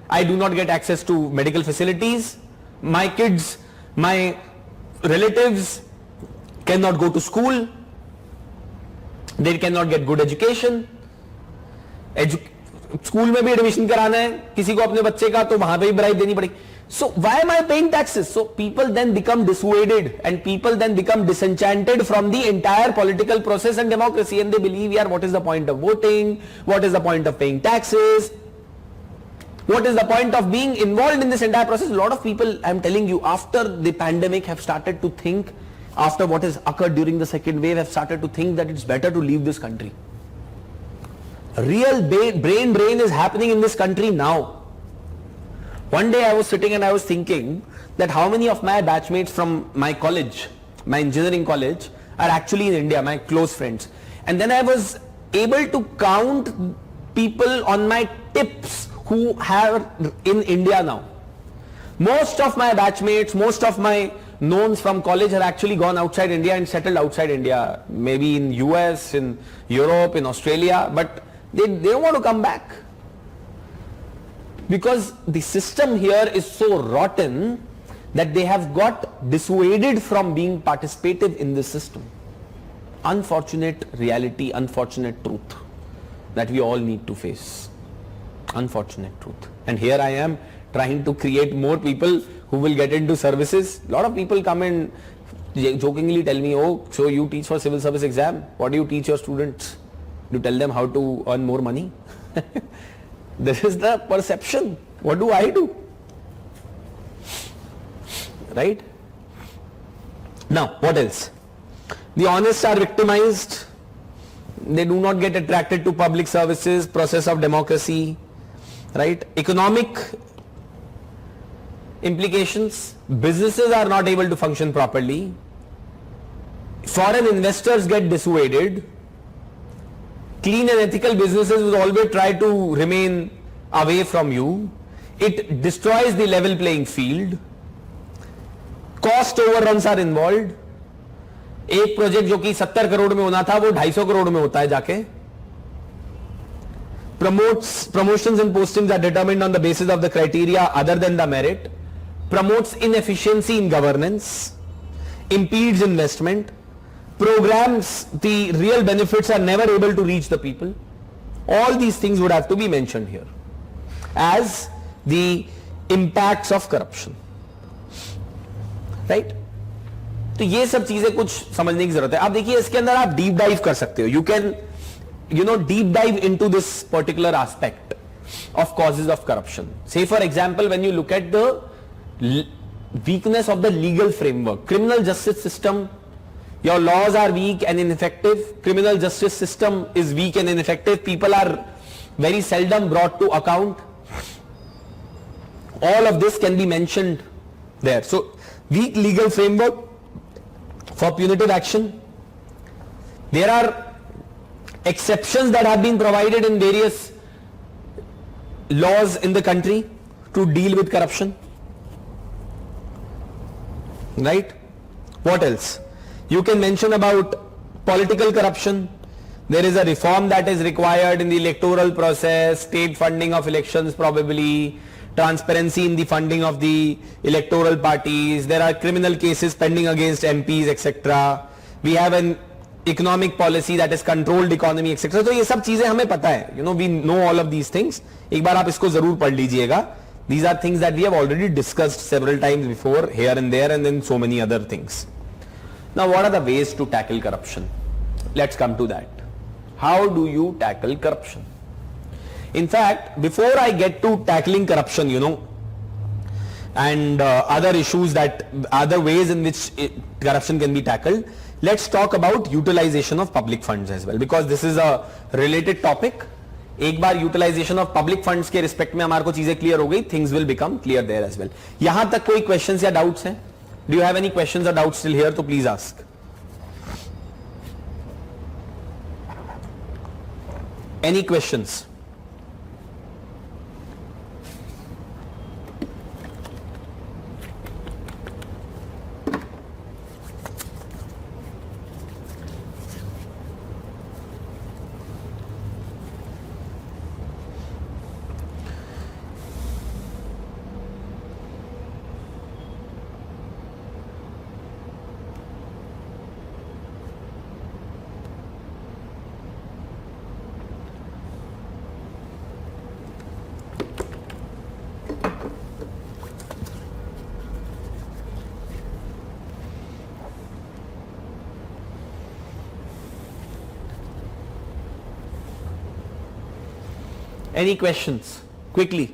I do not get access to medical facilities. My kids, my relatives cannot go to school. They cannot get good education. School में भी admission कराना है किसी को अपने बच्चे का तो वहां पे भी ब्राइब देनी पड़ेगी. So why am I paying taxes? So people then become dissuaded and people then become disenchanted from the entire political process and democracy, and they believe, yeah, what is the point of voting? What is the point of paying taxes? What is the point of being involved in this entire process? A lot of people, I'm telling you, after the pandemic have started to think, after what has occurred during the second wave, have started to think that it's better to leave this country. Real brain drain is happening in this country now. One day I was sitting and I was thinking that how many of my batchmates from my college, my engineering college, are actually in India, my close friends. And then I was able to count people on my tips who are in India now. Most of my batchmates, most of my knowns from college have actually gone outside India and settled outside India, maybe in US, in Europe, in Australia, but they don't want to come back. Because the system here is so rotten that they have got dissuaded from being participative in this system. unfortunate reality, unfortunate truth that we all need to face. Unfortunate truth. And here I am trying to create more people who will get into services. A lot of people come and jokingly tell me, oh, so you teach for civil service exam. What do you teach your students? You tell them how to earn more money. This is the perception. What do I do? Right? Now, what else? The honest are victimized. They do not get attracted to public services, process of democracy. Right? Economic implications. Businesses are not able to function properly. Foreign investors get dissuaded. Clean and ethical businesses will always try to remain away from you. It destroys the level playing field. Cost overruns are involved. एक project जो कि 70 करोड़ में होना था वो 250 करोड़ में होता है जाके. Promotions and postings are determined on the basis of the criteria other than the merit. Promotes inefficiency in governance. Impedes investment. Programs, the real benefits are never able to reach the people. All these things would have to be mentioned here as the impacts of corruption. Right? तो ये सब चीजें कुछ समझने की जरूरत है. आप देखिए इसके अंदर आप डीप डाइव कर सकते हो. You can, deep dive into this particular aspect of causes of corruption. Say for example, when you look at the weakness of the legal framework, criminal justice system, your laws are weak and ineffective. Criminal justice system is weak and ineffective. People are very seldom brought to account. All of this can be mentioned there. So, weak legal framework for punitive action. There are exceptions that have been provided in various laws in the country to deal with corruption. Right? What else? You can mention about political corruption. There is a reform that is required in the electoral process, state funding of elections probably, transparency in the funding of the electoral parties. There are criminal cases pending against MPs, etc. We have an economic policy that is controlled economy, etc. So ये सब चीजें हमें पता है. We know all of these things. एक बार आप इसको जरूर पढ़ लीजिएगा. These are things that we have already discussed several times before, here and there, and then so many other things. Now, what are the ways to tackle corruption? Let's come to that. How do you tackle corruption? In fact, before I get to tackling corruption, and other issues other ways in which corruption can be tackled, let's talk about utilization of public funds as well, because this is a related topic. एक बार utilisation of public funds के respect में हमारे को चीजें clear हो गई, things will become clear there as well. यहां तक कोई क्वेश्चंस या डाउट्स हैं? Do you have any questions और डाउट्स स्टिल हियर? तो please ask. Any questions? Any questions? Quickly.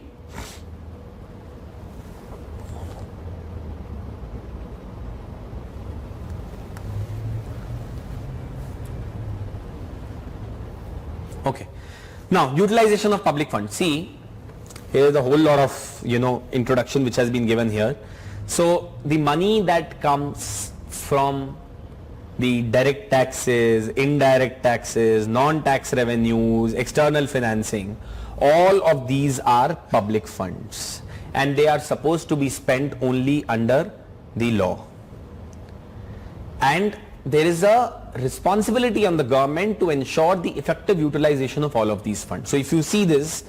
Okay. Now, utilization of public funds. See, here is a whole lot of, introduction which has been given here. So, the money that comes from the direct taxes, indirect taxes, non-tax revenues, external financing, all of these are public funds and they are supposed to be spent only under the law. And there is a responsibility on the government to ensure the effective utilization of all of these funds. So if you see this,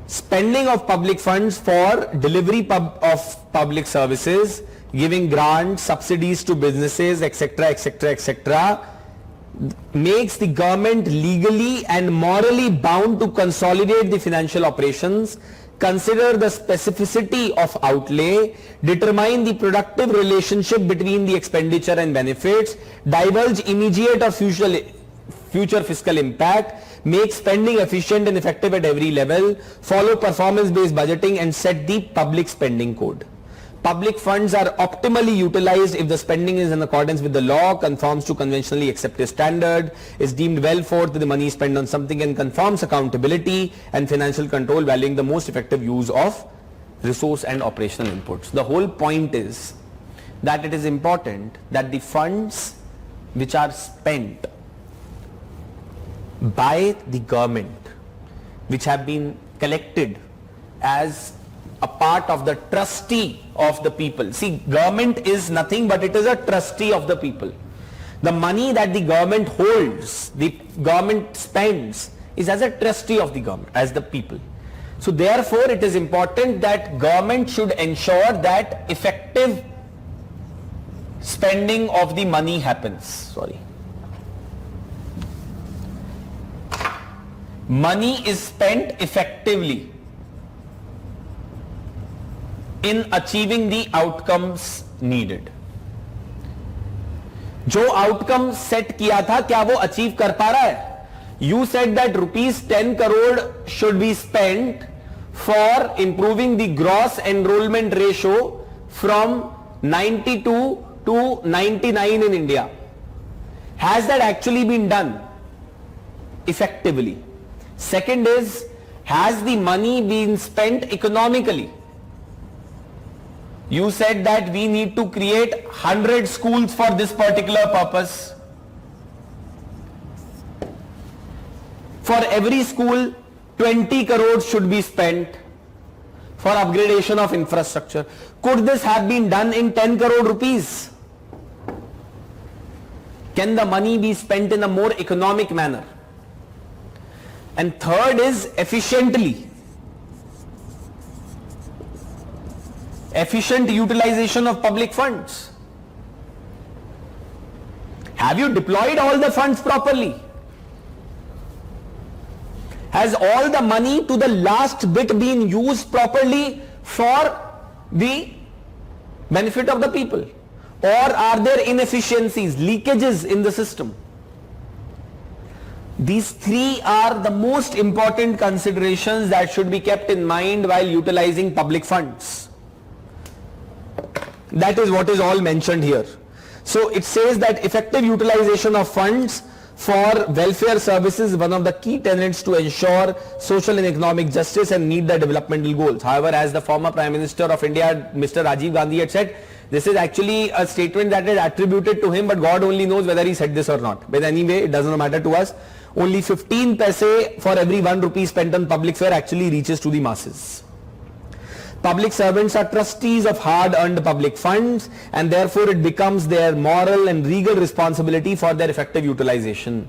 spending of public funds for delivery of public services, giving grants, subsidies to businesses, etc., etc., etc., makes the government legally and morally bound to consolidate the financial operations, consider the specificity of outlay, determine the productive relationship between the expenditure and benefits, divulge immediate or future fiscal impact, make spending efficient and effective at every level, follow performance-based budgeting, and set the public spending code. Public funds are optimally utilized if the spending is in accordance with the law, conforms to conventionally accepted standard, is deemed well forth the money spent on something, and confirms accountability and financial control, valuing the most effective use of resource and operational inputs. The whole point is that it is important that the funds which are spent by the government, which have been collected as a part of the trustee of the people. See, government is nothing but it is a trustee of the people. The money that the government holds, the government spends, is as a trustee of the government, as the people. So therefore it is important that government should ensure that effective spending of the money happens. Sorry. Money is spent effectively in achieving the outcomes needed. जो outcome set किया था क्या वो achieve कर पा रहा है? You said that ₹10 crore should be spent for improving the gross enrollment ratio from 92 to 99 in India. Has that actually been done effectively? Second is, has the money been spent economically? You said that we need to create 100 schools for this particular purpose. For every school, 20 crores should be spent for upgradation of infrastructure. Could this have been done in 10 crore rupees? Can the money be spent in a more economic manner? And third is efficiently. Efficient utilization of public funds. Have you deployed all the funds properly? Has all the money to the last bit been used properly for the benefit of the people? Or are there inefficiencies, leakages in the system? These three are the most important considerations that should be kept in mind while utilizing public funds. That is what is all mentioned here. So it says that effective utilization of funds for welfare services is one of the key tenets to ensure social and economic justice and meet the developmental goals. However, as the former Prime Minister of India, Mr. Rajiv Gandhi had said, this is actually a statement that is attributed to him, but God only knows whether he said this or not. But anyway, it doesn't matter to us. Only 15 paise for every 1 rupee spent on public fare actually reaches to the masses. Public servants are trustees of hard-earned public funds, and therefore it becomes their moral and legal responsibility for their effective utilization.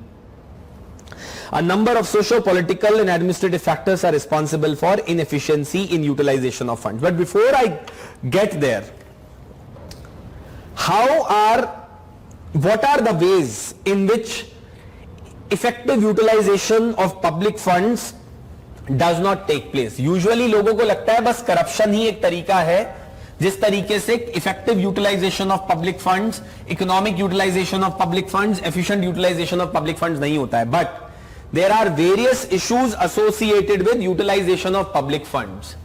A number of socio-political and administrative factors are responsible for inefficiency in utilization of funds. But before I get there, what are the ways in which effective utilization of public funds does not take place? Usually लोगों को लगता है बस corruption ही एक तरीका है जिस तरीके से effective utilization of public funds, economic utilization of public funds, efficient utilization of public funds नहीं होता है. But there are various issues associated with utilization of public funds.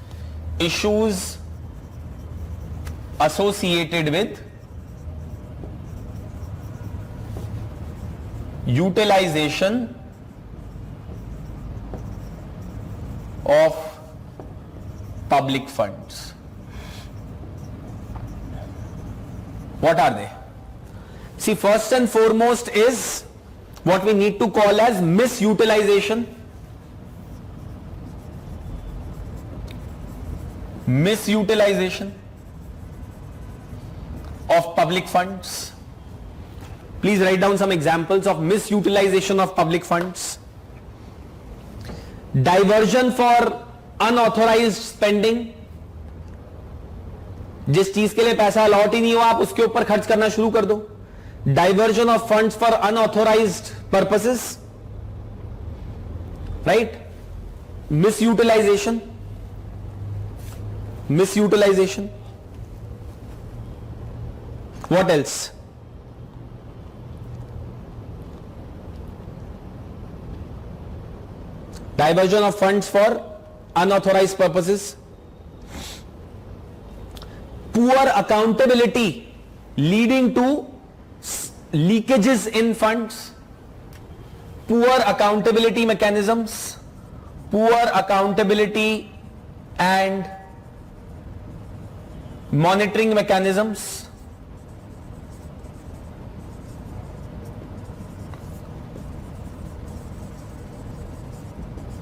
Issues associated with utilization of public funds. What are they? See, first and foremost is what we need to call as misutilization. Misutilization of public funds. Please write down some examples of misutilization of public funds. Diversion for unauthorized spending. जिस चीज के लिए पैसा allot ही नहीं हुआ आप उसके ऊपर खर्च करना शुरू कर दो. diversion of funds for unauthorized purposes, right? Misutilization. What else? Diversion of funds for unauthorized purposes. Poor accountability leading to leakages in funds. Poor accountability mechanisms. Poor accountability and monitoring mechanisms.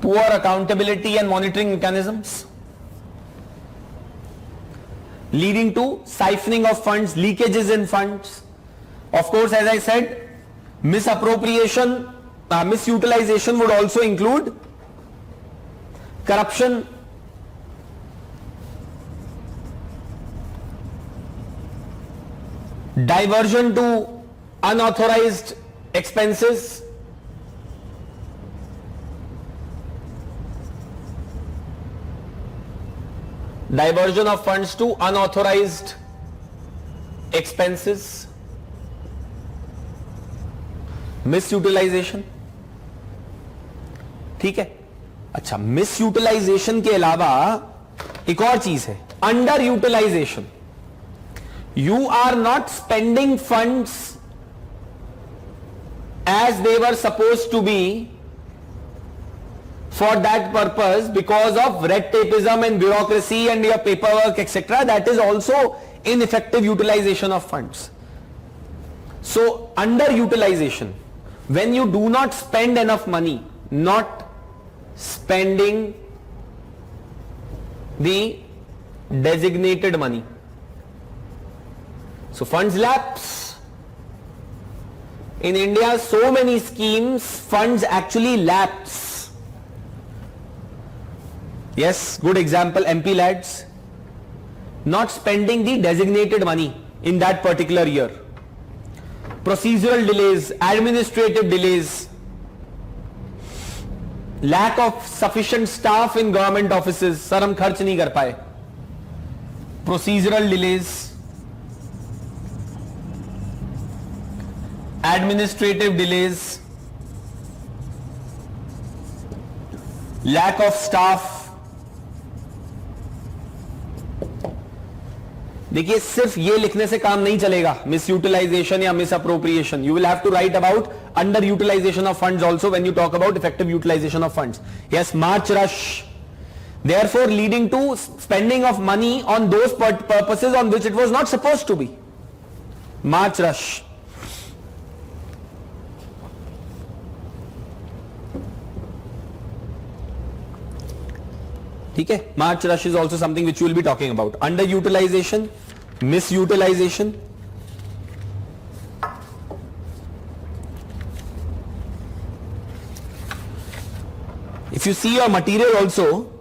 Poor accountability and monitoring mechanisms leading to siphoning of funds, leakages in funds. Of course, as I said, misappropriation, misutilization would also include corruption, diversion to unauthorized expenses, diversion of funds to unauthorized expenses, मिसयूटिलाइजेशन. ठीक है. अच्छा, मिसयूटिलाइजेशन के अलावा एक और चीज है, under utilisation. You are not spending funds as they were supposed to be for that purpose because of red tapeism and bureaucracy and your paperwork, etc. That is also ineffective utilization of funds. So underutilization, when you do not spend enough money, not spending the designated money, so funds lapse. In India, so many schemes, funds actually lapse. Yes, good example, MP lads. Not spending the designated money in that particular year. Procedural delays, administrative delays, lack of sufficient staff in government offices. Sir, हम खर्च नहीं कर पाए. Procedural delays, administrative delays, lack of staff. देखिए, सिर्फ ये लिखने से काम नहीं चलेगा. मिसयूटिलाइजेशन या misappropriation, you will have to write about underutilization of funds also when you talk about effective utilization of funds. Yes, March rush, therefore leading to spending of money on those purposes on which it was not supposed to be. March rush. ठीक है. March rush is also something which we will be talking about. Underutilization, misutilization. If you see your material also,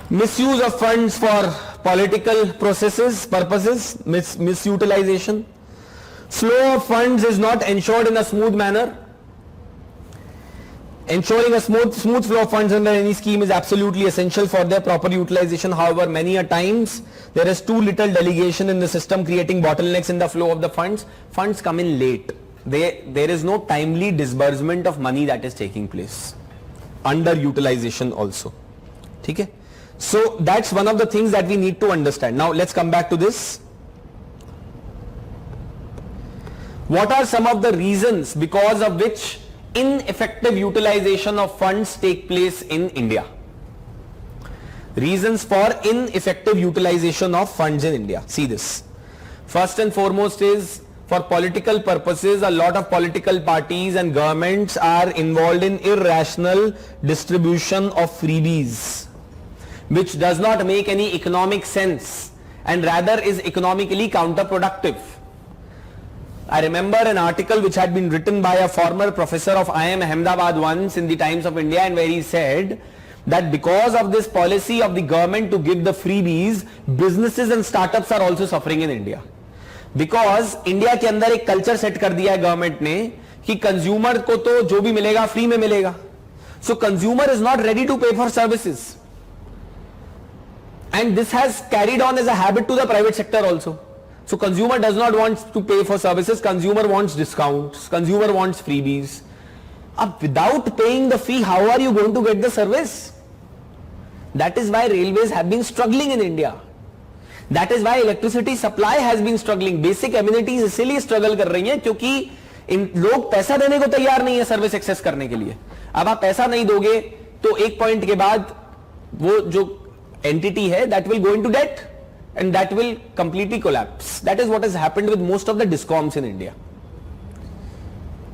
misuse of funds for political purposes, misutilization. Flow of funds is not ensured in a smooth manner. Ensuring a smooth flow of funds under any scheme is absolutely essential for their proper utilization. However, many a times there is too little delegation in the system, creating bottlenecks in the flow of the funds. Funds come in late. There is no timely disbursement of money that is taking place. Underutilization also. ठीक है. So that's one of the things that we need to understand. Now let's come back to this. What are some of the reasons because of which ineffective utilization of funds take place in India? Reasons for ineffective utilization of funds in India. See this. First and foremost is, for political purposes, a lot of political parties and governments are involved in irrational distribution of freebies, which does not make any economic sense and rather is economically counterproductive. I remember an article which had been written by a former professor of IIM Ahmedabad once in the Times of India, and where he said that because of this policy of the government to give the freebies, businesses and startups are also suffering in India. Because India के अंदर एक culture set कर दिया है government ने कि consumer को तो जो भी मिलेगा free में मिलेगा. So consumer is not ready to pay for services. And this has carried on as a habit to the private sector also. So consumer does not want to pay for services, consumer wants discounts, consumer wants freebies. Without paying the fee, how are you going to get the service? That is why railways have been struggling in India. That is why electricity supply has been struggling. Basic amenities इसलिए struggle कर रही हैं क्योंकि इन लोग पैसा देने को तैयार नहीं है सर्विस एक्सेस करने के लिए. अब आप पैसा नहीं दोगे तो एक पॉइंट के बाद वो जो एंटिटी है that will go into debt and that will completely collapse. That is what has happened with most of the discoms in India.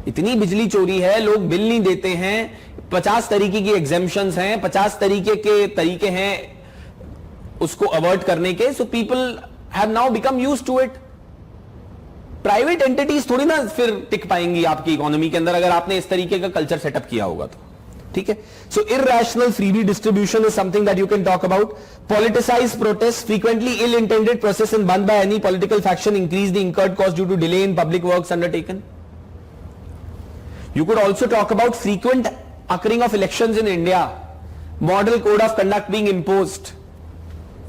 इतनी बिजली चोरी है, लोग बिल नहीं देते हैं, 50 तरीके की एग्जेम्पशंस हैं, 50 तरीके के तरीके हैं उसको अवॉइड करने के. So people have now become used to it. Private entities थोड़ी ना फिर टिक पाएंगी आपकी इकोनॉमी के अंदर अगर आपने इस तरीके का कल्चर सेटअप किया होगा तो. ठीक है. So irrational freebie distribution is something that you can talk about. Politicised protest, frequently ill intended process and ban by any political faction increase the incurred cost due to delay in public works undertaken. You could also talk about frequent occurring of elections in India, model code of conduct being imposed.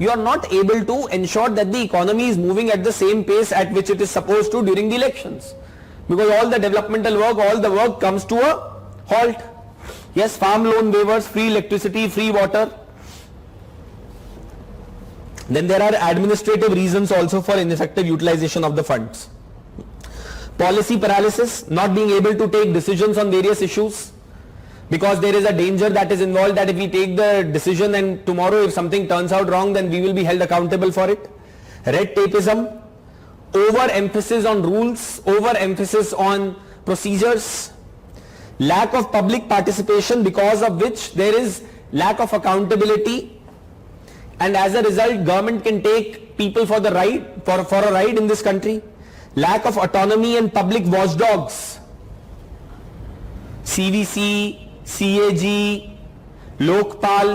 You are not able to ensure that the economy is moving at the same pace at which it is supposed to during the elections, because all the developmental work, all the work comes to a halt. Yes, farm loan waivers, free electricity, free water. Then there are administrative reasons also for ineffective utilization of the funds. Policy paralysis, not being able to take decisions on various issues because there is a danger that is involved that if we take the decision and tomorrow if something turns out wrong then we will be held accountable for it. Red tapeism, over emphasis on rules, over emphasis on procedures, lack of public participation because of which there is lack of accountability, and as a result government can take people for the ride for a ride in this country. Lack of autonomy and public watchdogs, CVC, CAG, Lokpal.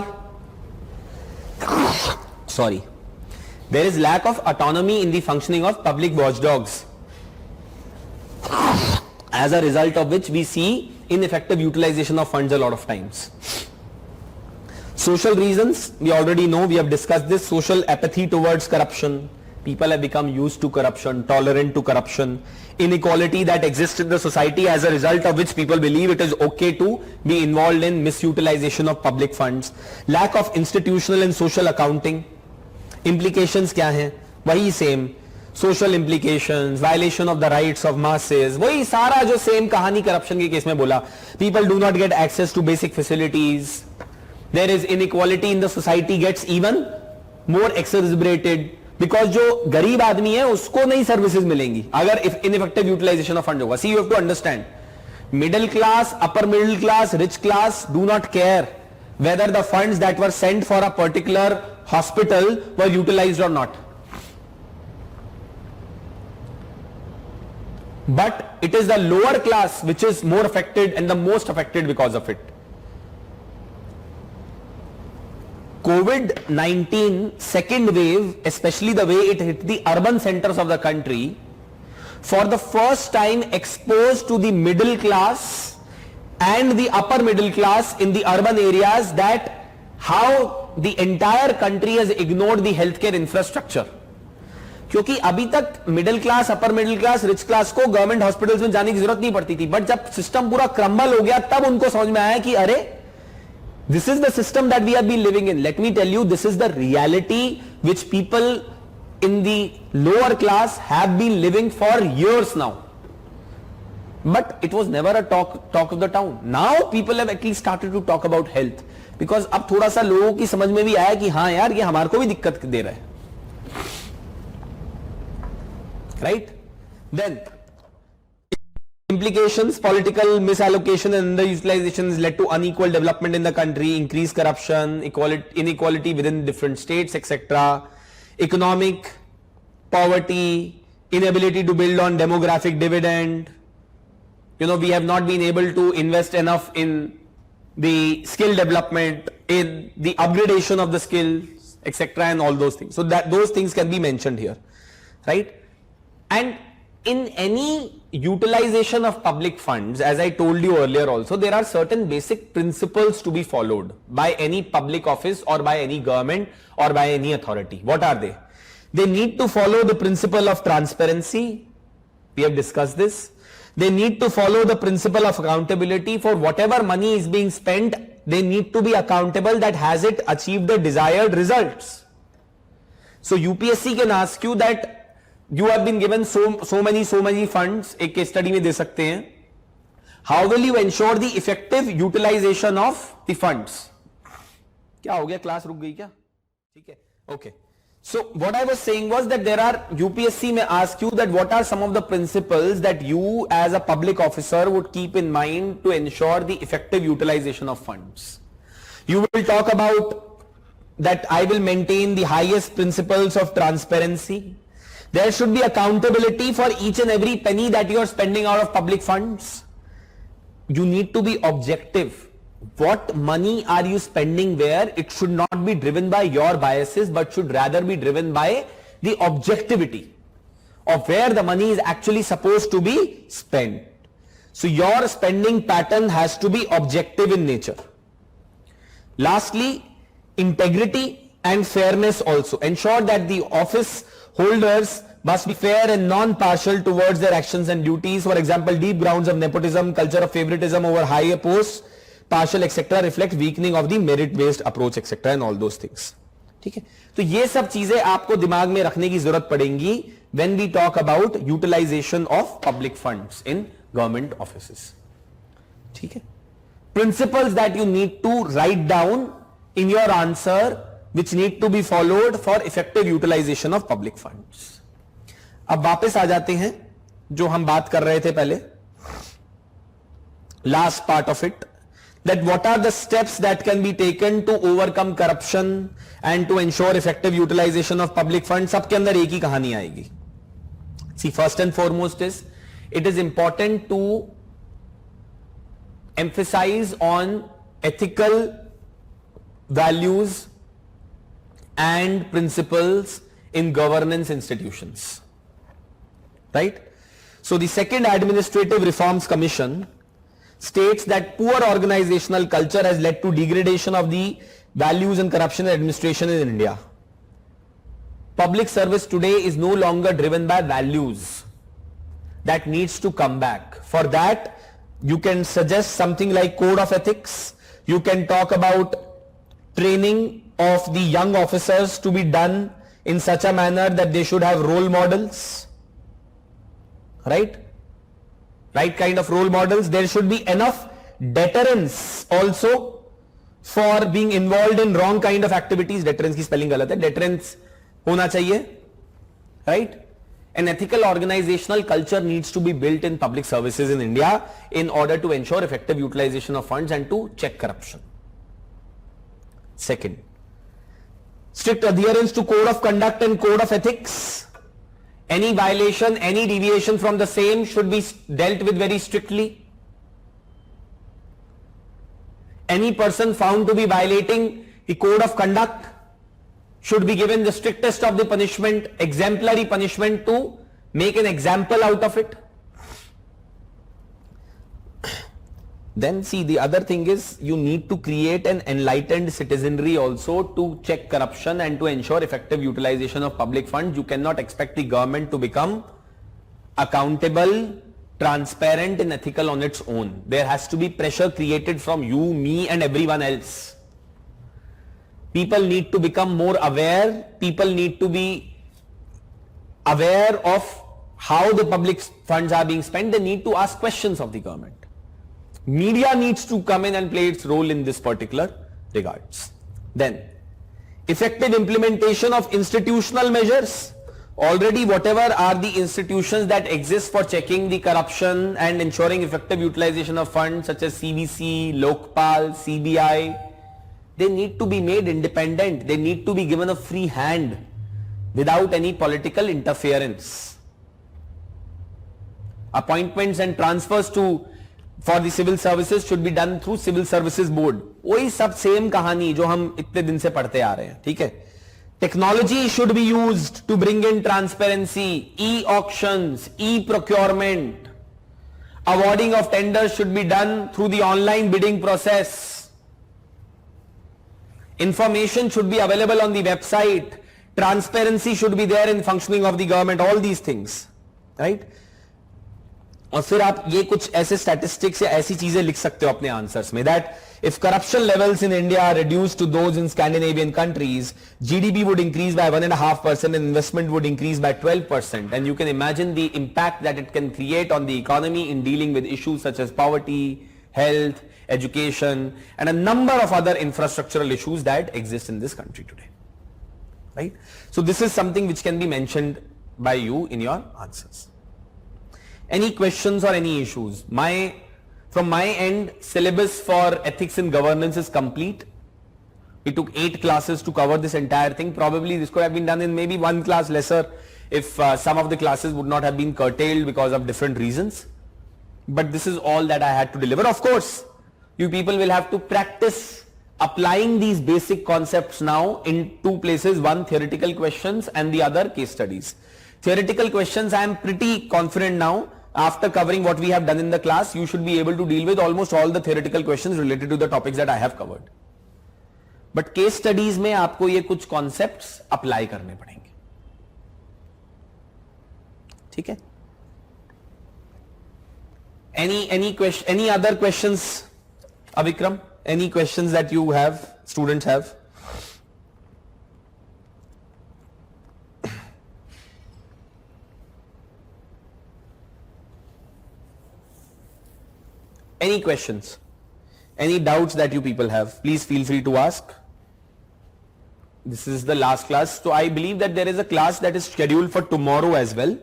Sorry. There is lack of autonomy in the functioning of public watchdogs, as a result of which we see ineffective utilization of funds a lot of times. Social reasons, we already know, we have discussed this. Social apathy towards corruption. People have become used to corruption, tolerant to corruption. Inequality that exists in the society, as a result of which people believe it is okay to be involved in misutilization of public funds. Lack of institutional and social accounting. Implications क्या हैं? वही same. Social implications, violation of the rights of masses. वही सारा जो same कहानी corruption के case में बोला. People do not get access to basic facilities. There is inequality in the society gets even more exacerbated. Because जो गरीब आदमी है उसको नई सर्विसेज मिलेंगी अगर इनइफेक्टिव यूटिलाइजेशन ऑफ फंड होगा. See you have to understand, middle class, upper middle class, rich class do not care whether the funds that were sent for a particular hospital were utilised और not. But it is the lower class which is more affected and the most affected because of it. COVID-19 second wave, especially the way it hit the urban centers of the country, for the first time exposed to the middle class and the upper middle class in the urban areas that how the entire country has ignored the healthcare infrastructure. क्योंकि अभी तक middle class, upper middle class, rich class को government hospitals में जाने की जरूरत नहीं पड़ती थी, बट जब सिस्टम पूरा क्रम्बल हो गया तब उनको समझ में आया कि अरे this is the system that we have been living in. Let me tell you, this is the reality which people in the lower class have been living for years now. But it was never a talk of the town. Now people have at least started to talk about health because अब थोड़ा सा लोगों की समझ में भी आया कि हाँ यार ये हमारे को भी दिक्कत दे रहा है. Right? Then implications, political misallocation and underutilization has led to unequal development in the country, increased corruption, inequality within different states, etc. Economic poverty, inability to build on demographic dividend. We have not been able to invest enough in the skill development, in the upgradation of the skills, etc. and all those things. So that those things can be mentioned here, right? And in any utilization of public funds, as I told you earlier also, there are certain basic principles to be followed by any public office or by any government or by any authority. What are they? They need to follow the principle of transparency. We have discussed this. They need to follow the principle of accountability. For whatever money is being spent, they need to be accountable that has it achieved the desired results. So UPSC can ask you that you have been given so many funds. एक case study में दे सकते हैं. How will you ensure the effective utilization of the funds? क्या हो गया, class रुक गई क्या? ठीक है, okay. So what I was saying was that there are, UPSC may ask you that what are some of the principles that you as a public officer would keep in mind to ensure the effective utilization of funds. You will talk about that I will maintain the highest principles of transparency. There should be accountability for each and every penny that you are spending out of public funds. You need to be objective. What money are you spending where? It should not be driven by your biases, but should rather be driven by the objectivity of where the money is actually supposed to be spent. So your spending pattern has to be objective in nature. Lastly, integrity and fairness also. Ensure that the office holders must be fair and non-partial towards their actions and duties. For example, deep grounds of nepotism, culture of favoritism over higher posts, partial etc. reflect weakening of the merit-based approach etc. and all those things. ठीक है, तो ये सब चीजें आपको दिमाग में रखने की जरूरत पड़ेंगी when we talk about utilization of public funds in government offices. ठीक है, principles that you need to write down in your answer which need to be followed for effective utilization of public funds. अब वापस आ जाते हैं जो हम बात कर रहे थे पहले, last part of it, that what are the steps that can be taken to overcome corruption and to ensure effective utilization of public funds. सबके अंदर एक ही कहानी आएगी. See, first and foremost is, it is important to emphasize on ethical values and principles in governance institutions, right? So the second Administrative Reforms Commission states that poor organizational culture has led to degradation of the values and corruption in administration in India. Public service today is no longer driven by values. That needs to come back. For that, you can suggest something like code of ethics. You can talk about training of the young officers to be done in such a manner that they should have role models, right? Right kind of role models. There should be enough deterrence also for being involved in wrong kind of activities. Deterrence की spelling गलत है, deterrence होना चाहिए, right? An ethical organizational culture needs to be built in public services in India in order to ensure effective utilization of funds and to check corruption. Second, strict adherence to code of conduct and code of ethics. Any violation, any deviation from the same should be dealt with very strictly. Any person found to be violating the code of conduct should be given the strictest of the punishment, exemplary punishment, to make an example out of it. Then see, the other thing is, you need to create an enlightened citizenry also to check corruption and to ensure effective utilization of public funds. You cannot expect the government to become accountable, transparent and ethical on its own. There has to be pressure created from you, me and everyone else. People need to become more aware. People need to be aware of how the public funds are being spent. They need to ask questions of the government. Media needs to come in and play its role in this particular regards. Then, effective implementation of institutional measures. Already whatever are the institutions that exist for checking the corruption and ensuring effective utilization of funds, such as CBC, Lokpal, CBI, they need to be made independent. They need to be given a free hand. without any political interference. Appointments and transfers for the civil services should be done through Civil Services Board. वही सब same कहानी जो हम इतने दिन से पढ़ते आ रहे हैं, ठीक है. Technology should be used to bring in transparency, e-auctions, e-procurement. Awarding of tenders should be done through the online bidding process. Information should be available on the website. Transparency should be there in functioning of the government. All these things, right? और फिर आप ये कुछ ऐसे statistics या ऐसी चीजें लिख सकते हो अपने आंसर्स में, that if corruption levels in India are reduced to those in Scandinavian countries, GDP would increase by 1.5% and investment would increase by 12%. And you can imagine the impact that it can create on the economy in dealing with issues such as poverty, health, education, and a number of other infrastructural issues that exist in this country today. Right? So this is something which can be mentioned by you in your answers. Any questions or any issues? From my end, syllabus for ethics and governance is complete. We took 8 classes to cover this entire thing. Probably this could have been done in maybe 1 class lesser if some of the classes would not have been curtailed because of different reasons. But this is all that I had to deliver. Of course, you people will have to practice applying these basic concepts now in 2 places. One, theoretical questions, and the other, case studies. Theoretical questions, I am pretty confident now. After covering what we have done in the class, you should be able to deal with almost all the theoretical questions related to the topics that I have covered. But case studies में आपको ये कुछ concepts apply करने पड़ेंगे. ठीक है? Any other questions, Avikram? Any questions that you have, students have? Any questions? Any doubts that you people have? Please feel free to ask. This is the last class. So I believe that there is a class that is scheduled for tomorrow as well.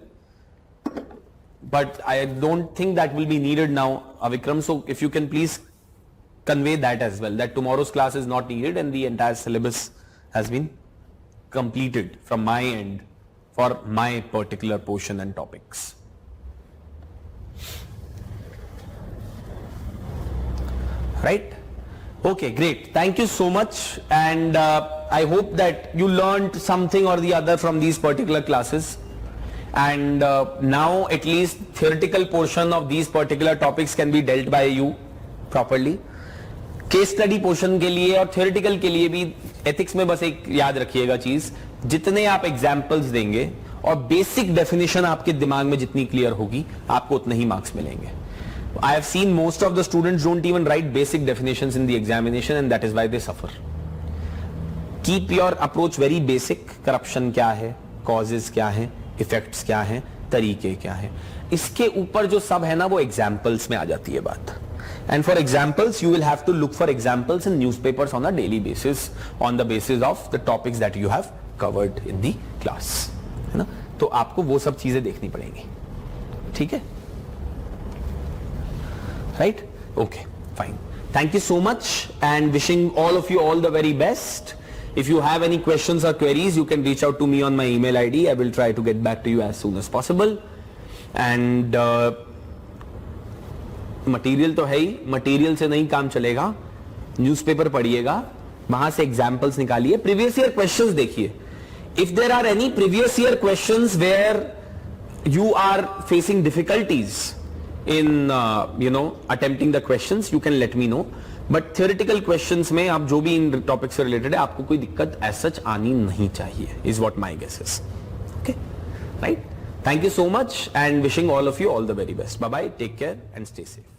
But I don't think that will be needed now, Avikram. So if you can please convey that as well, that tomorrow's class is not needed and the entire syllabus has been completed from my end for my particular portion and topics. Right? Okay, great. Thank you so much, and I hope that you learned something or the other from these particular classes, and now at least theoretical portion of these particular topics can be dealt by you properly. Case study portion के लिए और theoretical के लिए भी ethics में बस एक याद रखिएगा चीज, जितने आप examples देंगे और basic definition आपके दिमाग में जितनी clear होगी, आपको उतने ही marks मिलेंगे. I have seen most of the students don't even write basic definitions in the examination, and that is why they suffer. Keep your approach very basic. Corruption क्या है, causes क्या है, effects क्या है, तरीके क्या है. इसके ऊपर जो सब है ना वो examples में आ जाती है बात. And for examples, you will have to look for examples in newspapers on a daily basis, on the basis of the topics that you have covered in the class. है ना? तो आपको वो सब चीजें देखनी पड़ेंगी. ठीक है? Right? Okay, fine. Thank you so much, and wishing all of you all the very best. If you have any questions or queries, you can reach out to me on my email ID. I will try to get back to you as soon as possible. And material तो है ही, material से नहीं काम चलेगा. Newspaper पढ़िएगा, वहां से examples निकालिए, प्रीवियस ईयर क्वेश्चंस देखिए. If there are any previous year questions where you are facing difficulties in attempting the questions, you can let me know. But theoretical questions में आप जो भी इन topics से related है, आपको कोई दिक्कत as such आनी नहीं चाहिए, is what my guess is. Okay, right? Thank you so much, and wishing all of you all the very best. Bye bye, take care and stay safe.